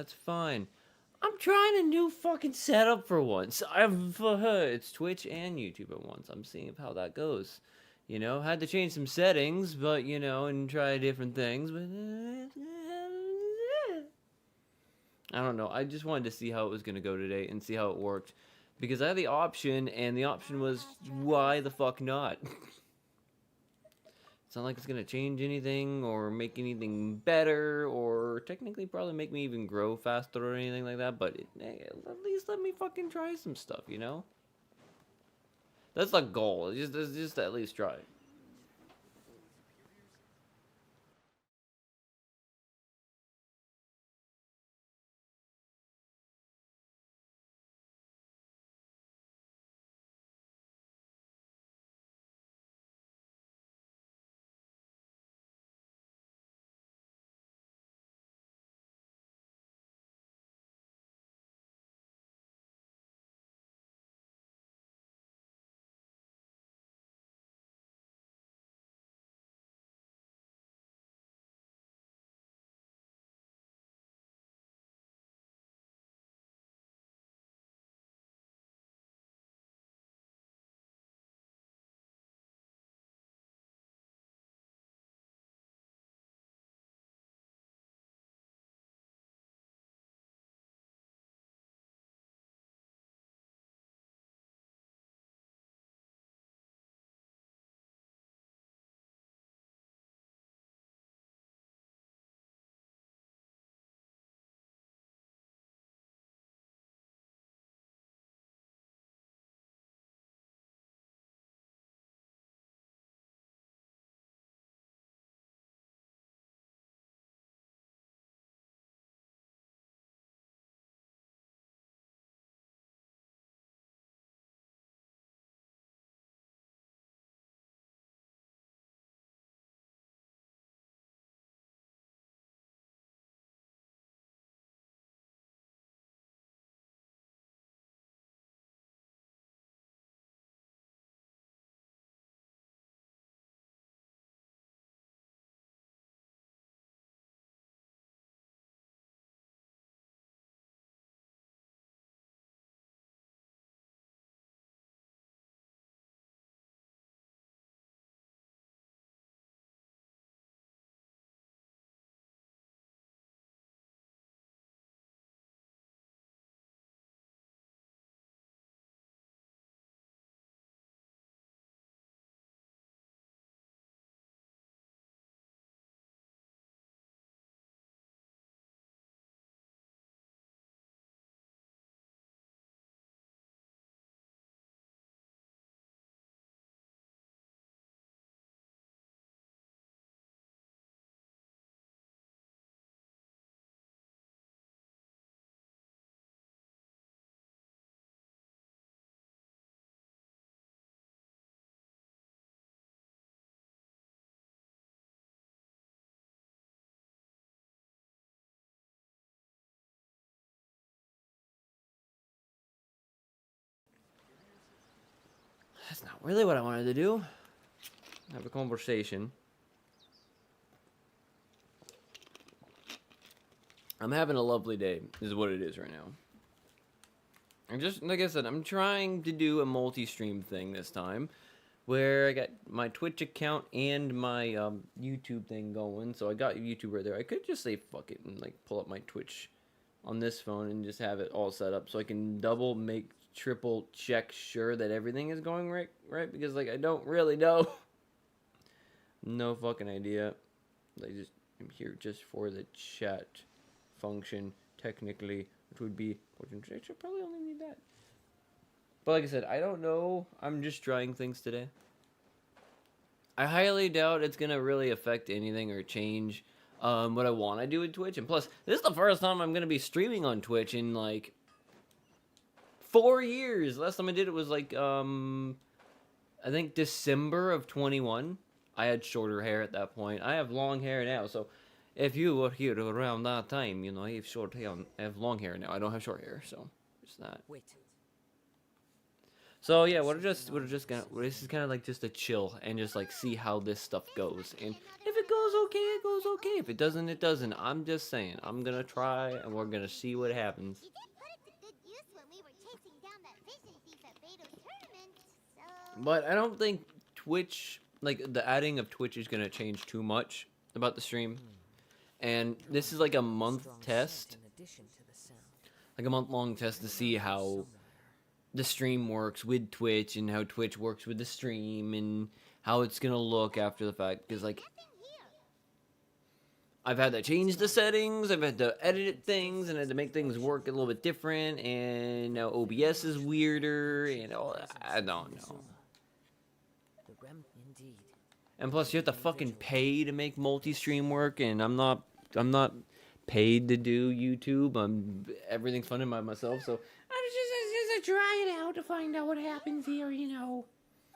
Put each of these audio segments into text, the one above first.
That's fine. I'm trying a new fucking setup for once. It's Twitch and YouTube at once. I'm seeing how that goes. Had to change some settings, but and try different things. But I don't know. I just wanted to see how it was gonna go today and see how it worked, because I had the option, and the option was why the fuck not. It's not like it's gonna change anything or make anything better or technically probably make me even grow faster or anything like that, but hey, at least let me fucking try some stuff. That's the goal. It's just to at least try. That's not really what I wanted to do. Have a conversation. I'm having a lovely day, is what it is right now. I'm just, like I said, I'm trying to do a multi-stream thing this time, where I got my Twitch account and my YouTube thing going. So I got YouTube right there. I could just say fuck it and like pull up my Twitch on this phone and just have it all set up so I can double, make, triple check sure that everything is going right, because like I don't really know. No fucking idea. I just am here just for the chat function technically, which would be, I should probably only need that. But like I said, I don't know. I'm just trying things today. I highly doubt it's gonna really affect anything or change what I want to do with Twitch. And plus, this is the first time I'm gonna be streaming on Twitch in like 4 years. Last time I did it was like I think December of 21. I had shorter hair at that point. I have long hair now, so if you were here around that time, I have short hair. I have long hair now. I don't have short hair, so it's that. Wait. So yeah, we're just gonna. This is kind of like just a chill and just like see how this stuff goes, and if it goes okay, it goes okay. If it doesn't, it doesn't. I'm just saying. I'm gonna try, and we're gonna see what happens. You did put it to good use when we were chasing down that vision thief at Beto's tournament, so... But I don't think Twitch, like the adding of Twitch, is gonna change too much about the stream. And this is like a month test, like a month-long test to see how the stream works with Twitch and how Twitch works with the stream and how it's gonna look after the fact. Because like, I've had to change the settings, I've had to edit things, and had to make things work a little bit different. And now OBS is weirder, and all that. I don't know. And plus, you have to fucking pay to make multi-stream work, and I'm not paid to do YouTube. Everything's funded by myself, so I just try it out to find out what happens here, you know.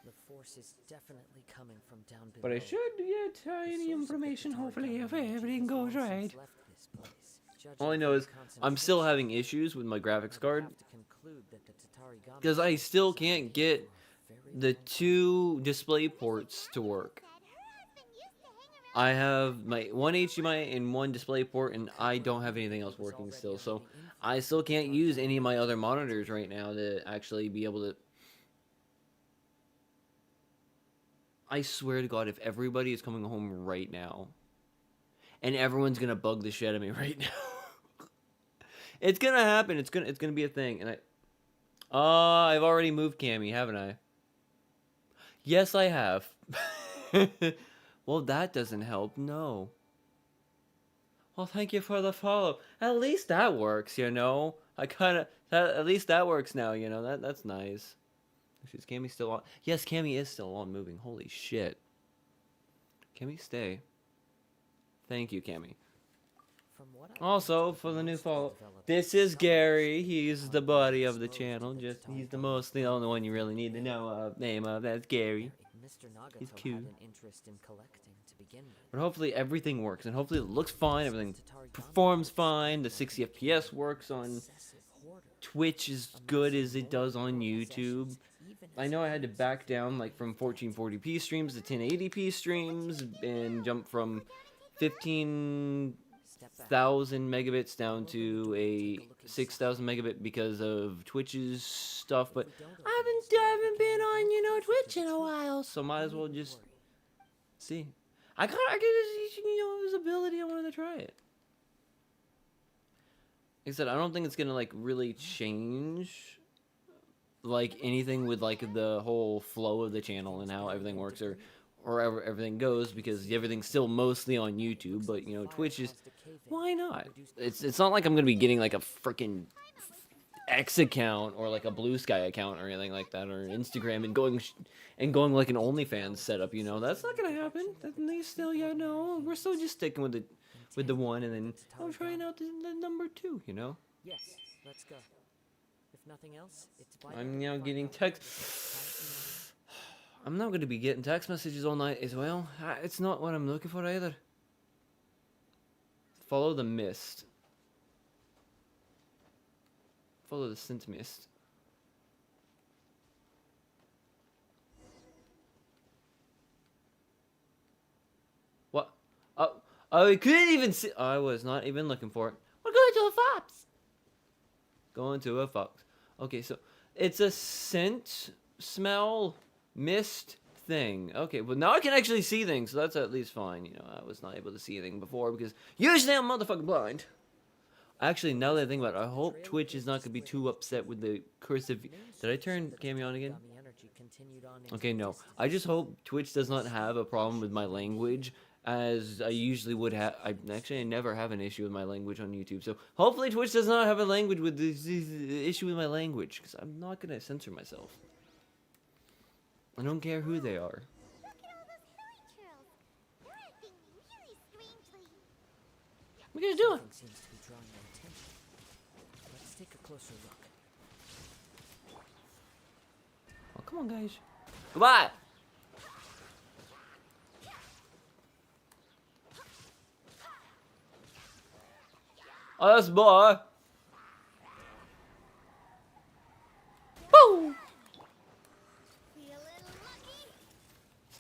The force is definitely coming from down below. But I should get any information, hopefully, if everything goes right. All I know is I'm still having issues with my graphics card, because I still can't get the 2 display ports to work. I have my 1 HDMI and 1 display port, and I don't have anything else working still. So I still can't use any of my other monitors right now to actually be able to... I swear to God, if everybody is coming home right now, and everyone's gonna bug the shit out of me right now, it's gonna happen. It's gonna be a thing. And I've already moved Cammy, haven't I? Yes, I have. Well, that doesn't help, no. Well, thank you for the follow. At least that works, you know. At least that works now, you know. That's nice. Is Cammy still on? Yes, Cammy is still on moving. Holy shit. Cammy, stay. Thank you, Cammy. Also, for the new follow, this is Gary. He's the buddy of the channel. He's the only one you really need to know name of. That's Gary. He's cute. But hopefully everything works, and hopefully it looks fine, everything performs fine, the 60 FPS works on Twitch as good as it does on YouTube. I know I had to back down like from 1440p streams to 1080p streams, and jump from 15,000 megabits down to a 6,000 megabit because of Twitch's stuff, but I haven't been on, you know, Twitch in a while, so might as well just see. I get this, you know, visibility. I wanted to try it. Like I said, I don't think it's gonna like really change like anything with like the whole flow of the channel and how everything works, or everything goes, because everything's still mostly on YouTube. But you know, Twitch is, why not? It's not like I'm gonna be getting like a freaking X account or like a Blue Sky account or anything like that, or Instagram and going like an OnlyFans setup. You know, that's not gonna happen. They still, yeah, no, we're still just sticking with the 1, and then I'm trying out the number 2. You know. Yes, let's go. If nothing else, it's I'm now getting text. I'm not going to be getting text messages all night as well. It's not what I'm looking for either. Follow the mist. Follow the scent mist. What? Oh, I couldn't even see. I was not even looking for it. We're going to a fox. Going to a fox. Okay, so it's a scent, smell, mist thing. Okay, well now I can actually see things, so that's at least fine. You know, I was not able to see anything before because usually I'm motherfucking blind. Actually, now that I think about it, I hope Twitch is not going to be too upset with the cursive. Did I turn Cammy on again? Okay, no. I just hope Twitch does not have a problem with my language, as I usually would have. I never have an issue with my language on YouTube. So hopefully Twitch does not have a language with this issue with my language, because I'm not going to censor myself. I don't care who they are. What are you guys doing? Let's take a closer look. Oh, come on, guys. Goodbye. Oh, that's boy. Boo!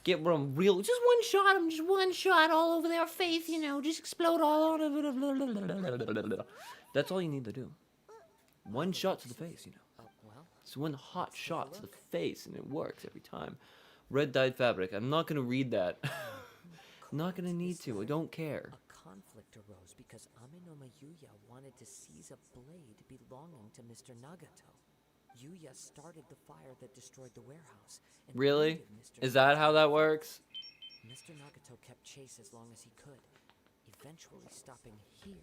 get them real. Just one shot them, just one shot all over their face, you know, just explode all over it. That's all you need to do. One shot to the face, you know. Well, It's one hot shot to the face, and it works every time. Red dyed fabric. I'm not gonna read that. I'm not gonna need to. I don't care. a conflict arose because Amenoma Yuya wanted to seize a blade belonging to Mr. Nagato. Yuya started the fire that destroyed the warehouse. And Really? wounded Mr. Is that how that works? Mr. Nagato kept chase as long as he could, eventually stopping here.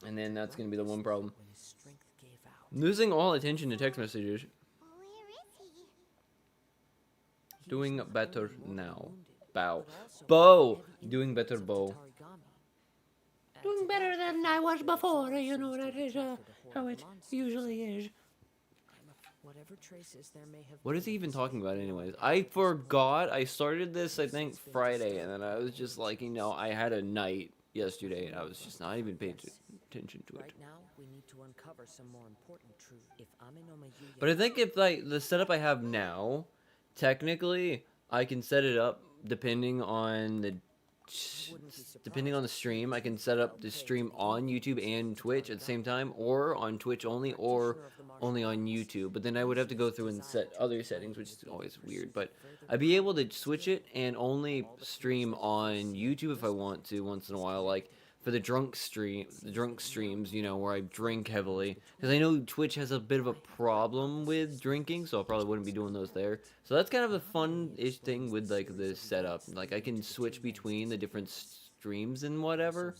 And then that's gonna be the one problem. When his strength gave out. Losing all attention to text messages. Where is he? He Doing was not better only mortally now. wounded, Bow. but also Bow. had heavy Doing better, injuries of Bow. Tatarigami. Add Doing to better that, than I was Yuya's before, actions you know, to that is attracted a how horde it of monsters. usually is. Whatever traces there may have What is been he even of talking about Satan anyways? Lord I Nagato's blade, forgot. I started this, I think, Friday, and then I was just like, you know, I had a night yesterday, and I was just not even paying attention to it. Right now, we need to uncover some more important truth. If Amenoma Yuya But I think if, like, the setup I have now, technically, I can set it up depending on the... Depending on the stream, I can set up the stream on YouTube and Twitch at the same time, or on Twitch only, or only on YouTube. But then I would have to go through and set other settings, which is always weird. But I'd be able to switch it and only stream on YouTube if I want to once in a while, like for the drunk streams, you know, where I drink heavily. Because I know Twitch has a bit of a problem with drinking, so I probably wouldn't be doing those there. So that's kind of the fun-ish thing with, like, this setup. Like, I can switch between the different streams and whatever.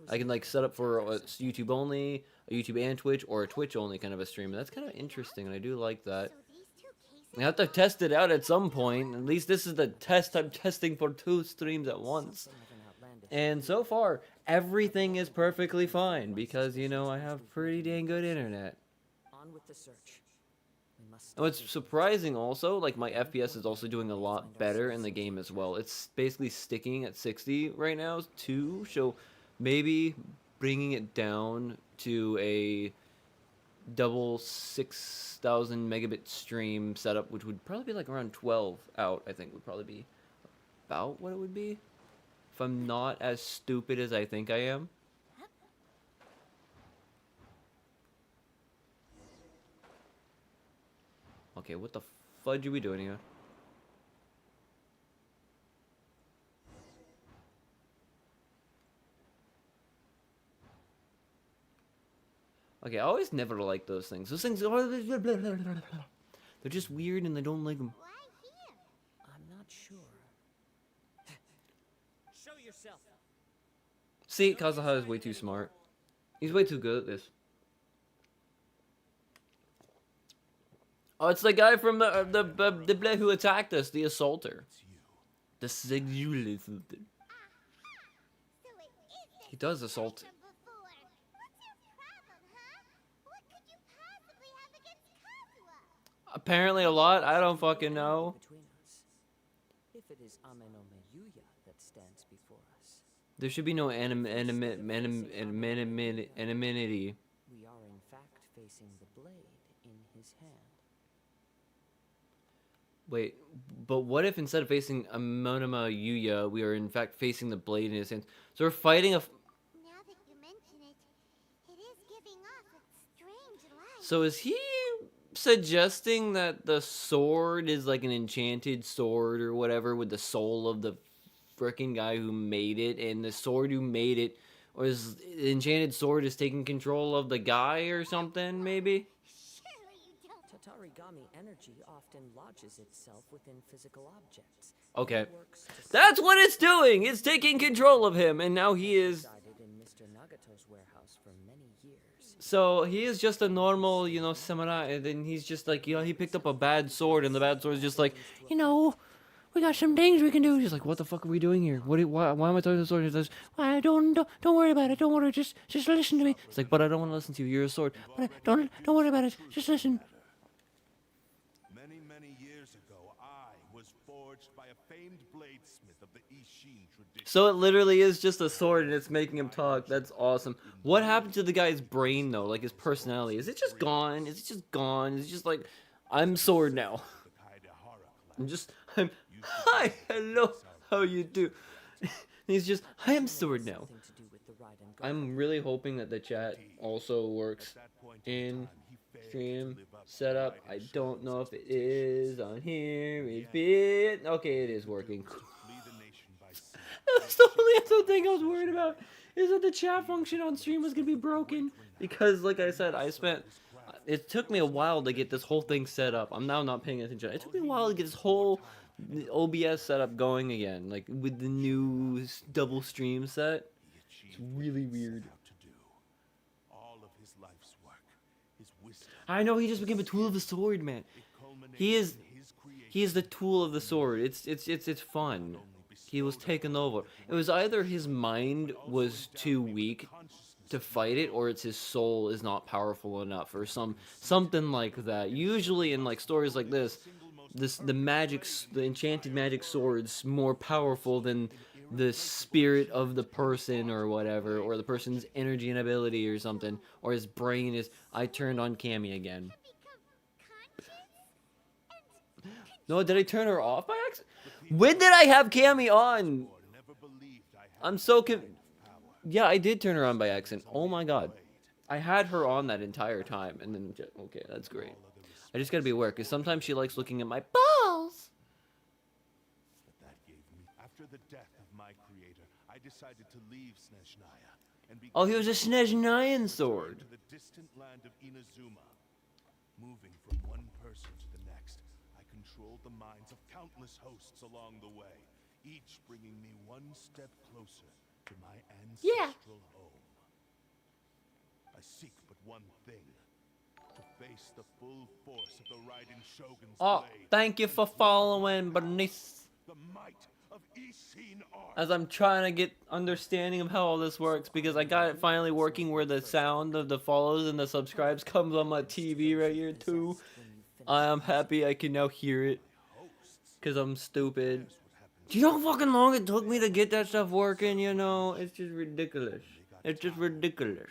I can, like, set up for a YouTube only, a YouTube and Twitch, or a Twitch only kind of a stream. And that's kind of interesting, and I do like that. So these two cases I have to test it out at some point. At least this is the test I'm testing for 2 streams at once. something of an outlandish And so far, everything is perfectly fine because, you know, I have pretty dang good internet. on with the search. We must And what's surprising also, like, my FPS is also doing a lot better in the game as well. It's basically sticking at 60 right now, too. So maybe bringing it down to a double 6,000 megabit stream setup, which would probably be like around 12 out, I think would probably be about what it would be. If I'm not as stupid as I think I am. Okay, what the fudge are we doing here? Okay, I always never like those things. Those things are... They're just weird and I don't like them. why here? I'm not sure. Show yourself. See, Kazuha is way too smart. He's way too good at this. Oh, it's the guy from the blade who attacked us, the assaulter. The sexual assaulter. So it is He does assault. from before. What's your problem, huh? What could you possibly have against Kazuha? Apparently a lot. I don't fucking know. Between us. If it is Amenoma Yuya that stands before us, There should be no anonymity. we are in fact facing the blade in his hand. Wait, but what if instead of facing Amonima Yuya, we are in fact facing the blade in his hands? So we're fighting a... Now that you mention it, it is giving off a strange light. So is he suggesting that the sword is like an enchanted sword or whatever with the soul of the frickin' guy who made it, and the sword who made it, or is the enchanted sword is taking control of the guy or something, maybe? Surely you don't. Tatarigami energy often lodges itself within physical objects. Okay. It works to That's what it's doing! It's taking control of him, and now he is... resided in Mr. Nagato's warehouse for many years. So he is just a normal, you know, samurai, and then he's just like, you know, he picked up a bad sword, and the bad sword is just like, You know, we got some things we can do. He's like, what the fuck are we doing here? Why am I talking to the sword? He says, why, don't worry about it. Don't worry. Just listen to me. it's like, but I don't want to listen to you. You're a sword. But don't worry about it. Just listen. Many, many years ago, I was forged by a famed bladesmith of the Ishin tradition. So it literally is just a sword, and it's making him talk. That's awesome. What happened to the guy's brain, though? Like, his personality? Is it just gone? Is it just gone? Is it just like, I'm sword now? The Kaidahara clan. I'm, hi, hello, how you do? He's just, I am sword now. Something to do with the ride and go. I'm really hoping that the chat also works in stream setup. I don't know if it is on here. Okay, it is working. Flee the nation by sea. That's the only other thing I was worried about, is that the chat function on stream was gonna be broken. Because, like I said, it took me a while to get this whole thing set up. I'm now not paying attention. It took me a while to get this whole OBS setup going again, like with the new double stream set. It's really weird. Out to do all of his life's work, his wisdom, I know he just became a tool of the sword, man. He is the tool of the sword. It's fun. He was taken over. It was either his mind was too weak to fight it, or it's his soul is not powerful enough, or something like that. Usually in like stories like this, the enchanted magic sword's more powerful than the spirit of the person or whatever, or the person's energy and ability or something, or his brain is. I turned on Cammy again. No, did I turn her off by accident? When did I have Cammy on? I'm so yeah, I did turn her on by accident. Oh my god. I had her on that entire time, and then, okay, that's great. I just gotta be aware, because sometimes she likes looking at my balls. But that gave me. After the death of my creator, I decided to leave Snezhnaya and be. Oh, he was a Snezhnayan sword. To the distant land of Inazuma. Moving from one person to the next, I controlled the minds of countless hosts along the way, each bringing me one step closer to my ancestral home. I seek but one thing: to face the full force of the Raiden Shogun's Oh, blade. thank you for following, Bernice. The might of Ishin art. As I'm trying to get understanding of how all this works, because I got it finally working where the sound of the follows and the subscribes comes on my TV right here too. I am happy I can now hear it, because I'm stupid. Do you know how fucking long it took me to get that stuff working, you know? It's just ridiculous. It's just ridiculous.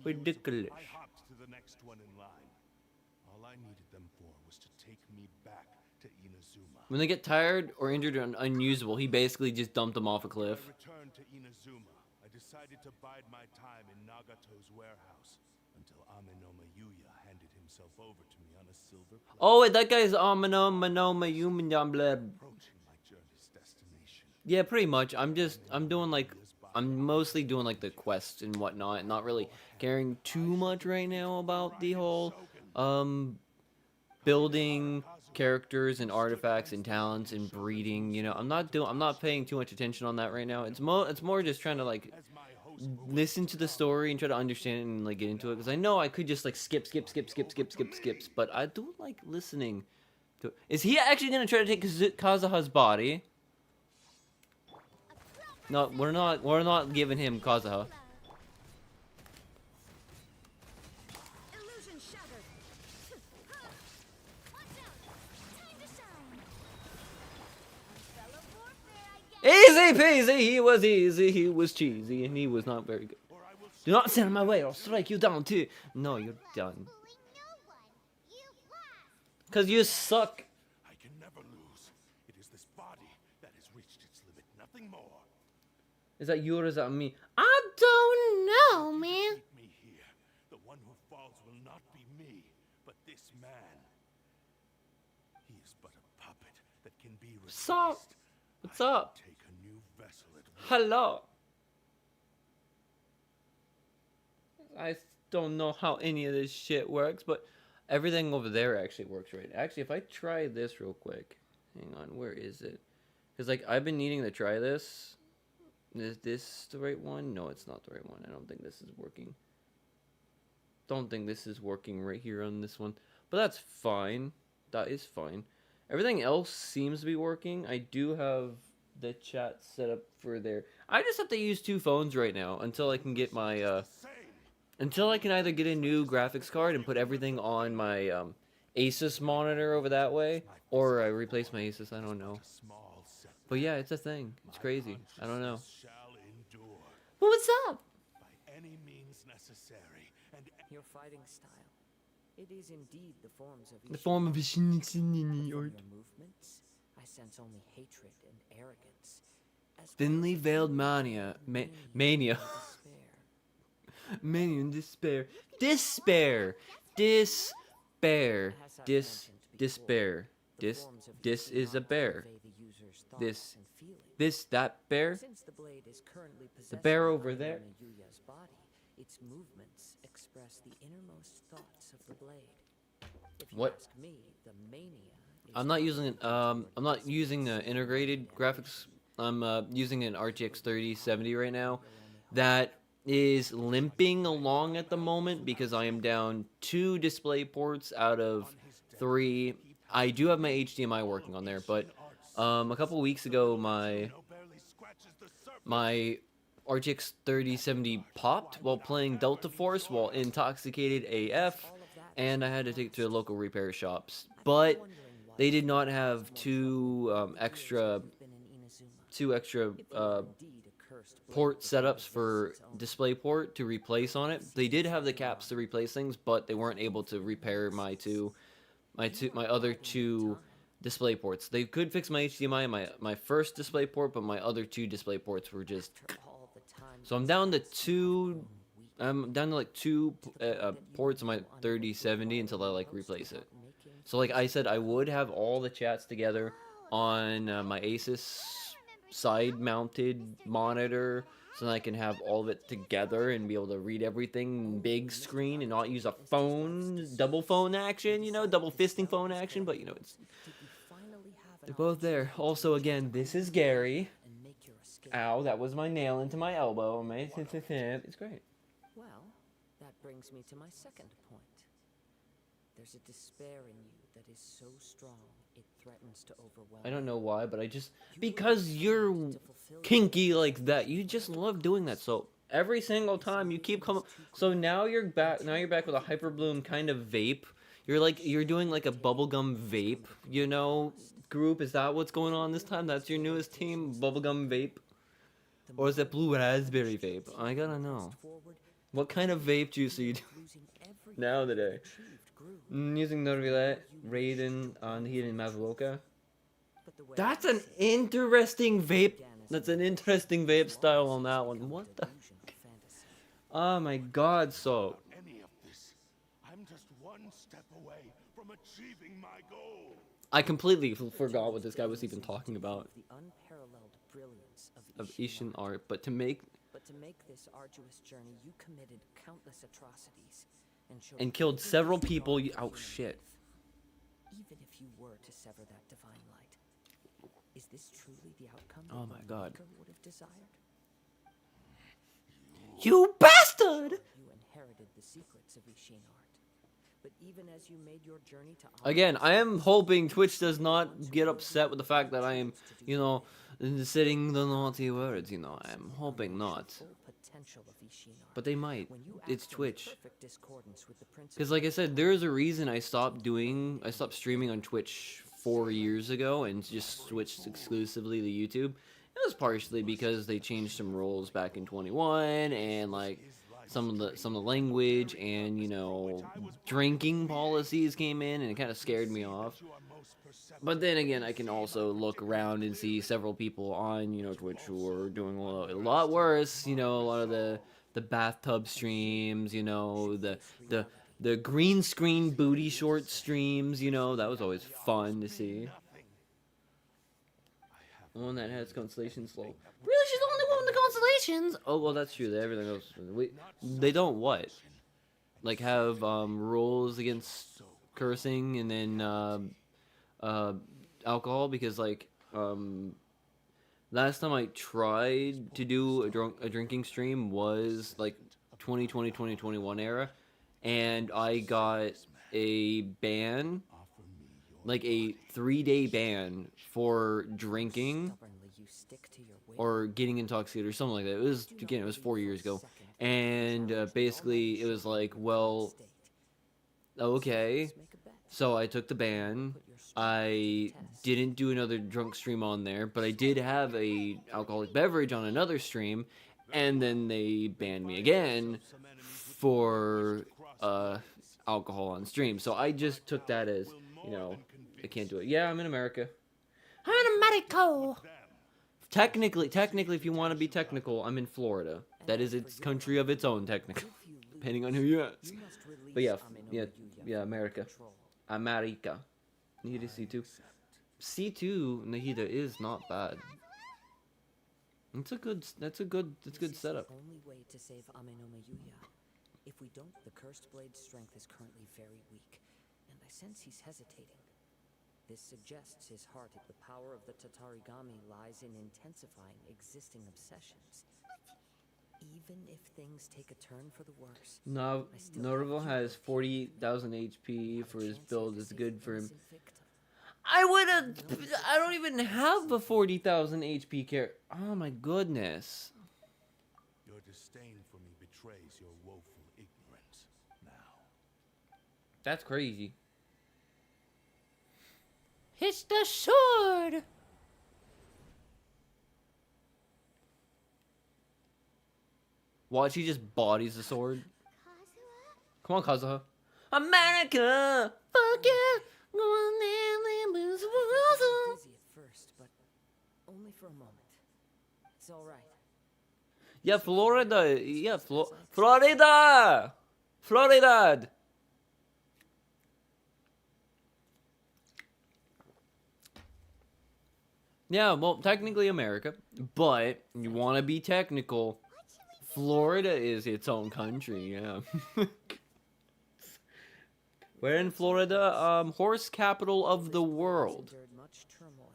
Ridiculous. I hopped to the next one in line. All I needed them for was to take me back to Inazuma. When they get tired or injured or unusable, he basically just dumped them off a cliff. I returned to Inazuma. I decided to bide my time in Nagato's warehouse until Amenoma Yuya handed himself over to me on a silver plate. Oh, wait, that guy's Manoma Yuman blah. Approaching my journey's destination. Yeah, pretty much. I'm mostly doing like the quests and whatnot, and not really caring too much right now about the whole building characters and artifacts and talents and breeding. You know, I'm not paying too much attention on that right now. It's more just trying to like listen to the story and try to understand it and like get into it, because I know I could just like skips, but I do like listening to it. Is he actually gonna try to take Kazuha's body? No, we're not giving him Kazuha. Illusion shattered. Watch out. Time to shine. Fellow warfare, I guess. Easy peasy, he was easy, he was cheesy, and he was not very good. Do not stand in my way, I'll strike you down too. No, you're done. Fooling no one. You've lost. Cause you suck. I can never lose. It is this body that has reached its limit, nothing more. Is that you or is that me? I don't know, man. Keep me here. The one who falls will not be me, but this man. He is but a puppet that can be replaced. Sup? What's I up? Take a new vessel at will. Hello. I don't know how any of this shit works, but everything over there actually works right. Actually, if I try this real quick, hang on, where is it? Because like I've been needing to try this. Is this the right one? No, it's not the right one. I don't think this is working. Don't think this is working right here on this one. But that's fine. That is fine. Everything else seems to be working. I do have the chat set up for there. I just have to use two phones right now until I can get my until I can either get a new graphics card and put everything on my Asus monitor over that way, or I replace my Asus. I don't know. Small setback. But yeah, it's a thing. It's crazy. I don't know. Shall endure Well, what's up? by any means necessary, and Your fighting style. It is indeed the forms of The form of a Ishin. shin From or your movements, I sense only hatred and arrogance. As well Thinly as a veiled feeling mania. of Mania. and despair. Mania and despair. Despair. Despair. As I've Dis. mentioned before, Despair. the Dis. forms of Dis Ishin is a art bear. convey the user's thoughts This. and feelings. This. That bear. Since the blade is currently possessed bear by over there? Ayano Yuya's body, its movements express the innermost thoughts of the blade. If you What? ask me, the mania is I'm not using directed I'm toward not this using specific integrated damage. graphics. I'm using an RTX 3070 right now. You'll only hope That is limping along at the moment because I am down 2 display ports out of 3. I do have my HDMI working on there, but a couple weeks ago my RTX 3070 popped while playing Delta Force while intoxicated AF, and I had to take it to the local repair shops. I've been But wondering why they did Ishin not has have more trouble two with the years extra that you've been in Inazuma. two extra If you are indeed a cursed blade port that setups possesses for its own DisplayPort to replace on it. They did have the caps to replace things, but they weren't able to repair my other two display ports. They could fix my HDMI, my first display port, but my other 2 display ports were just. After all the time So I'm these down to arts have 2. grown weak, I'm down to like 2 ports on my 3070 until I like replace it. So like I said, I would have all the chats together on my Asus side-mounted monitor, so that I can have all of it together and be able to read everything big screen and not use a phone, double phone action, double fisting phone action. But Did you finally have an they're both there. opportunity Also, to again, check this on is the Gary. and make your escape? Ow, that was my nail into my elbow. It's great. Well, that brings me to my second point. There's a despair in you that is so strong it threatens to overwhelm. I don't know why, but I just You because were you're determined to fulfill kinky your like that, you just love doing that. So every single time you keep coming. So now you're back. Now you're back with a hyperbloom kind of vape. You're doing like a bubblegum vape, group. Is that what's going on this time? That's your newest team, bubblegum vape, The or is it more blue raspberry vape? you I gotta pressed know. forward, What kind of vape juice are you doing losing everything nowadays? you achieved grew. Using Norville, Raiden, on here in Mazuoka. But the way That's I an see it, interesting vape. began as That's a an myth, interesting as vape long style as on it's that one. become a What the? delusional fantasy. Oh my god, so. Any of this. I'm just one step away from achieving my goal. I completely forgot what this guy was even talking about The unparalleled brilliance of Ishin Ishin art, but to make But to make this arduous journey, you committed countless atrocities showed and killed every several scar people. of Oh human shit. life. Even if you were to sever that divine light, is this truly the outcome that Oh my the God. Maker would have desired? You bastard! You inherited the secrets of Ishin art. But even as you made your journey to Again, I am hoping Twitch does not get upset with the fact that I am, saying the naughty words. I'm hoping not. full potential of Ishin art. But they might. When you It's act in Twitch. perfect discordance with the principles Because, like I said, there is a reason I stopped streaming on Twitch 4 years ago and just switched exclusively to YouTube. It was partially because they changed some rules back in 21 and, like, some of the language and, drinking policies came in and it kind of scared me off. But then again, I can also look around and see several people on, Twitch who are doing a lot worse, a lot of the bathtub streams, the green screen booty short streams, that was always fun to see. The one that has constellations slow. Really, she's the only one with the constellations. Oh, well, that's true. Everything else, they don't what? Like have rules against cursing and then alcohol, because like last time I tried to do a drinking stream was like 2020 2021 era, and I got a ban, like a 3-day ban for drinking stubbornly you stick to your way. or getting intoxicated or something like that. It was 4 years ago, and basically it was like, well, okay. Make a bet. So I took the ban. I didn't do another drunk stream on there, but I did have a alcoholic beverage on another stream, and then they banned me again for alcohol on stream. So I just took that as, I can't do it. Yeah, I'm in America. I'm Mexico. Technically, if you want to be technical, I'm in Florida. That is its country of its own, technically, depending on who you ask. You must release But yeah, Ame no yeah, Yuya yeah, from America. control. America. Nihida C2. C2 Nahida is not bad. That's a good This is setup. the only way to save Ame no Yuya. If we don't, the cursed blade's strength is currently very weak, and I sense he's hesitating. This suggests his heart at the power of the Tatarigami lies in intensifying existing obsessions. Even if things take a turn for the worse, No, I still Norval have has Yuya. 48,000 HP Have a for his chance build. to It's save good an for him. innocent victim. I don't even have a 40,000 HP character. Oh my goodness. Your disdain for me betrays your woeful ignorance. Now, That's crazy. It's the sword. Watch, he just bodies the sword. Kazuha? Come on, Kazuha. America! Fuck yeah! Go on there, I felt a little dizzy at first, but only for a moment. It's all right. Yeah, Florida. Yeah, Florida! Florida! Yeah, well, technically America, but you want to be technical. Florida is its own country, yeah. We're in Florida, horse capital of the world. Endured much turmoil.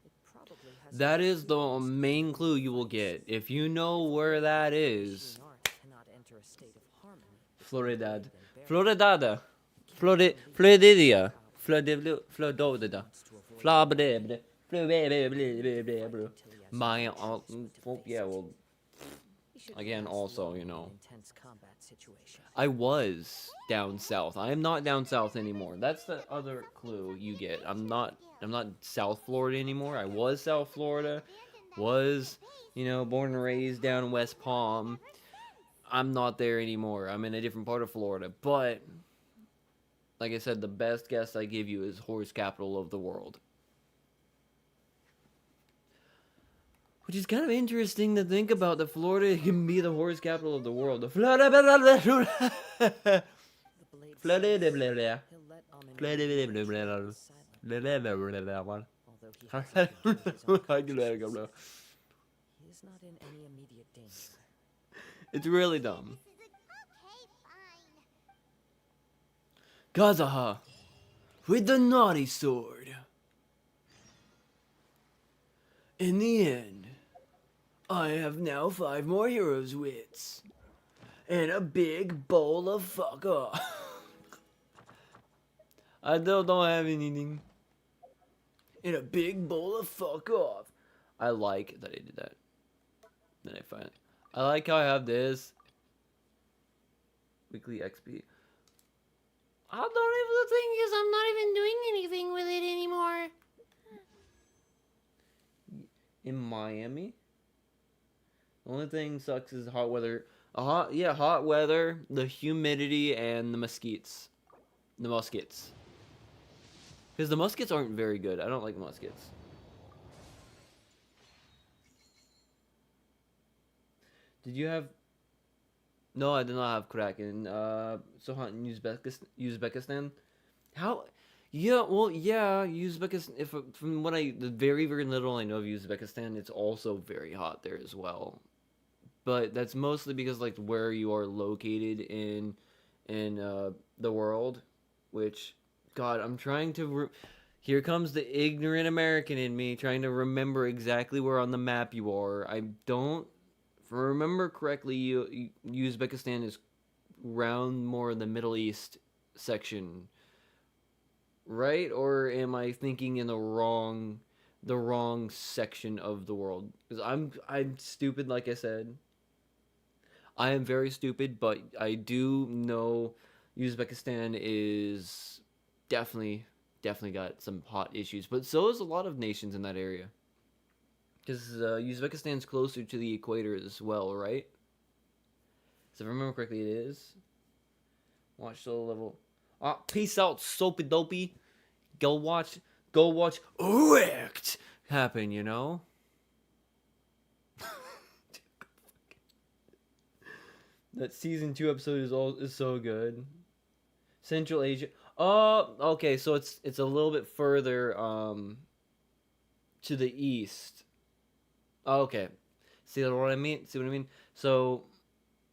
It probably has That its is the secrets. main clue you will get. If you know where that is, Machine art cannot enter a state of harmony. Floridad. Florida. Floridada. Floridia. Florida. Florida. My, yeah, well, again, also, you know, Intense combat situation. I was down south. I am not down south anymore. That's the other clue you get. I'm not South Florida anymore. I was South Florida. Was, you know, born and raised down in West Palm. I'm not there anymore. I'm in a different part of Florida. But, like I said, the best guess I give you is horse capital of the world. Which is kind of interesting to think about, that Florida can be the horse capital of the world. The Florida. The blade Florida. he'll let Amenemhotep silent, although he hasn't been given his own consciousness. He is not in any immediate danger. It's really dumb. Okay, fine. Kazaha, with the naughty sword. In the end, I have now 5 more heroes' wits. And a big bowl of fuck off. I don't have anything. And a big bowl of fuck off. I like that I did that. Then I find it. I like how I have this. Weekly XP. I don't even, the thing is, I'm not even doing anything with it anymore. In Miami. The only thing sucks is hot weather. Hot weather, the humidity, and the mosquitoes. The muskets. Because the muskets aren't very good. I don't like muskets. Did you have... No, I did not have Kraken. Sohan in Uzbekistan. How... Yeah, well, yeah, Uzbekistan, from what the very, very little I know of Uzbekistan, it's also very hot there as well. But that's mostly because, like, where you are located in the world, which, God, I'm trying to, here comes the ignorant American in me, trying to remember exactly where on the map you are. I don't, if I remember correctly, Uzbekistan is around more the Middle East section. Right? Or am I thinking in the wrong section of the world? Because I'm stupid, like I said. I am very stupid, but I do know Uzbekistan is definitely got some hot issues. But so is a lot of nations in that area. Because Uzbekistan's closer to the equator as well, right? So if I remember correctly, it is. Watch solo level. Peace out, soapy dopey. Go watch Wrecked happen, you know? That season 2 episode is so good. Central Asia. Oh, okay, so it's a little bit further to the east. Okay. See what I mean? See what I mean? So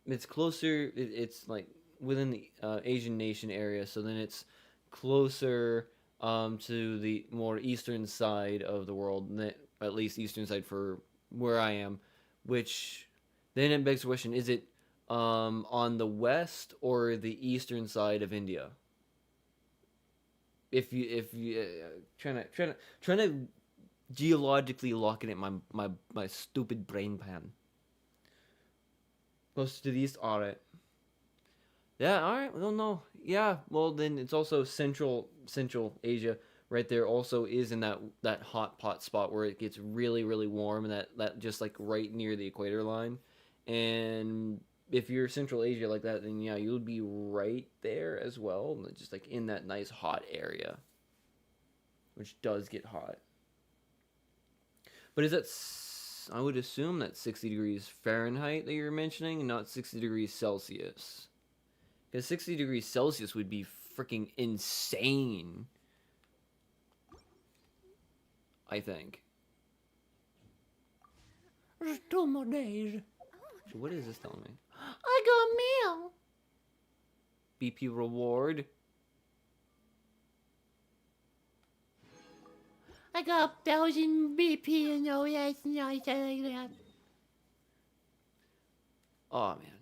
it's closer. It's like within the Asian nation area. So then it's closer to the more eastern side of the world, at least eastern side for where I am. Which then it begs the question: is it on the west or the eastern side of India? If you trying to geologically lock it in my stupid brain pan. Close to the east, alright. Yeah, alright, well no. Yeah, well then it's also Central Asia right there also is in that hot pot spot where it gets really, really warm and that just like right near the equator line. And if you're Central Asia like that, then yeah, you'll be right there as well. Just like in that nice hot area. Which does get hot. But is that, I would assume that's 60 degrees Fahrenheit that you're mentioning, and not 60 degrees Celsius. Because 60 degrees Celsius would be freaking insane. I think. There's 2 more days. So what is this telling me? I got mail. BP reward. I got 1,000 BP and oh yeah, it's nice. I like that. Oh man.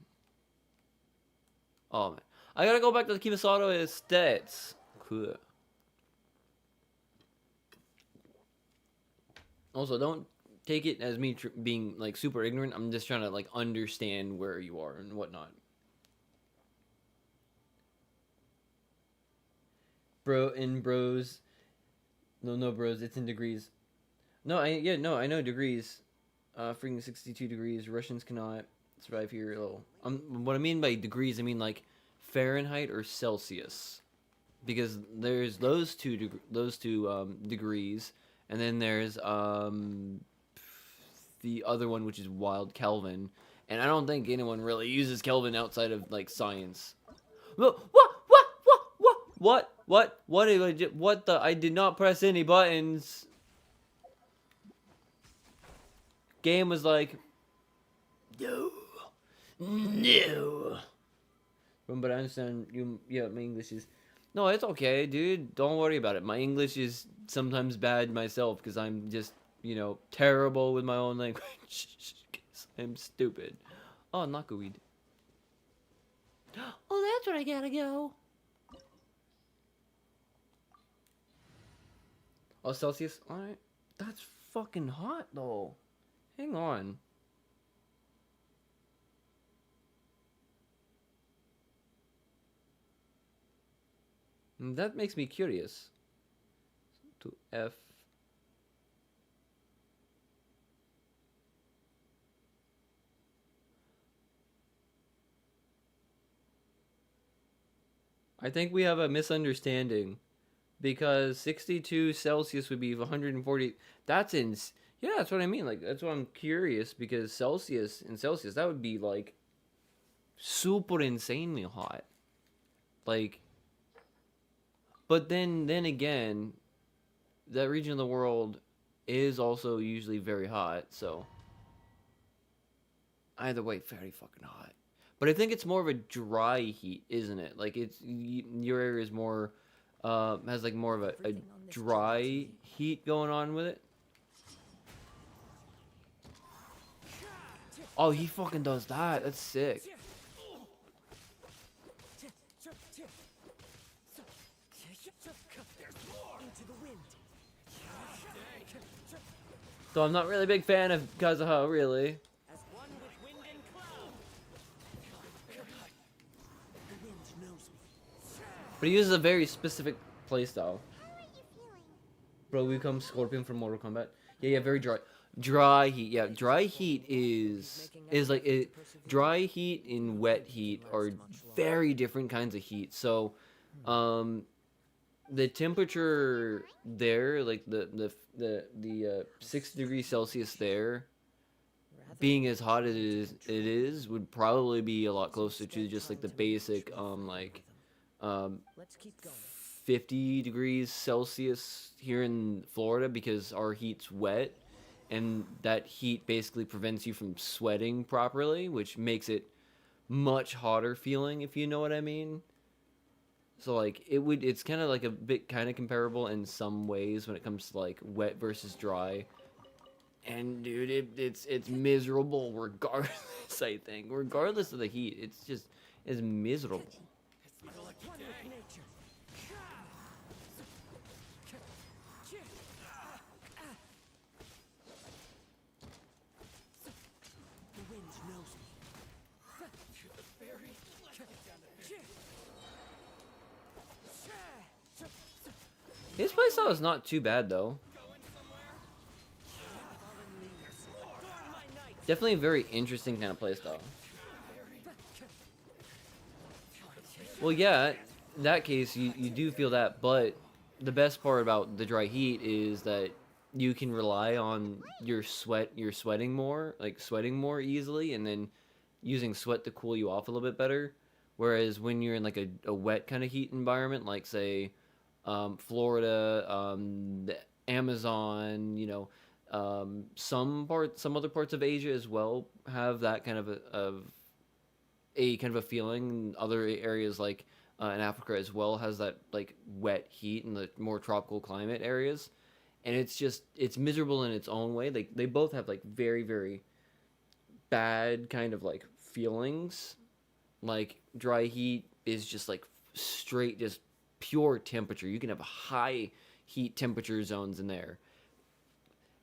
Oh man. I gotta go back to the Kimasato Estates. Cool. Also, don't take it as me being like super ignorant. I'm just trying to like understand where you are and whatnot. Bros. No, bros. It's in degrees. No, I know degrees. Freaking 62 degrees. Russians cannot survive here. Oh, what I mean by degrees, I mean like Fahrenheit or Celsius, because there's those two degrees, and then there's the other one, which is wild Kelvin, and I don't think anyone really uses Kelvin outside of like science. What? What the? I did not press any buttons. Game was like, no. But I understand you. Yeah, my English is. No, it's okay, dude. Don't worry about it. My English is sometimes bad myself because I'm just, terrible with my own language. I'm stupid. Oh, knockerweed. Oh, that's where I gotta go. Oh, Celsius? Alright. That's fucking hot, though. Hang on. That makes me curious. To F. I think we have a misunderstanding. Because 62 Celsius would be 140. That's yeah, that's what I mean. Like, that's why I'm curious. Because Celsius, that would be like super insanely hot. Like, but then again, that region of the world is also usually very hot. So, either way, very fucking hot. But I think it's more of a dry heat, isn't it? Like, your area is more. Has like more of a dry heat going on with it. Oh, he fucking does that. That's sick. So I'm not really a big fan of Kazuha, really. But he uses a very specific playstyle. How are you feeling? Bro, we become Scorpion from Mortal Kombat. Yeah, very dry. Dry heat, yeah. Dry heat is like it. Dry heat and wet heat are very different kinds of heat. So, the temperature there, like the 60 degrees Celsius there, Rather being than as hot as temperature, it is, would probably be a lot closer to just like the basic like let's keep going. 50 degrees Celsius here in Florida, because our heat's wet, and that heat basically prevents you from sweating properly, which makes it much hotter feeling, if you know what I mean. So like it's kind of like a bit kind of comparable in some ways when it comes to like wet versus dry. And dude, it's miserable regardless. I think regardless of the heat, it's miserable. One with nature. The wind knows me. His playstyle is not too bad though. Definitely a very interesting kind of playstyle. Well, yeah, in that case, you do feel that, but the best part about the dry heat is that you can rely on your sweating more, like sweating more easily, and then using sweat to cool you off a little bit better. Whereas when you're in like a wet kind of heat environment, like say Florida, the Amazon, some other parts of Asia as well have that kind of a feeling. Other areas like in Africa as well has that like wet heat in the more tropical climate areas, and it's miserable in its own way. They both have like very very bad kind of like feelings. Like dry heat is just like straight just pure temperature. You can have high heat temperature zones in there,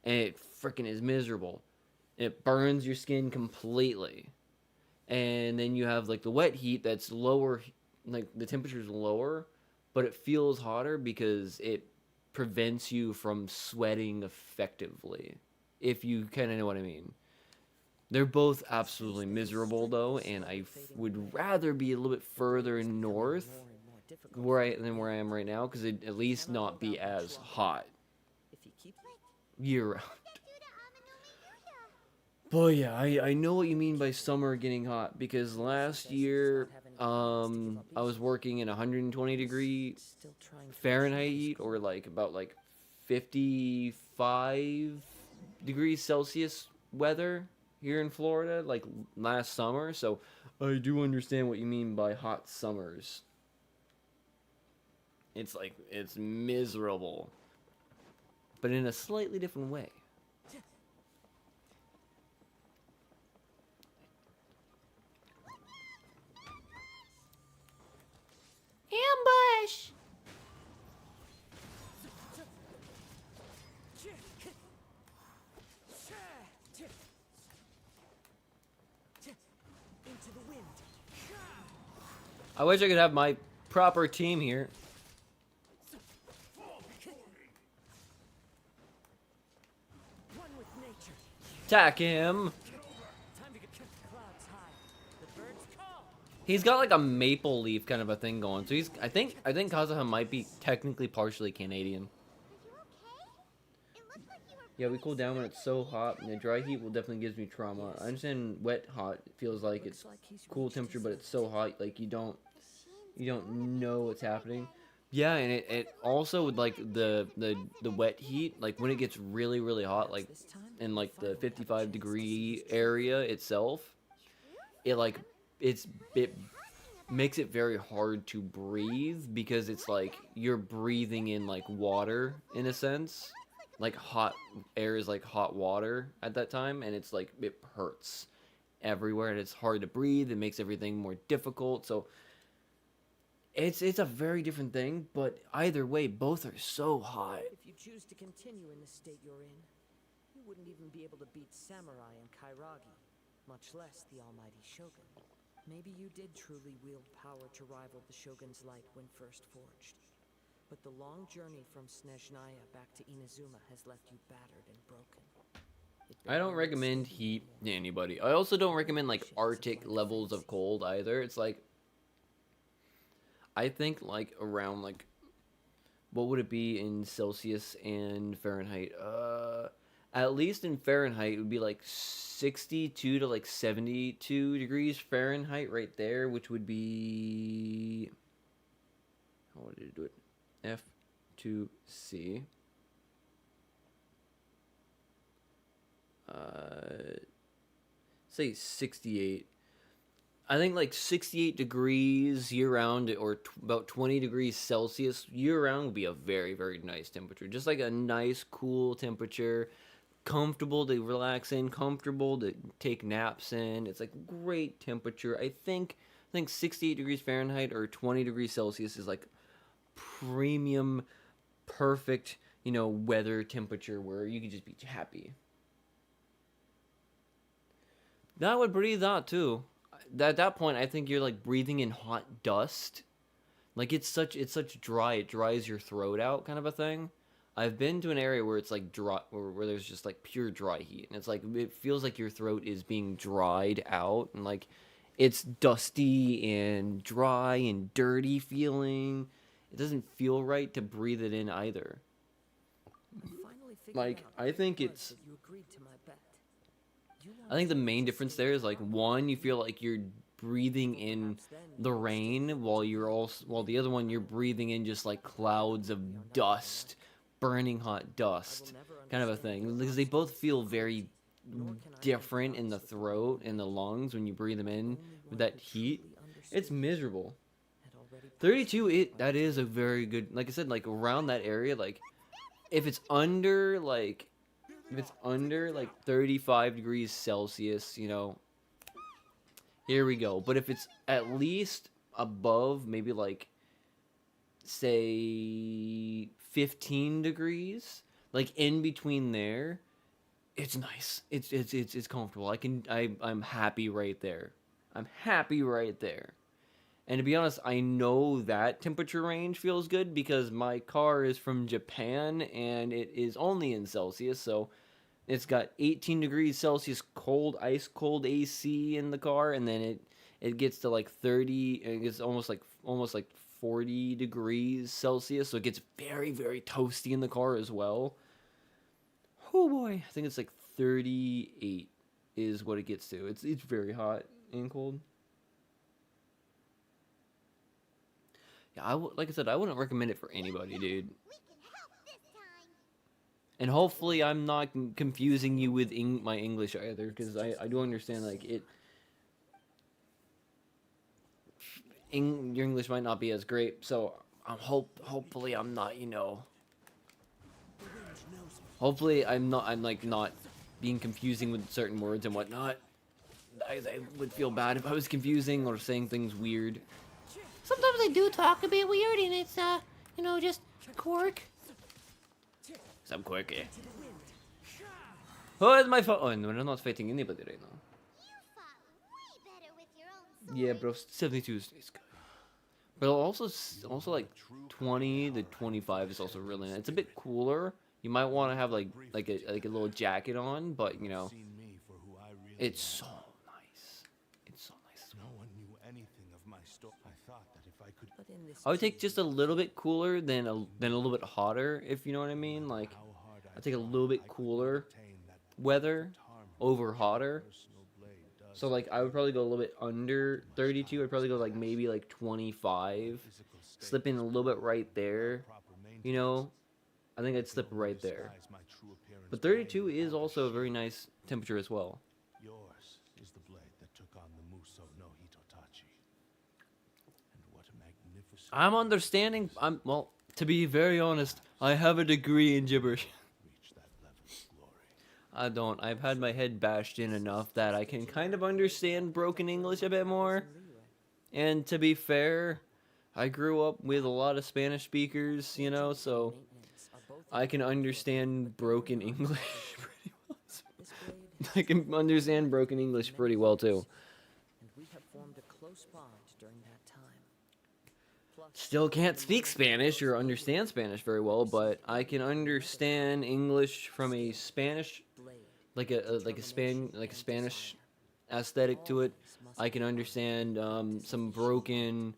and it freaking is miserable. It burns your skin completely. And then you have like the wet heat that's lower, like the temperature's lower, but it feels hotter because it prevents you from sweating effectively, if you kind of know what I mean. They're both absolutely miserable though, and would rather be a little bit further north than where I am right now, because it'd at least not be as hot If you keep year round. Get through to Amanome Yuya. Boy, yeah, I know what you mean by summer getting hot, because last year I was working in 120 degree still trying to Fahrenheit heat, or like about like 55 degrees Celsius weather here in Florida, like last summer. So I do understand what you mean by hot summers. It's miserable, but in a slightly different way. Ambush! into the wind. I wish I could have my proper team here. One with nature. Attack him. Time to get clouds high. The birds call. He's got like a maple leaf kind of a thing going. So I think Kazuha might be technically partially Canadian. Are you okay? It looked like you were. Yeah, we cool down when it's so hot, and the dry heat will definitely gives me trauma. I understand wet hot feels like it's Looks like he's cool reached temperature, his but it's so hot like you don't Machines know what's happening. Yeah, and it also with like the wet heat, like when it gets really really hot, like this time. in like the Finally have a 55 chance to degree see his area itself, it makes it very hard to breathe, because it's like you're breathing in like water in a sense. Like hot air is like hot water at that time, and it's like it hurts everywhere, and it's hard to breathe. It makes everything more difficult. So it's a very different thing, but either way, both are so hot. If you choose to continue in the state you're in, you wouldn't even be able to beat Samurai and Kairagi, much less the almighty Shogun. Maybe you did truly wield power to rival the Shogun's light when first forged. But the long journey from Snezhnaya back to Inazuma has left you battered and broken. I don't recommend heat to anybody. I also don't recommend like Arctic levels of cold either. It's like, I think like around like what would it be in Celsius and Fahrenheit? At least in Fahrenheit, it would be like 62 to like 72 degrees Fahrenheit right there, which would be. How did it do it? F2C. Say 68. I think like 68 degrees year round, or about 20 degrees Celsius year round would be a very, very nice temperature. Just like a nice, cool temperature, comfortable to relax in, comfortable to take naps in. It's like great temperature. I think 68 degrees Fahrenheit or 20 degrees Celsius is like premium, perfect, weather temperature where you can just be happy. That would breathe out too. At that point, I think you're like breathing in hot dust. Like it's such dry. It dries your throat out, kind of a thing. I've been to an area where it's like dry, where there's just like pure dry heat, and it's like it feels like your throat is being dried out, and like it's dusty and dry and dirty feeling. It doesn't feel right to breathe it in either. Finally figured Like, out I think how it was it's- that you agreed to my bet. You I think the wanted main to difference stay there is like behind. one, you feel like you're breathing in the rain, while the other one you're breathing in just like clouds of dust, burning hot dust, kind of a thing. Because they both feel very different in the throat and the lungs when you breathe them in with that heat. It's miserable. 32, that is a very good, like I said, like around that area, like if it's under like 35 degrees Celsius, here we go. But if it's at least above maybe like say 15 degrees, like in between there, it's nice. It's comfortable. I'm happy right there. I'm happy right there. And to be honest, I know that temperature range feels good because my car is from Japan and it is only in Celsius, so it's got 18 degrees Celsius cold, ice cold AC in the car, and then it gets to like 30, and it gets almost like 40 degrees Celsius, so it gets very, very toasty in the car as well. Oh boy, I think it's like 38 is what it gets to. It's very hot and cold. Yeah, like I said, I wouldn't recommend it for anybody, dude. We can help this time. And hopefully I'm not confusing you with my English either, because I do understand, like, your English might not be as great, so hopefully I'm not, hopefully I'm not being confusing with certain words and whatnot. I would feel bad if I was confusing or saying things weird. Sometimes I do talk a bit weird, and it's just quirk. Some quirky. Oh, it's my fault. Oh, no, we're not fighting anybody right now. You fought way better with your own sword. Yeah, bro, 72 is good. But also like 20 to 25 is also really nice. It's a bit cooler. You might want to have like a little jacket on, but Seen me for who I really it's am. so nice. It's so nice. No one knew anything of my story. I thought that if I could But in this I would take just a little bit cooler than a little bit hotter, if you know what I mean. Like, how hard I take a little bit cooler attain that weather harm over hotter. personal blade does So like I would probably go a little bit under 32. I'd probably go like maybe like 25. physical state Slip in a little bit right there. proper You know, I think I'd slip right there. disguise my true appearance But by 32 any is other also a shape. very nice temperature as well. Yours is the blade that took on the Muso no Hitotachi. And what a magnificent I'm understanding. Well, to be very honest, I have a degree in gibberish. reach that level of glory. I don't. I've had my head bashed in enough that I can kind of understand broken English a bit more. And to be fair, I grew up with a lot of Spanish speakers, so maintenance are both I can understand broken English pretty well. this blade, I can understand broken English pretty well too. and we have formed a close bond during that time. Plus, Still can't speak Spanish or understand Spanish very well, but I can understand English from a Spanish, blade, like a Spanish aesthetic to it. I can understand some broken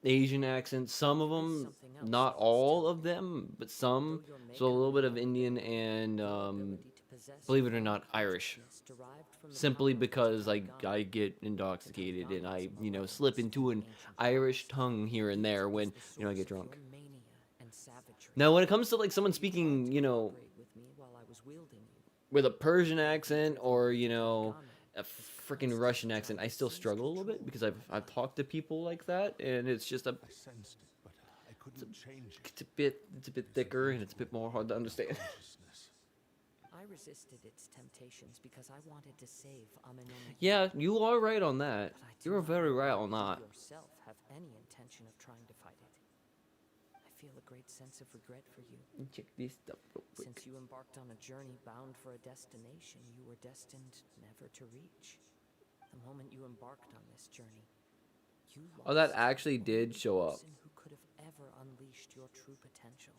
Asian accents. Some of them, Something else not you must all tell of me. them, but some. Though your So a maker little bit may of not Indian know, and the ability to possess believe it or great not, Irish. consciousness derived from the Simply power of the because Tatarigami. I get intoxicated and I Tatarigami's slip malevolence into in an ancient Irish times. tongue here and It there is when the I source get of your drunk. mania and savagery. Now when it comes to like someone You tried speaking, to cooperate with me while I was wielding you. with a Persian You accent driven or the Tatarigami, a but freaking Christ Russian has accent, tried I to still seize struggle a little bit control because of I've my life. talked to people like that and it's just I sensed it, but I couldn't change it. it's a bit thicker and it's a bit more hard to understand. Consciousness. I resisted its temptations because I wanted to save Amenome. Yeah, you are right on that. But I do You're not very know right whether on that. you yourself have any intention of trying to fight it. I feel a great sense of regret for you. Check this stuff real quick. Since you embarked on a journey bound for a destination you were destined never to reach. The moment you embarked on this journey, you lost Oh, that the actually only did show up. person who could have ever unleashed your true potential.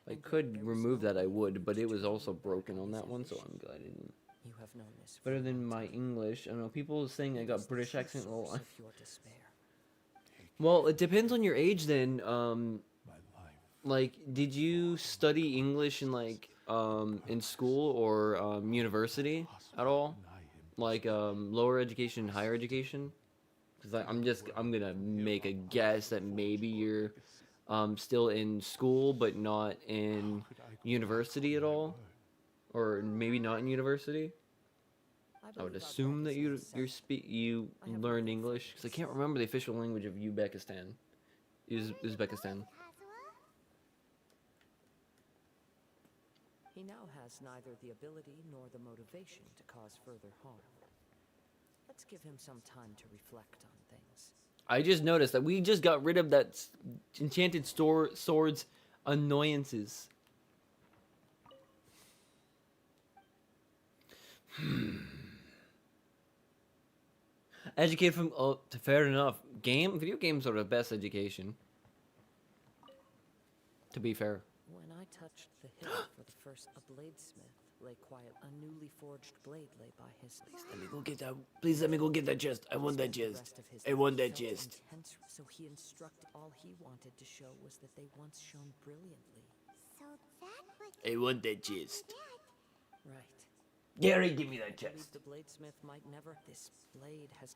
I And yet could there was remove no that, I way for would, you but to it was turn also your back broken on on his that one, so ambition. I'm glad I didn't. You have known this for Better a than long my time. English. I don't know, people saying I It got is the British true accent. Well, source of your despair. well, it depends on your age then. My life. Like, did you study English in like in school or university at all? Deny him. Like lower education, higher education? Because I'm gonna make a guess that maybe you're still in school but not in university at all, or maybe not in university. I would believe our assume bet that is you now settled. you I have no learned more English because I can't remember the official language of Uzbekistan. Uzbekistan. He now has neither the ability nor the motivation to cause further harm. Let's give him some time to reflect on things. I just noticed that we just got rid of that enchanted sword's annoyances. Educated from fair enough. Video games are the best education. To be fair. When I touched the hill for the first, a bladesmith lay quiet. A newly forged blade lay by his side. Let me go get that. Please let me go get that chest. I want that The chest. rest of his I life want that felt chest. intense, so he instructed. All he wanted to show was that they once shone brilliantly. So that was I want that chest. that. Right. Gary, give me that I believe chest. the bladesmith might never. This blade has.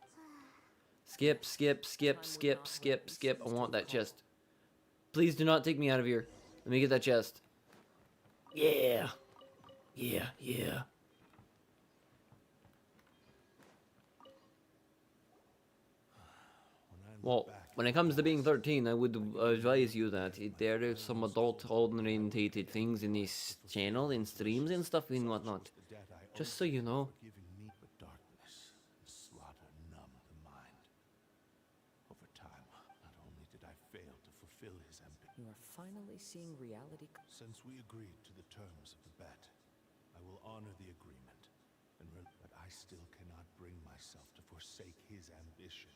Skip, skip, skip, skip, skip, skip. I want that chest. Please do not take me out of here. Let me get that chest. Yeah. Yeah, yeah. Well, when it comes to being 13, I would advise you that there is some adult-orientated things in this channel, in streams and stuff and whatnot. Just so you know. Giving me but darkness and slaughter numb the mind. Over time, not only did I fail to fulfill his ambition. You are finally seeing reality. Since we agreed to the terms of the bet, I will honor the agreement, but I still cannot bring myself to forsake his ambition.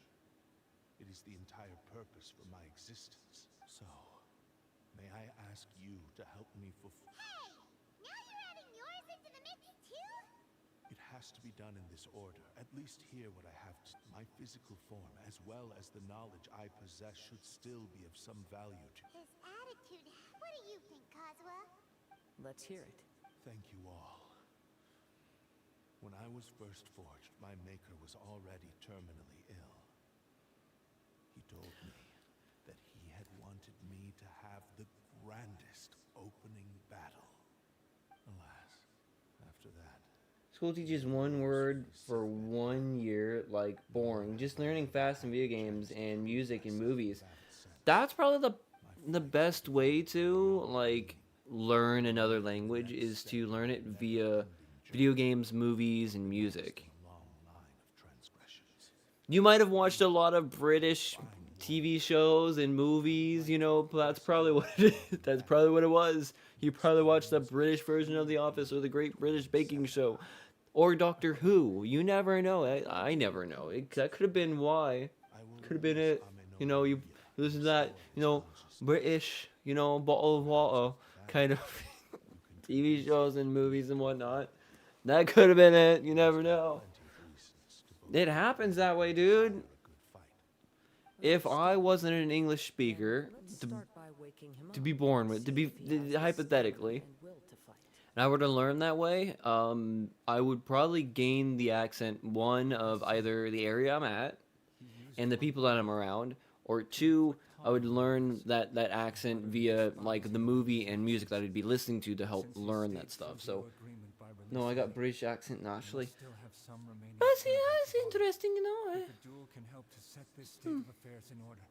It is the entire purpose for my existence. So, may I ask you to help me fulfill... Hey! Now you're adding yours into the mix too? It has to be done in this order. At least here what I have to... My physical form, as well as the knowledge I possess, should still be of some value to... His attitude. What do you think, Kazuha? Let's hear it. Thank you all. When I was first forged, my maker was already terminally ill. He told me that he had wanted me to have the grandest opening battle. Alas, after that, School teaches one word for 1 year, like boring. Just learning fast in video games and music and movies. That's probably the best way to like learn another language is to learn it via video games, movies, and music. a long line of transgressions. You might have watched a lot of British TV shows and movies, that's probably what it is. That's probably what it was. You probably watched the British version of The Office or the Great British Baking Show or Doctor Who. You never know. I never know. That could have been why. Could have been it. You listen to that, British, bottle of water kind of TV shows and movies and whatnot. That could have been it. You never know. It happens that way, dude. A good fight. if I wasn't an English speaker Let's to, start by waking him to up be born with, and to see be if he has the hypothetically, stamina and will to fight. and I were to learn that way, I would probably gain the accent, one, of either the area I'm at and the people that I'm around, or two, I would learn that accent via like the movie and music that I'd be listening to help learn that stuff. So, no, I got British accent naturally. That's interesting, you know. The duel can help to set this state of affairs in order.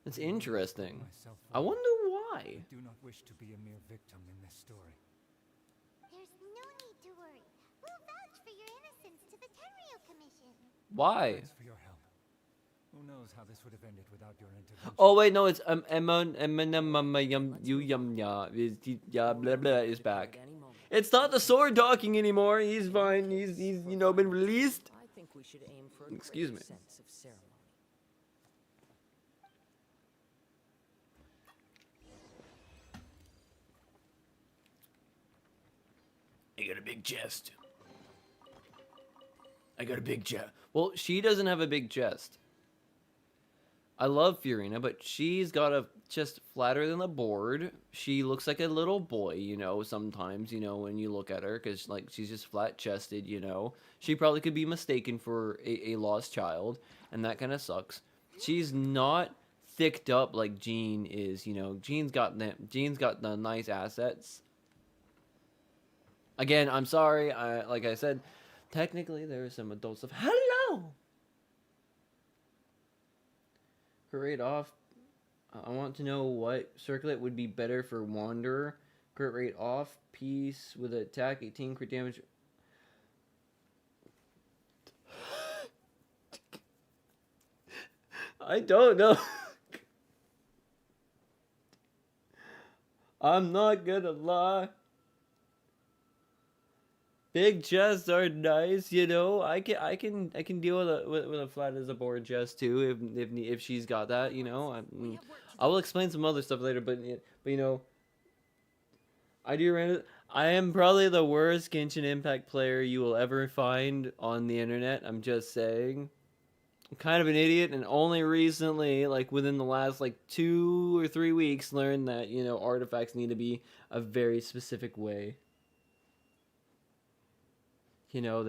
It's interesting. Myself I forward. wonder why. I do not wish to be a mere victim in this story. There's no need to worry. We'll vouch for your innocence to the Tenryo Commission. Why? Thanks for your help. Who knows how this would have ended without your intervention? Oh wait, no, it's blah blah is back. At any moment. It's not the sword talking anymore. He's fine. He's you know been released. I think we should aim for a Excuse greater me. sense of ceremony. I got a big chest. I got a big chest. Well, she doesn't have a big chest. I love Fiorina, but she's got a chest flatter than the board. She looks like a little boy, you know, sometimes, you know, when you look at her, because, like, she's just flat-chested, you know. She probably could be mistaken for a lost child, and that kind of sucks. She's not thicked up like Jean is, you know. Jean's got the nice assets. Again, I'm sorry, like I said, technically there are some adult stuff. Hello! Crit off. I want to know what circlet would be better for Wanderer. Crit rate off, piece with attack, 18 crit damage. I don't know. I'm not gonna lie. Big chests are nice, you know. I can deal with a flat as a board chest too if she's got that, you know. I will explain some other stuff later, but you know, I am probably the worst Genshin Impact player you will ever find on the internet. I'm just saying. I'm kind of an idiot, and only recently, like within the last like 2 or 3 weeks, learned that, you know, artifacts need to be a very specific way. You know,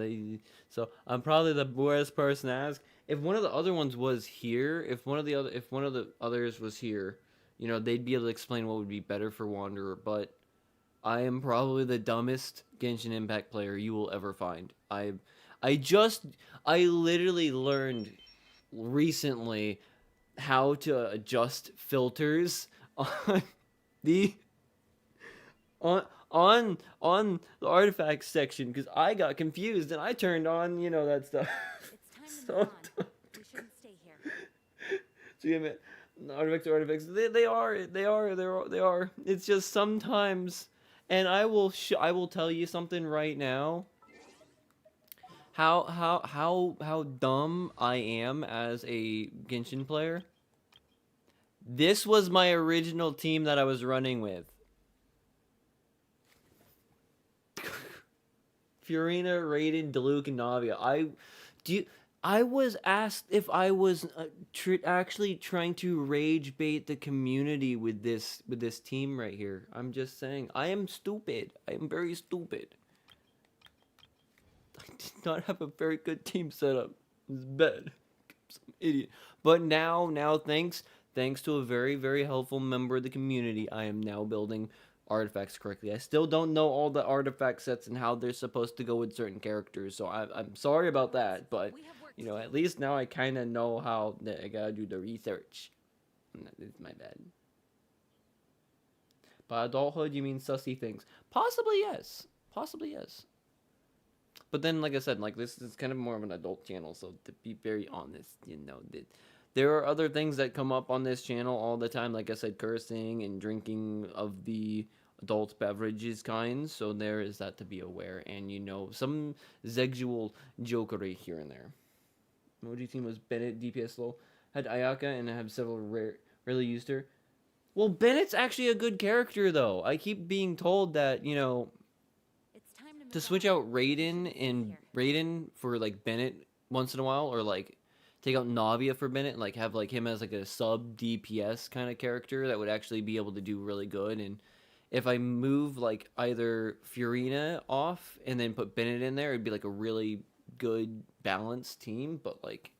so I'm probably the worst person to ask. If one of the other ones was here, if one of the others was here, you know, they'd be able to explain what would be better for Wanderer, but I am probably the dumbest Genshin Impact player you will ever find. I literally learned recently how to adjust filters on the on the artifacts section because I got confused and I turned on, you know, that stuff. It's time to move on. We shouldn't stay here. So yeah, man, artifacts. They are. It's just sometimes, and I will tell you something right now. How dumb I am as a Genshin player. This was my original team that I was running with. Fiorina, Raiden, Diluc, and Navia. I was asked if I was actually trying to rage bait the community with this team right here. I'm just saying, I am stupid. I am very stupid. I did not have a very good team setup. It's bad. Some idiot. But now thanks to a very, very helpful member of the community, I am now building artifacts correctly. I still don't know all the artifact sets and how they're supposed to go with certain characters, so I'm sorry about that, but you know, at least now I kind of know how I gotta do the research. It's my bad. By adulthood, you mean sussy things? Possibly yes. But then, like I said, like this is kind of more of an adult channel, so to be very honest, you know, there are other things that come up on this channel all the time, like I said, cursing and drinking of the adult beverages kinds, so there is that to be aware, and you know, some sexual jokery here and there. Emoji team was Bennett, DPS low, had Ayaka, and I have several rarely used her. Well, Bennett's actually a good character, though. I keep being told that, you know, It's time to move to switch on. out Raiden for like Bennett once in a while, or like take out Navia for a minute and like have like him as like a sub DPS kind of character that would actually be able to do really good. And if I move like either Furina off and then put Bennett in there, it'd be like a really good balanced team. But like,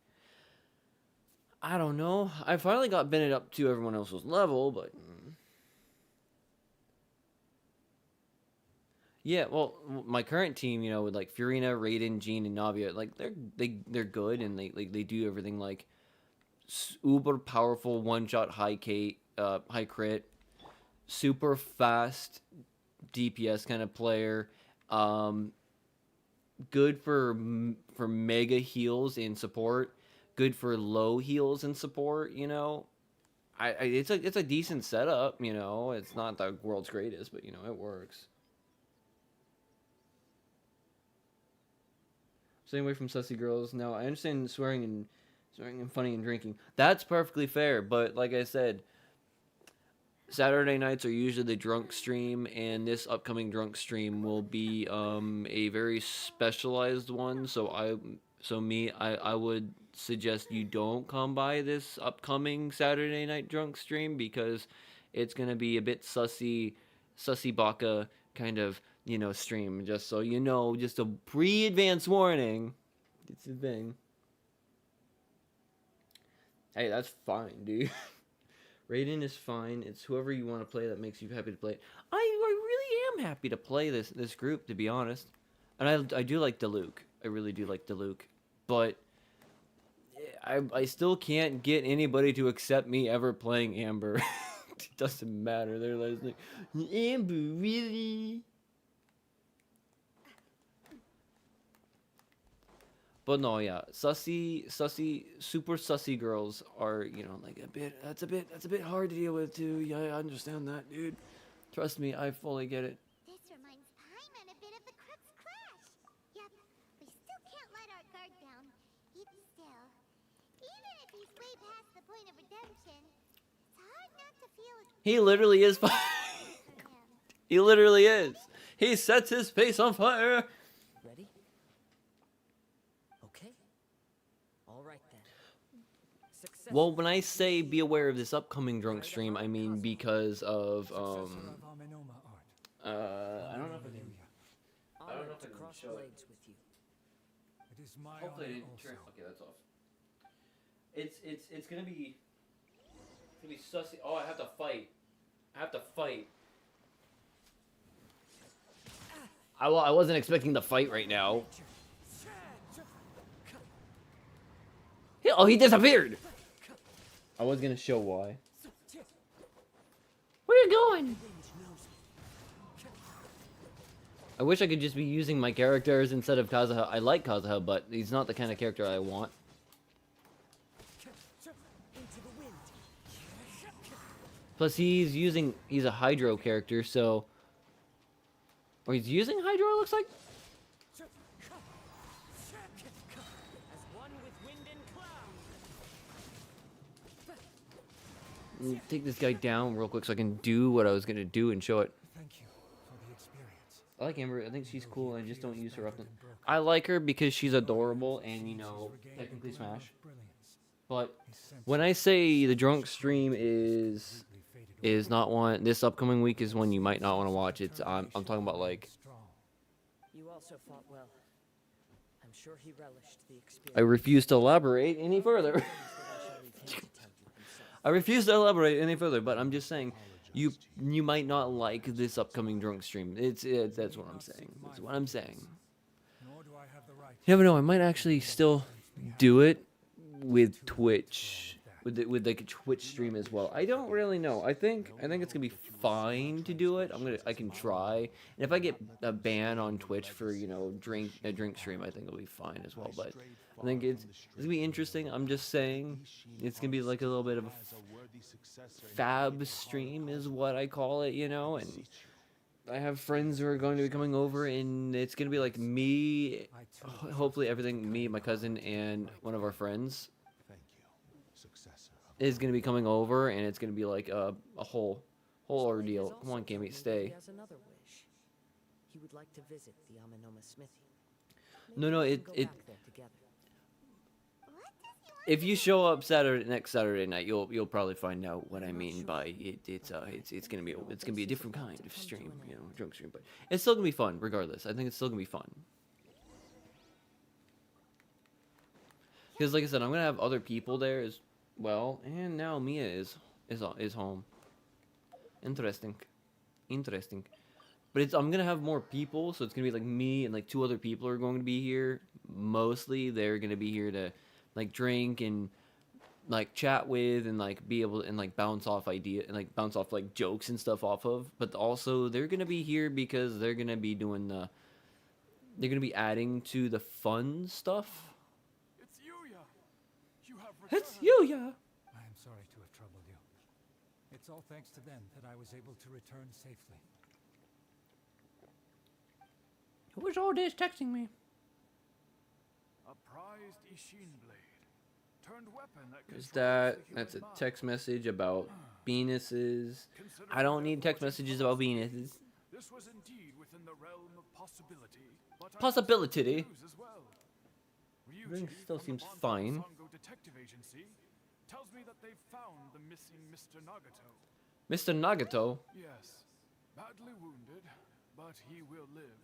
I don't know. I finally got Bennett up to everyone else's level, but yeah. Well, my current team, you know, with like Furina, Raiden, Jean, and Navia, like they're good and they do everything like uber powerful one shot high crit, super fast DPS kind of player. Good for mega heals and support. Good for low heals and support. You know, it's a decent setup. You know, it's not the world's greatest, but you know it works. Staying away from sussy girls. Now I understand swearing and funny and drinking. That's perfectly fair. But like I said, Saturday nights are usually the drunk stream, and this upcoming drunk stream will be a very specialized one. So I would suggest you don't come by this upcoming Saturday night drunk stream because it's gonna be a bit sussy baka kind of, you know, stream. Just so you know, just a pre-advance warning. It's a thing. Hey, that's fine, dude. Raiden is fine. It's whoever you want to play that makes you happy to play it. I really am happy to play this group, to be honest. And I do like Diluc. I really do like Diluc. But I still can't get anybody to accept me ever playing Amber. It doesn't matter. They're like, Amber, really? But no, yeah, super sussy girls are, you know, like that's a bit hard to deal with too. Yeah, I understand that, dude. Trust me, I fully get it. This reminds Paimon a bit of the Crux Crash. Yep, we still can't let our guard down. Even still, even if he's way past the point of redemption, it's hard not to feel He literally is fine. for him. He literally is. He sets his face on fire. Ready? Okay. All right then. Success. Well, when I say be aware of this upcoming drunk stream, I mean because of Amenoma art. I don't know if I can. I don't know Honored if to I can cross show it. blades with you. It is my Hopefully I honor didn't turn. also. Okay, that's off. It's gonna be sussy. Oh, I have to fight. I wasn't expecting the fight right now. He disappeared. I was gonna show why. Where you going? I wish I could just be using my characters instead of Kazuha. I like Kazuha, but he's not the kind of character I want. Plus, he's a Hydro character, so... Or he's using Hydro, it looks like? As one with wind and cloud. Let me take this guy down real quick so I can do what I was gonna do and show it. Thank you for the experience. I like Amber. I think she's cool. I just don't use her often. I like her because she's adorable and, you know, technically Smash. Brilliance. But when I say the drunk stream is not one, this upcoming week is one you might not want to watch. It's I'm talking about like You also fought well. I'm sure he relished the experience. I refuse to elaborate any further. I refuse to elaborate any further. But I'm just saying, you might not like this upcoming drunk stream. It's that's what I'm saying. That's what I'm saying. Nor do I have the right. You never know. I might actually still do it with Twitch, with like a Twitch stream as well. I don't really know. I think it's gonna be fine to do it. I can try. And if I get a ban on Twitch for, you know, a drink stream, I think it'll be fine as well. But I think it's gonna be interesting. I'm just saying it's gonna be like a little bit of a fab stream is what I call it, you know. And I have friends who are going to be coming over, and it's gonna be like me, hopefully everything, me, my cousin, and one of our friends Thank you, successor. is gonna be coming over, and it's gonna be like a whole ordeal. Come on, Cammy, stay. He has another wish. He would like to visit the Amenoma smithy. No, Maybe we it can go back there together. What does he want if you show up next Saturday night, you'll probably find out what I mean by it. It's gonna be a different kind of stream, you know, drunk stream, but it's still gonna be fun regardless. I think it's still gonna be fun. Because like I said, I'm gonna have other people there as well, and now Mia is home. Interesting. But I'm gonna have more people, so it's gonna be like me and like 2 other people are going to be here. Mostly, they're gonna be here to like drink and like chat with and like be able to, and like bounce off like jokes and stuff off of. But also, they're gonna be here because they're gonna be adding to the fun stuff. It's Yuya. You have It's returned. Yuya. I am sorry to have troubled you. It's all thanks to them that I was able to return safely. Who was all this texting me? A prized Ishin blade. Turned weapon that Is controls the that's a human mind. text message about penises. Consider I don't it need text unfortunate messages for about us. penises. This was indeed within the realm of possibility. But I Possibility. consider news as well. Everything Ryuji still from the seems Banzai fine. Sango Detective Agency tells me that they've found the missing Mr. Nagato. Mr. Nagato. Yes, badly wounded, but he will live.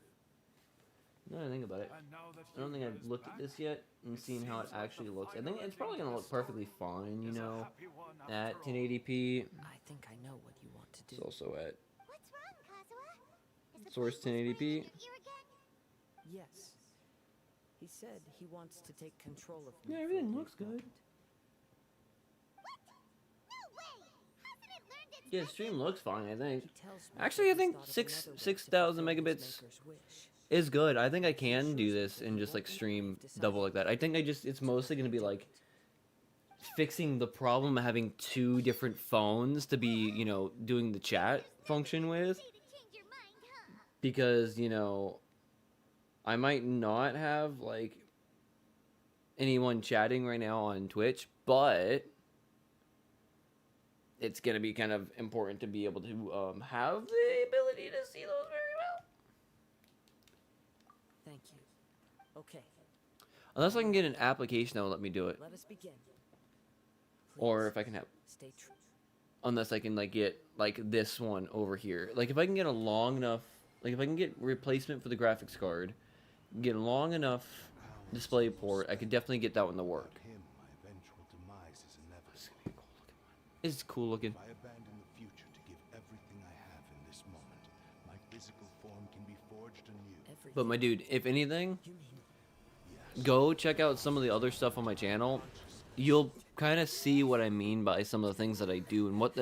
Now that I think about it, And now that I don't think Yuya I've is looked at back, this yet and seen how it seems like actually the looks. I final think it's probably gonna ending look to the perfectly story fine, you is a know, happy one at after all. 1080p. I think I know what you want to do. It's also at What's wrong, Kazuha? Is the Source place whispering 1080p. in your ear again? Yes. He said he wants to take control of Yeah, me. for a everything brief looks good. moment. What? No way! Hasn't it learned its Yeah, the lesson? stream looks fine. I think He tells me Actually, that I think he's thought of six- another way to 6,000 fulfill his megabits maker's wish. is good. I think I can do this and just like stream double like that. I think it's mostly gonna be like fixing the problem of having 2 different phones to be, you know, doing the chat function with. Easy to change your mind, huh? Because, you know, I might not have like anyone chatting right now on Twitch, but it's gonna be kind of important to be able to have the ability to see those very well. Thank you. Okay, Unless I can get an application that will let me do it, let us begin. or Please, if I can have, stay true. unless I can like get like this one over here. Like if I can get a long enough, like if I can get replacement for the graphics card, get a long enough display port, I could definitely get that one to work. Him, my eventual demise is inevitable. It's cool looking. If I abandon the future to give everything I have in this moment, my physical form can be forged anew. Everything. But my dude, if anything, You mean go check out some of the other stuff on my channel. You'll kind of see what I mean by some of the things that I do and what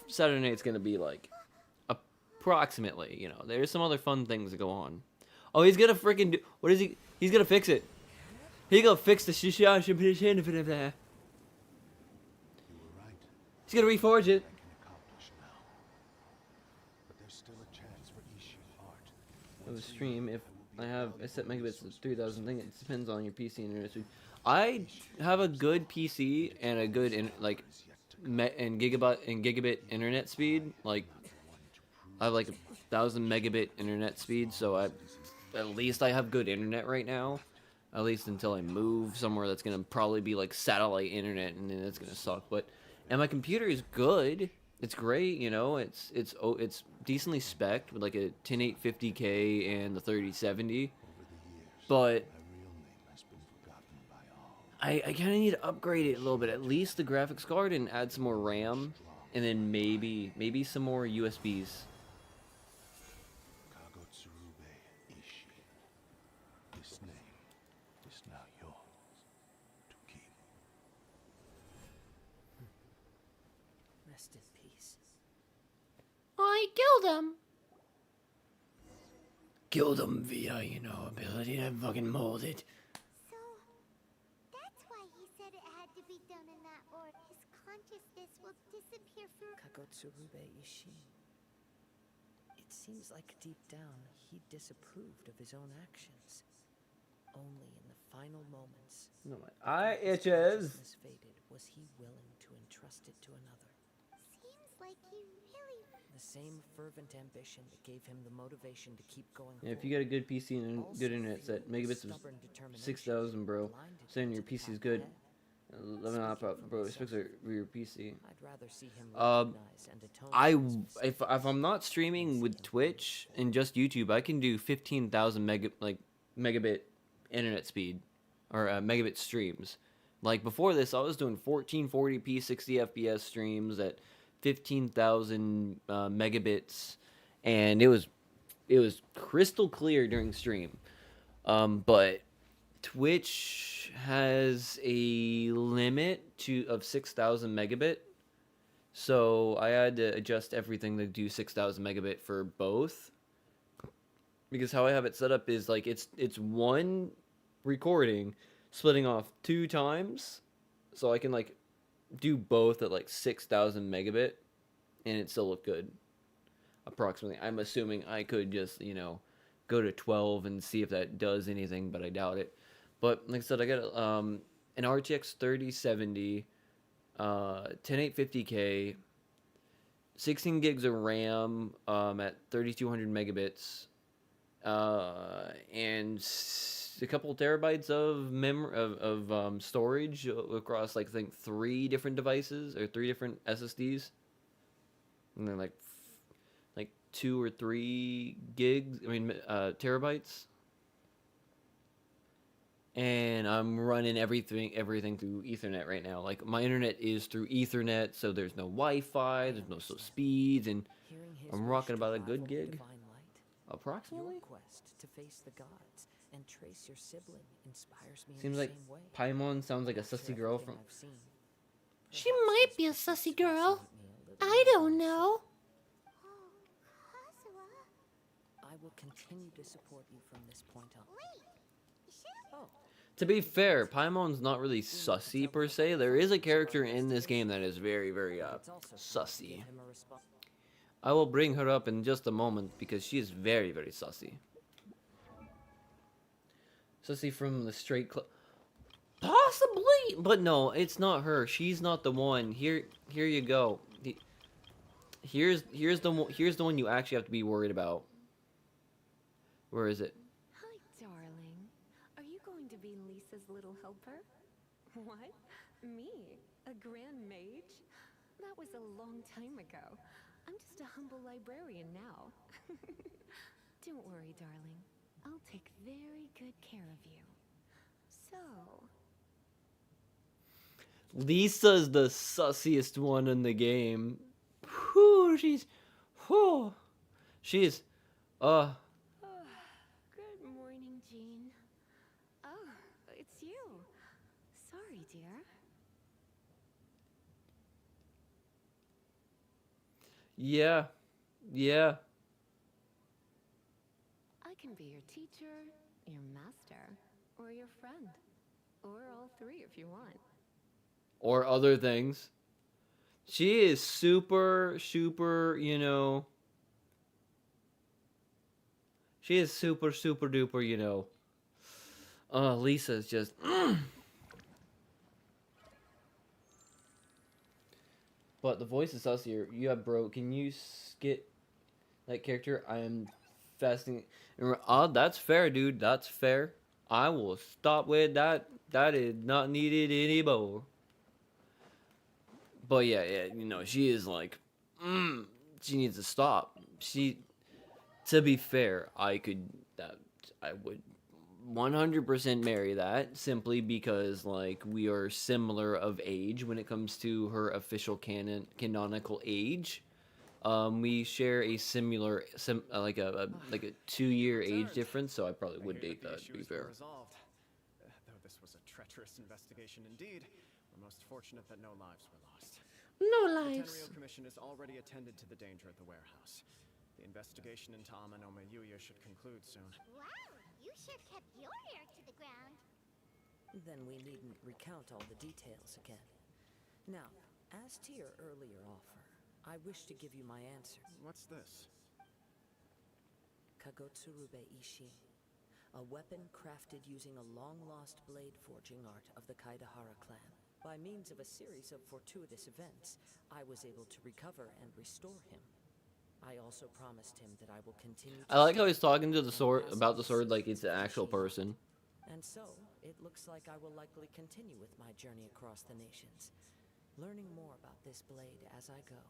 Saturday night's gonna be like. Approximately, you know. There's some other fun things that go on. Oh, he's gonna freaking do. What is he? He's gonna fix it. He gonna fix the shisha. You were right. He's gonna reforge it. I can accomplish now. But there's still a chance for Ishi's heart. Of the Once stream, reunited, if will I be a have I valuable set megabits resource to for 3,000 thing, Genshin. it depends on your PC and internet speed. I have a good PC and a good like and gigabit internet speed. Like I have like 1,000 megabit internet speed, so at least I have good internet right now. At least until I move somewhere that's gonna probably be like satellite internet, and then it's gonna suck. And my computer is good. It's great, you know. It's decently spec'd with like a 10850K and the 3070. But My real name has been forgotten by all. I kind of need to upgrade it a little bit. At least the graphics card and add some more RAM, and then maybe some more USBs. Kagotsurube Ishi. This name is now yours to keep. rest in peace. I killed him. Killed them via, you know, ability to fucking mold it. So, that's why he said it had to be done in that order. His consciousness will disappear for... Kagotsurube Ishin. It seems like deep down he disapproved of his own actions. Only in the final moments, No, my eye his itches. consciousness faded, was he willing to entrust it to another. Seems like he really... The same fervent ambition that gave him the motivation to keep going Yeah, if you got a good PC and Also good internet fueled set, the megabits of stubborn determination 6,000, bro. that blinded Saying him your to the PC is path good. ahead. Let me not put, bro. Specs are your PC. I'd rather see him Um, recognize and atone for his if I'm not streaming with Twitch and just YouTube, I can do 15,000 megabit internet speed, or megabit streams. Like before this, I was doing 1440p 60 FPS streams at 15,000 megabits, and it was crystal clear during stream. But Twitch has a limit of 6,000 megabit. So I had to adjust everything to do 6,000 megabit for both. Because how I have it set up is like it's one recording splitting off 2 times. So I can like do both at like 6,000 megabit and it still look good. Approximately. I'm assuming I could just, go to 12 and see if that does anything, but I doubt it. But like I said, I got an RTX 3070, 10850K, 16 gigs of RAM at 3200 megabits, and a couple terabytes of storage across like I think 3 different devices or 3 different SSDs, and they're like 2 or 3 gigs. Terabytes. And I'm running everything through Ethernet right now. Like my internet is through Ethernet, so there's no Wi-Fi, there's no slow speeds, and hearing his I'm wish rocking to about a rival good the gig. divine light. Approximately. Your quest to face the gods and trace your sibling inspires me Seems in the like same way. Paimon sounds like a After sussy girl everything from. I've seen, She perhaps might his be a presence sussy girl. fascinate me a little I more don't than it know. Oh, Kazuha. should. I will continue to support you from this point on. Wait. Shouldn't Oh, To be fair, Paimon's not really sussy per se. There is a character in this game that is very, very it's also time to sussy. give him a response. I will bring her up in just a moment because she is very, very sussy. Sussy from the straight club. Possibly, but no, it's not her. She's not the one. Here you go. Here's the one you actually have to be worried about. Where is it? Hi, darling. Are you going to be Lisa's little helper? What? Me? A grand mage? That was a long time ago. I'm just a humble librarian now. Don't worry, darling. I'll take very good care of you. So, Lisa's the sussiest one in the game. Whew, she's good morning, Jean. Oh, it's you. Sorry, dear. yeah. I can be your teacher, your master, or your friend. Or all 3 if you want. Or other things. She is super, she is super, super duper, Lisa's just. But the voice is sussier. You have bro. Can you skip that character? I am fasting. That's fair, dude. That's fair. I will stop with that. That is not needed anymore. But yeah, she is like, she needs to stop. To be fair, I would 100% marry that simply because like we are similar of age when it comes to her official canonical age. We share a similar, like a 2-year age difference, so I probably would date that. To be fair. Resolved. Though this was a treacherous investigation indeed, we're most fortunate that no lives were lost. No The lives. Tenryo Commission has already attended to the danger at the warehouse. The investigation into Amanome Yuya should conclude soon. Wow, you sure kept your ear to the ground. Then we needn't recount all the details again. Now, as to your earlier offer, I wish to give you my answer. What's this? Kagotsurube Ishi. A weapon crafted using a long-lost blade forging art of the Kaidahara clan. By means of a series of fortuitous events, I was able to recover and restore him. I also promised him that I will continue to I like how he's study talking to the and sword pass about the his sword like secrets it's an to actual Ishi. person. And so, it looks like I will likely continue with my journey across the nations, learning more about this blade as I go.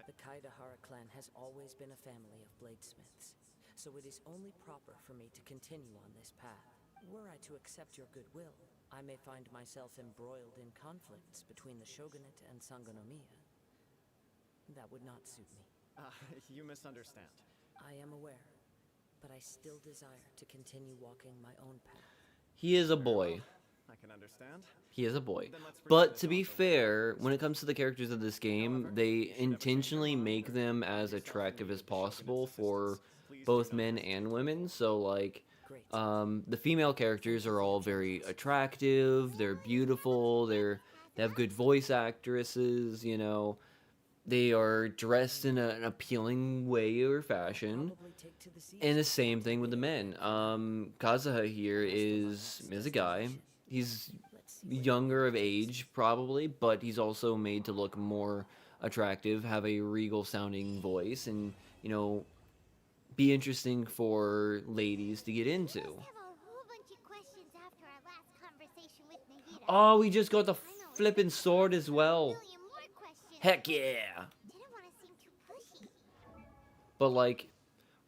The Kaidahara clan has always been a family of bladesmiths, so it is only proper for me to continue on this path. Were I to accept your goodwill, I may find myself embroiled in conflicts between the shogunate and Sangonomiya. That would not suit me. You misunderstand. I am aware, but I still desire to continue walking my own path. He is a boy. I can understand. He is a boy. Then let's But proceed to be on the way. fair, when it comes to the characters of this game, they intentionally make them as attractive as possible for both men and women. So, like, Great. the female characters are all very attractive. They're beautiful. They have good voice actresses. You know, they are dressed in an appealing way or fashion. Probably take to the sea. And the same thing with the men. Kazuha here is a guy. He's younger of age, probably, but he's also made to look more attractive, have a regal sounding voice, and, you know, be interesting for ladies to get into. I have a whole bunch of questions after our last conversation with Nahida. Oh, we just got the flippin' sword as well. Million more questions. Heck yeah! Didn't want to seem too pushy. But, like,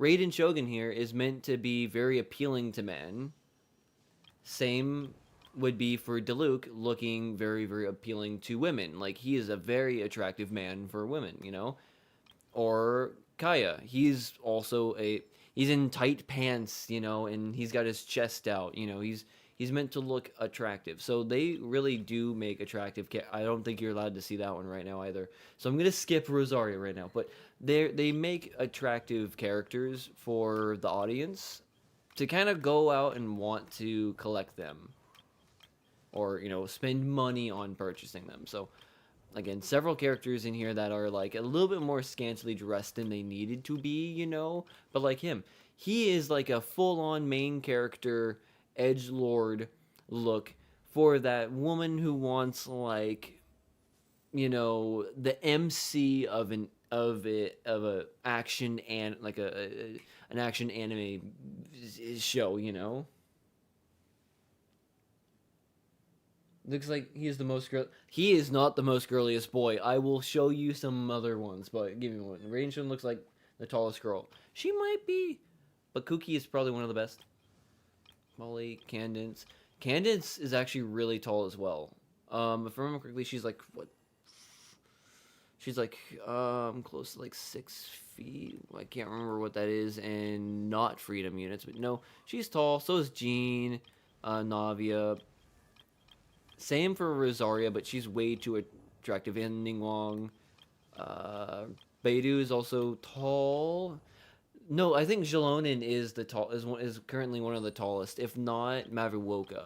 Raiden Shogun here is meant to be very appealing to men. Same would be for Diluc, looking very, very appealing to women. Like, he is a very attractive man for women, you know? Or Kaya. He's also he's in tight pants, you know, and he's got his chest out, you know, he's meant to look attractive. So they really do make attractive I don't think you're allowed to see that one right now either. So I'm going to skip Rosaria right now, but they make attractive characters for the audience to kind of go out and want to collect them. Or, you know, spend money on purchasing them. So, again, several characters in here that are, like, a little bit more scantily dressed than they needed to be, you know? But, like him, he is, like, a full-on main character, edgelord look for that woman who wants, like, you know, the MC of a action and, like, an action anime show, you know? Looks like he is the most He is not the most girliest boy. I will show you some other ones, but give me one. Raiden Shogun looks like the tallest girl. She might be, but Kuki is probably one of the best. Molly, Candence. Candence is actually really tall as well. If I remember correctly, she's like what? She's like close to like 6 feet. I can't remember what that is, and not freedom units, but no, she's tall. So is Jean, Navia. Same for Rosaria, but she's way too attractive. And Ningguang. Beidou is also tall. No, I think Jalonin is is currently one of the tallest, if not Mavuoka.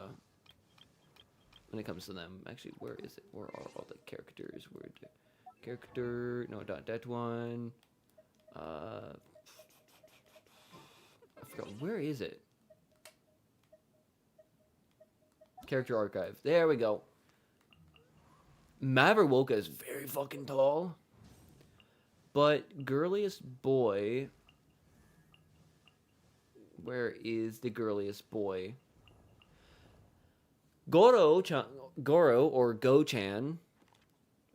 When it comes to them, actually, where is it? Where are all the characters? No, not that one. I forgot. Where is it? Character archive. There we go. Maverwoka is very fucking tall. But girliest boy. Where is the girliest boy? Goro or Go-chan.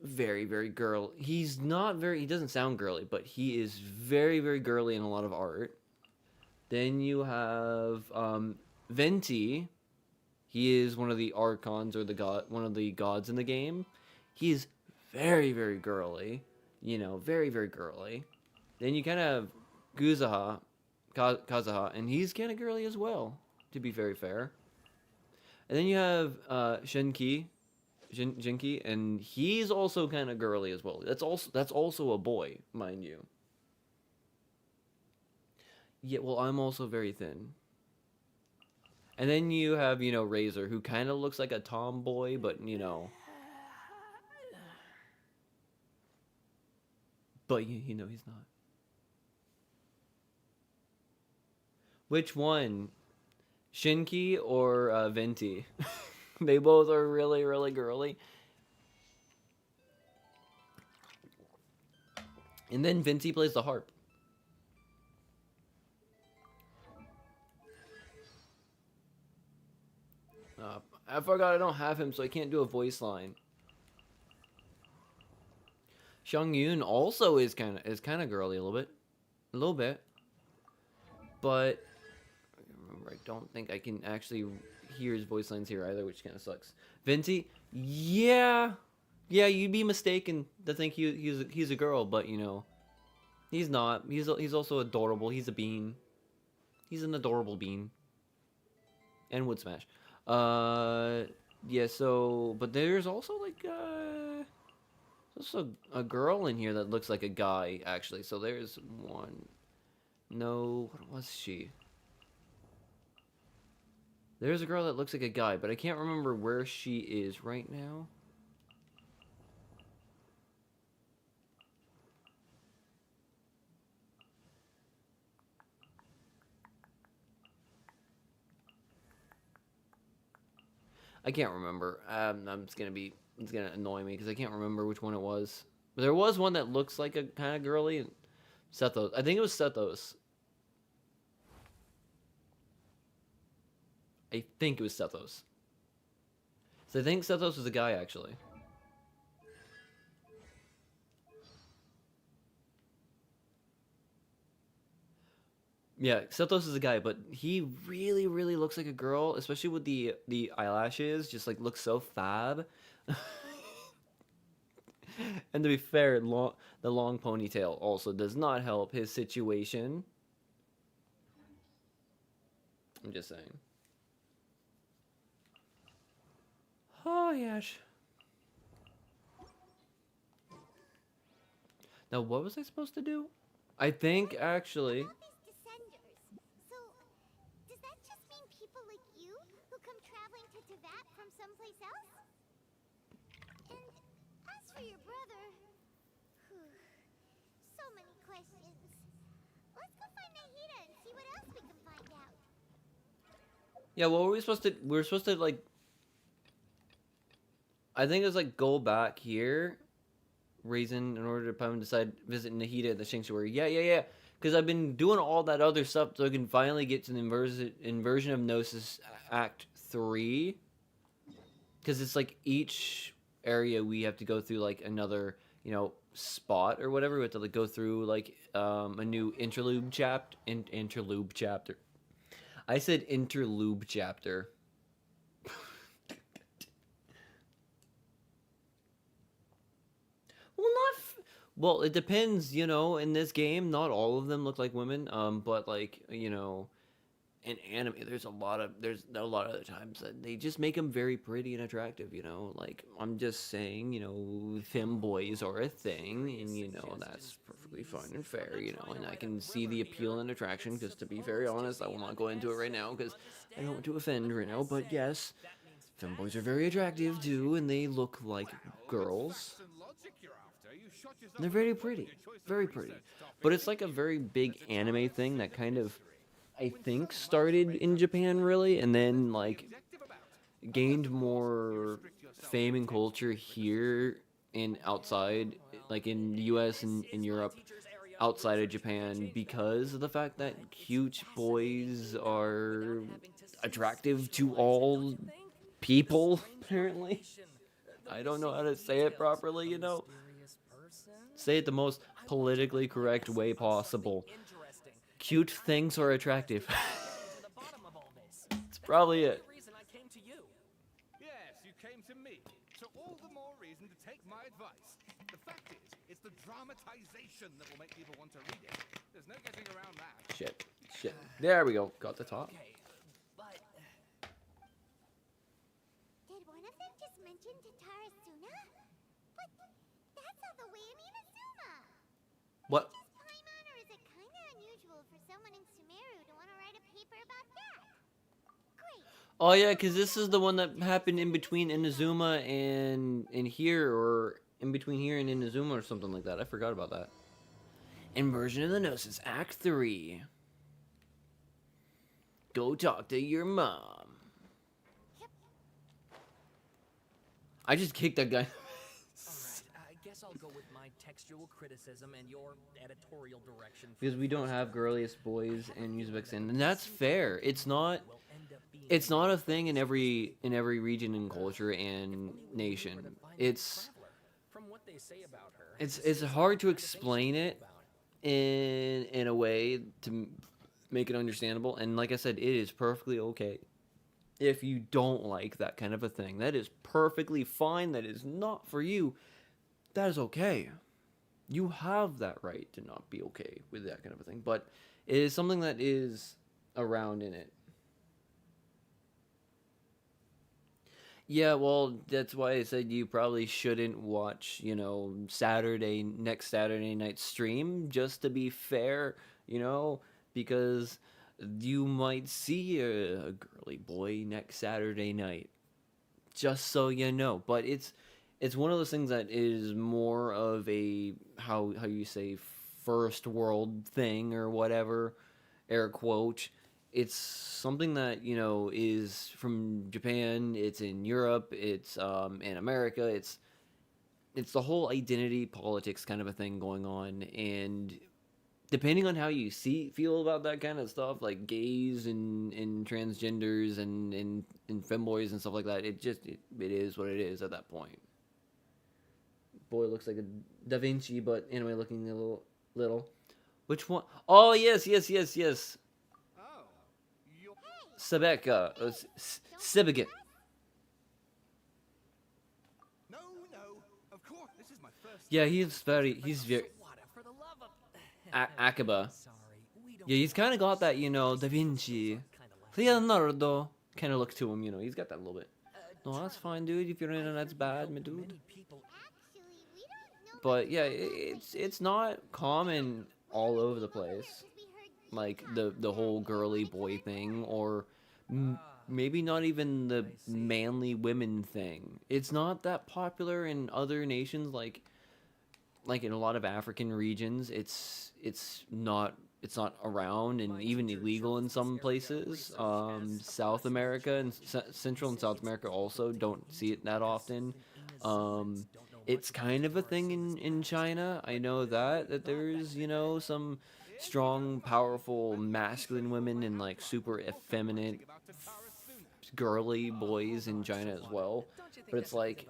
Very, very girl. He doesn't sound girly, but he is very, very girly in a lot of art. Then you have Venti. He is one of the archons or one of the gods in the game. He is very, very girly. You know, very, very girly. Then you kind of have Kazuha, and he's kind of girly as well, to be very fair. And then you have Shinki, and he's also kind of girly as well. That's also a boy, mind you. Yeah, well, I'm also very thin. And then you have, you know, Razor, who kind of looks like a tomboy, but, you know. But, you know, he's not. Which one? Shinki or Venti? They both are really, really girly. And then Venti plays the harp. forgot I don't have him, so I can't do a voice line. Xiang Yun also is kind of girly a little bit, but remember, I don't think I can actually hear his voice lines here either, which kind of sucks. Venti, yeah, you'd be mistaken to think he's a girl, but you know, he's not. He's also adorable. He's a bean. He's an adorable bean. And would smash. Yeah. So, but there's also like also a girl in here that looks like a guy actually. So there's one. No, what was she? There's a girl that looks like a guy, but I can't remember where she is right now. I can't remember. It's gonna annoy me because I can't remember which one it was. But there was one that looks like a kind of girly. Sethos. I think it was Sethos. I think it was Sethos. So I think Sethos was a guy, actually. Yeah, Sethos is a guy, but he really, really looks like a girl, especially with the eyelashes. Just like looks so fab. And to be fair, the long ponytail also does not help his situation. I'm just saying. Oh, yes. Now, what was I supposed to do? I think, actually... All these descenders. So, does that just mean people like you who come traveling to Teyvat from someplace else? And as for your brother... so many questions. Let's go find Nahida and see what else we can find out. Yeah, what were we supposed to... We were supposed to, like... I think it was, like, go back here... reason in order to decide visit Nahida at the sanctuary. Yeah. Because I've been doing all that other stuff so I can finally get to the inversion of Gnosis Act 3. Because it's like each area we have to go through like another, you know, spot or whatever. We have to like go through like a new interlude chapter. Interlude chapter. I said interlude chapter. Well, it depends, you know, in this game, not all of them look like women, but like, you know, in anime, there's a lot of other times that they just make them very pretty and attractive, you know, like, I'm just saying, you know, femboys are a thing, and, you know, that's perfectly fine and fair, you know, and I can see the appeal and attraction, because to be very honest, I will not go into it right now, because I don't want to offend right now, but yes, femboys are very attractive, too, and they look like girls. They're very pretty, but it's like a very big anime thing that kind of, I think, started in Japan really, and then like gained more fame and culture here and outside, like in the U.S. and in Europe, outside of Japan, because of the fact that cute boys are attractive to all people. Apparently, I don't know how to say it properly, you know. Say it the most politically correct way possible. Cute things are attractive. That's probably it. Yes, you came to me. So all the more reason to take my advice. The fact is, it's the dramatization that will make people want to read it. There's no getting around that. Shit. There we go. Got the top. Did one of them just mention Tatarasuna? But that's all the way in Inazuma. What? Just Paimon, or is it kind of unusual for someone in Sumeru to want to write a paper about that? Great. Oh yeah, because this is the one that happened in between Inazuma and here, or in between here and Inazuma or something like that. I forgot about that. Inversion of the Gnosis, Act 3. Go talk to your mom. I just kicked that guy. I guess I'll go with my textual criticism and your editorial direction. Because we don't have girliest boys in Uzbekistan, and that's fair. It's not a thing in every region and culture and nation. From what they say about her, It's hard to explain it in a way to make it understandable. And like I said, it is perfectly okay if you don't like that kind of a thing. That is perfectly fine. That is not for you. That is okay. You have that right to not be okay with that kind of a thing. But it is something that is around in it. Yeah, well, that's why I said you probably shouldn't watch, next Saturday night stream, just to be fair, because you might see a girly boy next Saturday night. Just so you know. But it's one of those things that is more of a how you say first world thing or whatever, air quote. It's something that is from Japan. It's in Europe. It's in America. It's the whole identity politics kind of a thing going on, and depending on how you feel about that kind of stuff, like gays and transgenders and femboys and stuff like that, it is what it is at that point. Boy looks like a Da Vinci, but anyway, looking a little. Which one? Oh yes. Oh, you're... Sebeka. Sebeke. No, of course, this is my first... Yeah, he's very... For the love of... Akaba. Sorry, we don't Yeah, he's kind of got that, Da Vinci. Leonardo kind of look to him, He's got that a little bit. No, that's fine, dude. If you're in it, that's bad, my dude. Actually, we don't know. But yeah, it's not common all over the place. Like the whole girly boy thing, or maybe not even the manly women thing. It's not that popular in other nations, like in a lot of African regions. It's not around, and even illegal in some places. South America and Central and South America also don't see it that often. It's kind of a thing in China. I know that there's some strong, powerful, masculine women and like super effeminate, girly boys in China as well. But it's like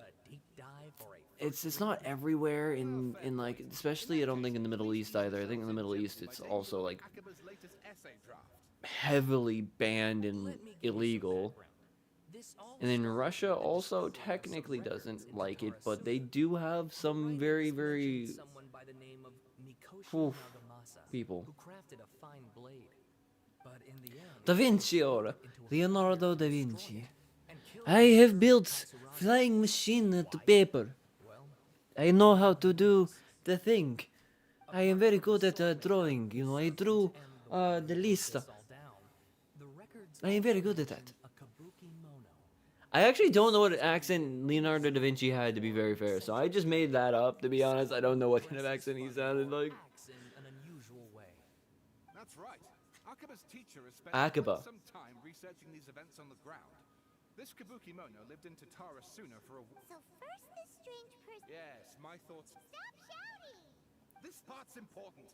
it's not everywhere in like, especially I don't think in the Middle East either. I think in the Middle East it's also like heavily banned and illegal. And then Russia also technically doesn't like it, but they do have some very, very people. Da Vinci, Leonardo da Vinci. I have built flying machine at the paper. I know how to do the thing. I am very good at drawing. I drew the list. I am very good at that. I actually don't know what accent Leonardo da Vinci had, to be very fair, so I just made that up, to be honest. I don't know what kind of accent he sounded like. That's right. Akaba's teacher has spent Akaba. quite some time researching these events on the ground. This Kabuki Mono lived in Tatara Suna for a... So first this strange person... Yes, my thoughts... Stop shouting! This part's important.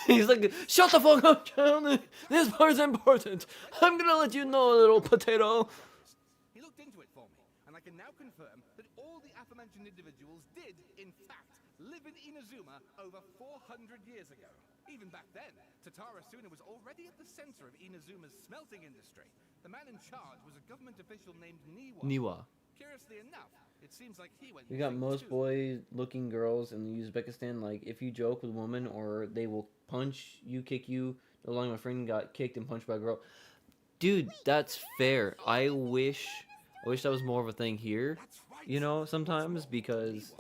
He's like, shut the fuck up, child. This part's important. I'm gonna let you know, little potato. He looked into it for me, and I can now confirm that all the aforementioned individuals did, in fact, live in Inazuma over 400 years ago. Even back then, Tatara Suna was already at the center of Inazuma's smelting industry. The man in charge was a government official named Niwa. Niwa. Curiously enough, it seems like he went... We got missing most too. boy-looking girls in Uzbekistan. Like, if you joke with a woman, or they will punch you, kick you. No longer, my friend got kicked and punched by a girl. Dude, that's fair. I wish that was more of a thing here. Sometimes, because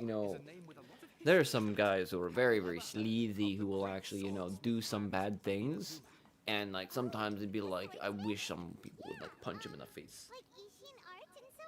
there are some guys who are very, very sleazy who will actually do some bad things, and like sometimes it'd be like, I wish some people would like punch him in the face. Like Ishin art and so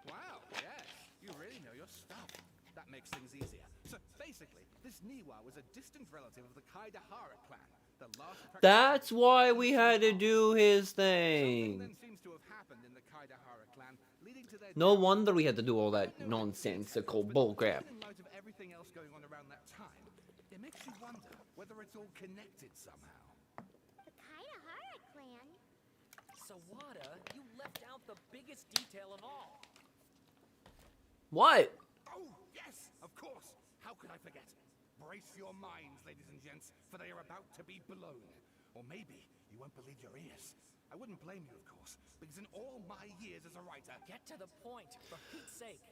on? Wow, yes, you really know your stuff. That makes things easier. So basically, this Niwa was a distant relative of the Kaidahara clan. The last That's why we had to do his Something thing. then seems to have happened in the Kaidahara clan, leading to their No wonder we had to do all that nonsensical bullcrap. in light of everything else going on around that time, it makes you wonder whether it's all connected somehow. The Kainahara clan. Sawada, you left out the biggest detail of all. What? Oh, yes, of course. How could I forget? Brace your minds, ladies and gents, for they are about to be blown. Or maybe you won't believe your ears. I wouldn't blame you, of course, because in all my years as a writer, Get to the point, for Pete's sake.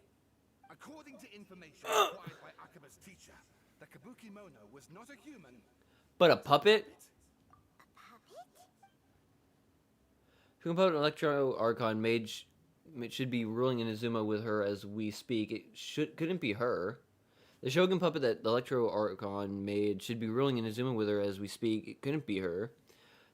according to information acquired by Akaba's teacher, the Kabuki Mono was not a human, But a puppet? Puppet? Shogun Electro Archon Mage should be ruling Inazuma with her as we speak. It couldn't be her. The Shogun puppet that the Electro Archon made should be ruling Inazuma with her as we speak. It couldn't be her.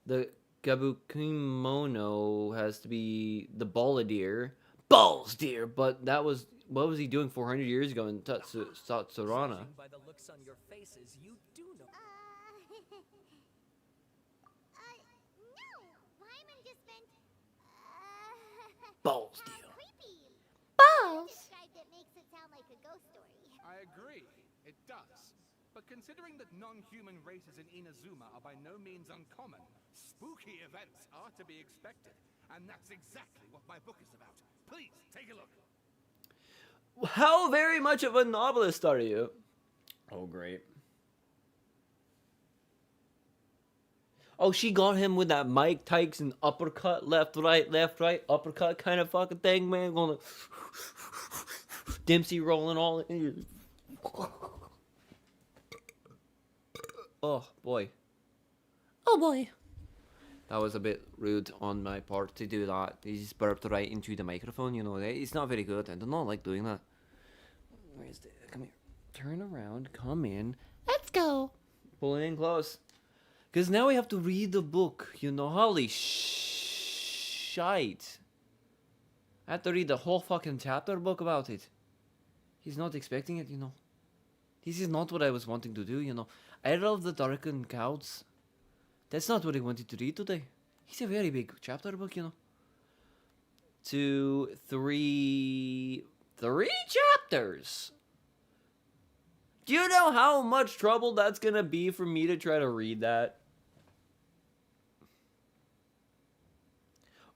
The Gabukimono has to be the Balladeer. Balls, dear! But that was... What was he doing 400 years ago in Tatsurana? Judging by the looks on your faces, you do know. No. Wyman just meant, Balls, dear. creepy. Balls. Described it makes it sound like a ghost story. I agree, it does. But considering that non-human races in Inazuma are by no means uncommon, spooky events are to be expected. And that's exactly what my book is about. Please, take a look. How very much of a novelist are you? Oh, great. Oh, she got him with that Mike Tyson uppercut, left, right, uppercut kind of fucking thing, man. Going to Dempsey rolling all in. Oh, boy. Oh boy. That was a bit rude on my part to do that. He just burped right into the microphone, you know. It's not very good. I do not like doing that. Where's the... Come here. Turn around. Come in. Let's go. Pull it in close. Because now we have to read the book, you know. Holy shite. I have to read the whole fucking chapter book about it. He's not expecting it, you know. This is not what I was wanting to do, you know. I love the Darkened Clouds. That's not what I wanted to read today. It's a very big chapter book, you know. 2, 3... 3 chapters! Do you know how much trouble that's gonna be for me to try to read that?